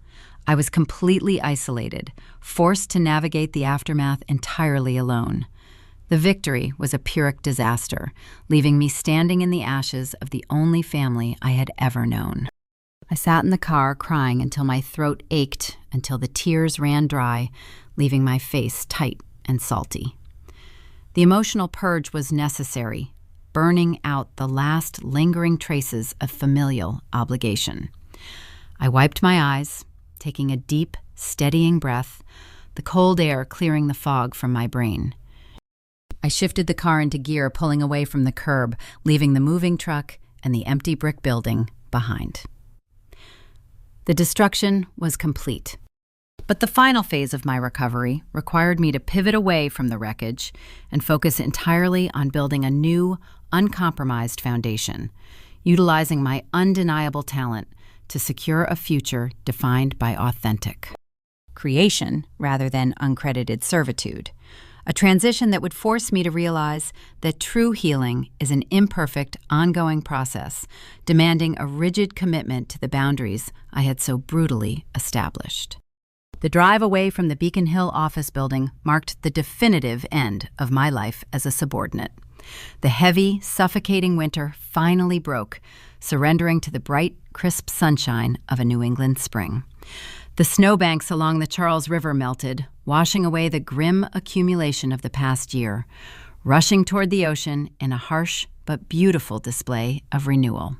I was completely isolated, forced to navigate the aftermath entirely alone. The victory was a Pyrrhic disaster, leaving me standing in the ashes of the only family I had ever known. I sat in the car crying until my throat ached, until the tears ran dry, leaving my face tight and salty. The emotional purge was necessary, burning out the last lingering traces of familial obligation. I wiped my eyes, taking a deep, steadying breath, the cold air clearing the fog from my brain. I shifted the car into gear, pulling away from the curb, leaving the moving truck and the empty brick building behind. The destruction was complete. But the final phase of my recovery required me to pivot away from the wreckage and focus entirely on building a new, uncompromised foundation, utilizing my undeniable talent to secure a future defined by authentic creation rather than uncredited servitude, a transition that would force me to realize that true healing is an imperfect, ongoing process, demanding a rigid commitment to the boundaries I had so brutally established. The drive away from the Beacon Hill office building marked the definitive end of my life as a subordinate. The heavy, suffocating winter finally broke, surrendering to the bright, crisp sunshine of a New England spring. The snowbanks along the Charles River melted, washing away the grim accumulation of the past year, rushing toward the ocean in a harsh but beautiful display of renewal.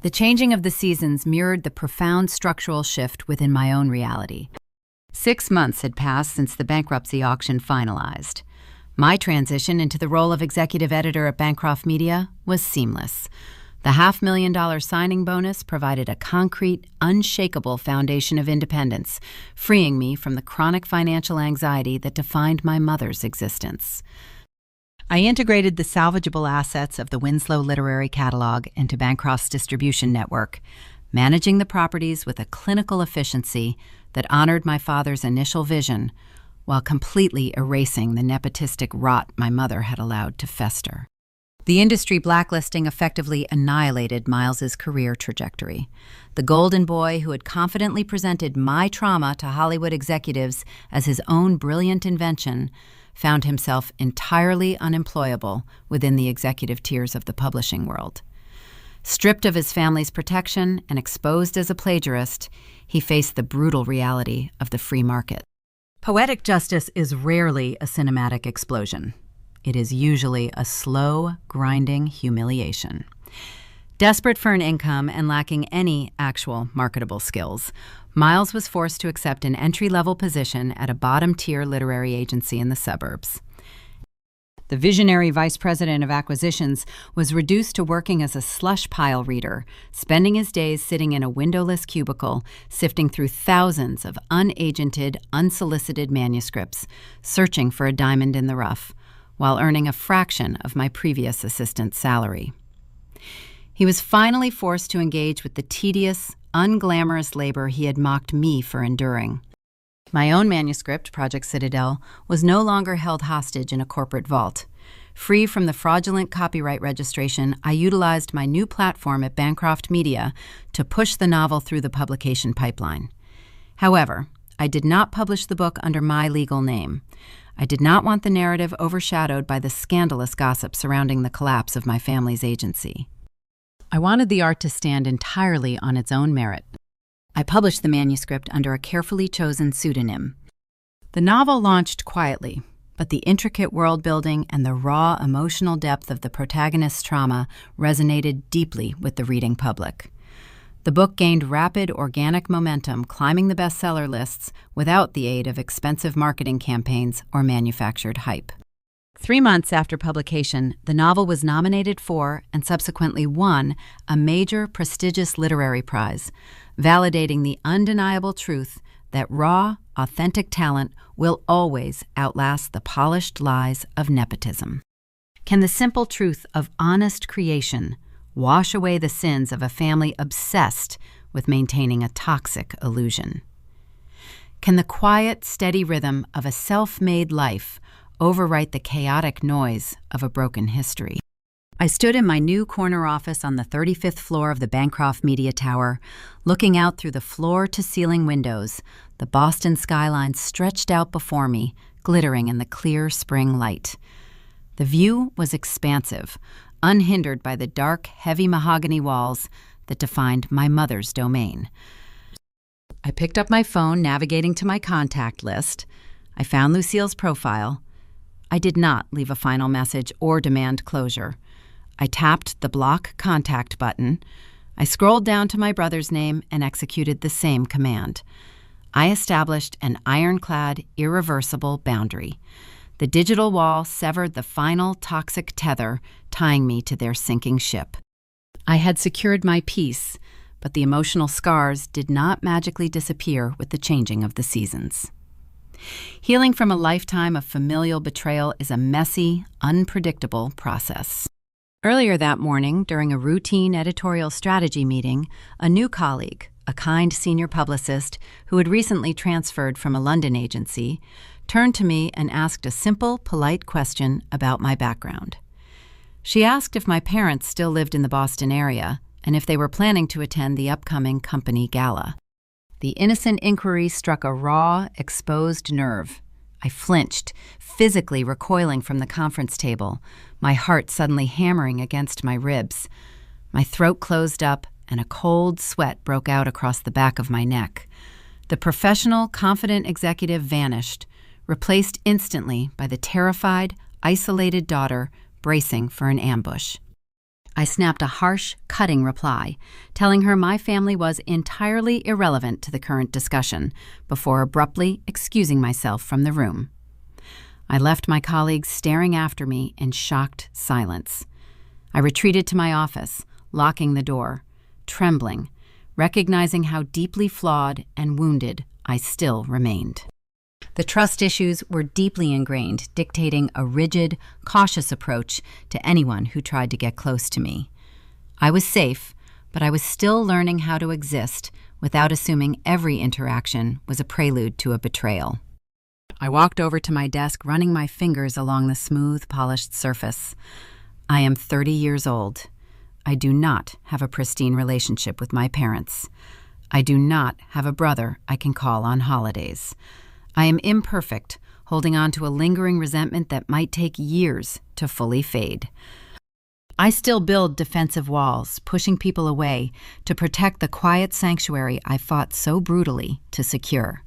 The changing of the seasons mirrored the profound structural shift within my own reality. 6 months had passed since the bankruptcy auction finalized. My transition into the role of executive editor at Bancroft Media was seamless. The $500,000 signing bonus provided a concrete, unshakable foundation of independence, freeing me from the chronic financial anxiety that defined my mother's existence. I integrated the salvageable assets of the Winslow Literary catalog into Bancroft's distribution network, managing the properties with a clinical efficiency that honored my father's initial vision while completely erasing the nepotistic rot my mother had allowed to fester. The industry blacklisting effectively annihilated Miles's career trajectory. The golden boy who had confidently presented my trauma to Hollywood executives as his own brilliant invention found himself entirely unemployable within the executive tiers of the publishing world. Stripped of his family's protection and exposed as a plagiarist, he faced the brutal reality of the free market. Poetic justice is rarely a cinematic explosion. It is usually a slow, grinding humiliation. Desperate for an income and lacking any actual marketable skills, Miles was forced to accept an entry-level position at a bottom-tier literary agency in the suburbs. The visionary vice president of acquisitions was reduced to working as a slush pile reader, spending his days sitting in a windowless cubicle, sifting through thousands of unagented, unsolicited manuscripts, searching for a diamond in the rough, while earning a fraction of my previous assistant's salary. He was finally forced to engage with the tedious, unglamorous labor he had mocked me for enduring. My own manuscript, Project Citadel, was no longer held hostage in a corporate vault. Free from the fraudulent copyright registration, I utilized my new platform at Bancroft Media to push the novel through the publication pipeline. However, I did not publish the book under my legal name. I did not want the narrative overshadowed by the scandalous gossip surrounding the collapse of my family's agency. I wanted the art to stand entirely on its own merit. I published the manuscript under a carefully chosen pseudonym. The novel launched quietly, but the intricate world building and the raw emotional depth of the protagonist's trauma resonated deeply with the reading public. The book gained rapid, organic momentum, climbing the bestseller lists without the aid of expensive marketing campaigns or manufactured hype. 3 months after publication, the novel was nominated for and subsequently won a major, prestigious literary prize, validating the undeniable truth that raw, authentic talent will always outlast the polished lies of nepotism. Can the simple truth of honest creation wash away the sins of a family obsessed with maintaining a toxic illusion? Can the quiet, steady rhythm of a self-made life overwrite the chaotic noise of a broken history? I stood in my new corner office on the 35th floor of the Bancroft Media Tower, looking out through the floor-to-ceiling windows. The Boston skyline stretched out before me, glittering in the clear spring light. The view was expansive, unhindered by the dark, heavy mahogany walls that defined my mother's domain. I picked up my phone, navigating to my contact list. I found Lucille's profile. I did not leave a final message or demand closure. I tapped the block contact button. I scrolled down to my brother's name and executed the same command. I established an ironclad, irreversible boundary. The digital wall severed the final toxic tether tying me to their sinking ship. I had secured my peace, but the emotional scars did not magically disappear with the changing of the seasons. Healing from a lifetime of familial betrayal is a messy, unpredictable process. Earlier that morning, during a routine editorial strategy meeting, a new colleague, a kind senior publicist who had recently transferred from a London agency, turned to me and asked a simple, polite question about my background. She asked if my parents still lived in the Boston area and if they were planning to attend the upcoming company gala. The innocent inquiry struck a raw, exposed nerve. I flinched, physically recoiling from the conference table, my heart suddenly hammering against my ribs. My throat closed up, and a cold sweat broke out across the back of my neck. The professional, confident executive vanished, replaced instantly by the terrified, isolated daughter bracing for an ambush. I snapped a harsh, cutting reply, telling her my family was entirely irrelevant to the current discussion, before abruptly excusing myself from the room. I left my colleagues staring after me in shocked silence. I retreated to my office, locking the door, trembling, recognizing how deeply flawed and wounded I still remained. The trust issues were deeply ingrained, dictating a rigid, cautious approach to anyone who tried to get close to me. I was safe, but I was still learning how to exist without assuming every interaction was a prelude to a betrayal. I walked over to my desk, running my fingers along the smooth, polished surface. I am 30 years old. I do not have a pristine relationship with my parents. I do not have a brother I can call on holidays. I am imperfect, holding on to a lingering resentment that might take years to fully fade. I still build defensive walls, pushing people away to protect the quiet sanctuary I fought so brutally to secure.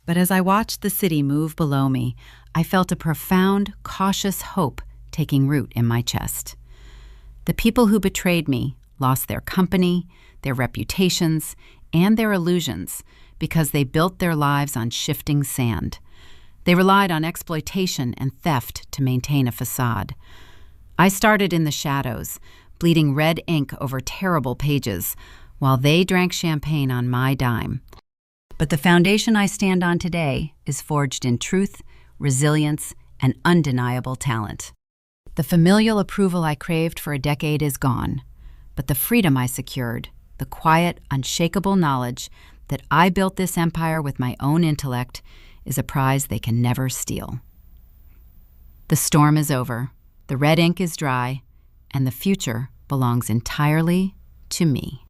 But as I watched the city move below me, I felt a profound, cautious hope taking root in my chest. The people who betrayed me lost their company, their reputations, and their illusions because they built their lives on shifting sand. They relied on exploitation and theft to maintain a facade. I started in the shadows, bleeding red ink over terrible pages, while they drank champagne on my dime. But the foundation I stand on today is forged in truth, resilience, and undeniable talent. The familial approval I craved for a decade is gone, but the freedom I secured, the quiet, unshakable knowledge that I built this empire with my own intellect, is a prize they can never steal. The storm is over, the red ink is dry, and the future belongs entirely to me.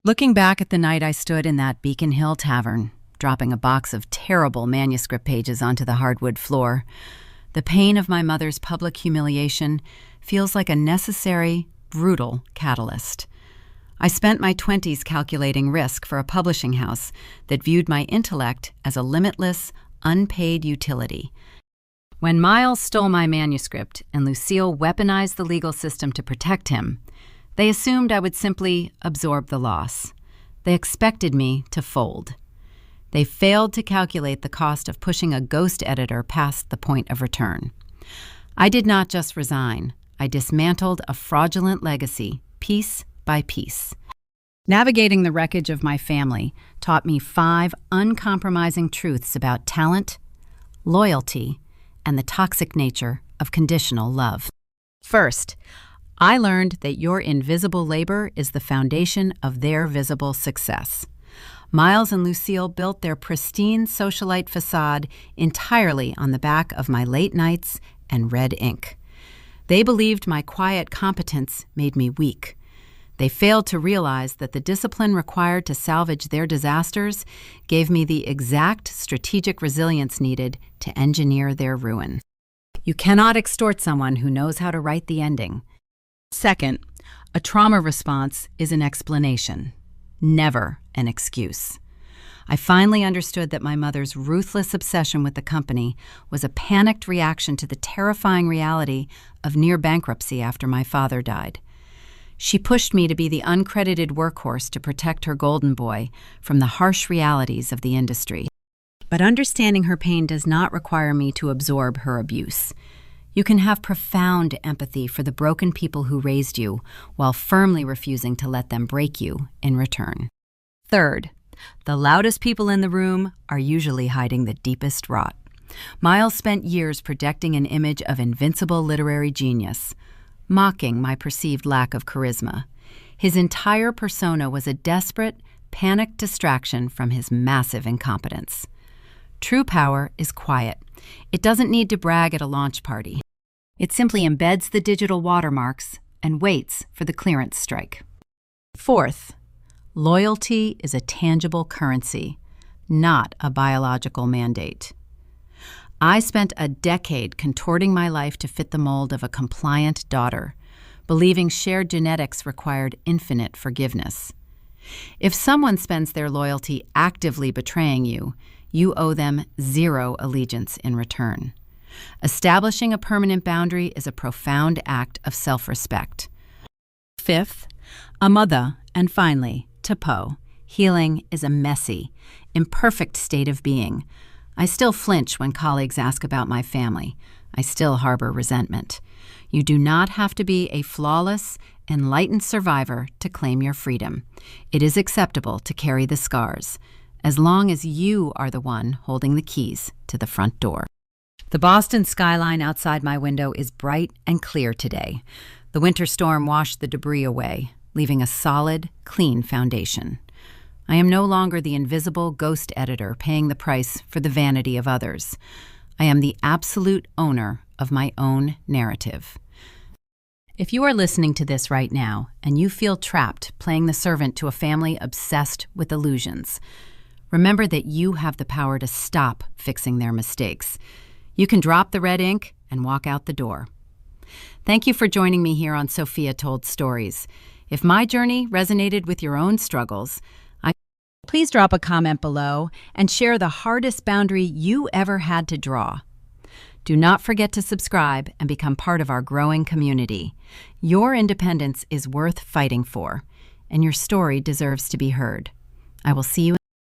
Looking back at the night I stood in that Beacon Hill tavern, dropping a box of terrible manuscript pages onto the hardwood floor, the pain of my mother's public humiliation feels like a necessary, brutal catalyst. I spent my 20s calculating risk for a publishing house that viewed my intellect as a limitless, unpaid utility. When Miles stole my manuscript and Lucille weaponized the legal system to protect him, they assumed I would simply absorb the loss. They expected me to fold. They failed to calculate the cost of pushing a ghost editor past the point of return. I did not just resign. I dismantled a fraudulent legacy, piece by piece. Navigating the wreckage of my family taught me 5 uncompromising truths about talent, loyalty, and the toxic nature of conditional love. First, I learned that your invisible labor is the foundation of their visible success. Miles and Lucille built their pristine socialite facade entirely on the back of my late nights and red ink. They believed my quiet competence made me weak. They failed to realize that the discipline required to salvage their disasters gave me the exact strategic resilience needed to engineer their ruin. You cannot extort someone who knows how to write the ending. Second, a trauma response is an explanation, never an excuse. I finally understood that my mother's ruthless obsession with the company was a panicked reaction to the terrifying reality of near bankruptcy after my father died. She pushed me to be the uncredited workhorse to protect her golden boy from the harsh realities of the industry. But understanding her pain does not require me to absorb her abuse. You can have profound empathy for the broken people who raised you while firmly refusing to let them break you in return. Third, the loudest people in the room are usually hiding the deepest rot. Miles spent years projecting an image of invincible literary genius, mocking my perceived lack of charisma. His entire persona was a desperate, panicked distraction from his massive incompetence. True power is quiet. It doesn't need to brag at a launch party. It simply embeds the digital watermarks and waits for the clearance strike. Fourth, loyalty is a tangible currency, not a biological mandate. I spent a decade contorting my life to fit the mold of a compliant daughter, believing shared genetics required infinite forgiveness. If someone spends their loyalty actively betraying you, you owe them zero allegiance in return. Establishing a permanent boundary is a profound act of self-respect. Fifth, a mother, and finally, to Poe, healing is a messy, imperfect state of being. I still flinch when colleagues ask about my family. I still harbor resentment. You do not have to be a flawless, enlightened survivor to claim your freedom. It is acceptable to carry the scars, as long as you are the one holding the keys to the front door. The Boston skyline outside my window is bright and clear today. The winter storm washed the debris away, leaving a solid, clean foundation. I am no longer the invisible ghost editor paying the price for the vanity of others. I am the absolute owner of my own narrative. If you are listening to this right now and you feel trapped playing the servant to a family obsessed with illusions, remember that you have the power to stop fixing their mistakes. You can drop the red ink and walk out the door. Thank you for joining me here on Sofia Told Stories. If my journey resonated with your own struggles, please drop a comment below and share the hardest boundary you ever had to draw. Do not forget to subscribe and become part of our growing community. Your independence is worth fighting for, and your story deserves to be heard. I will see you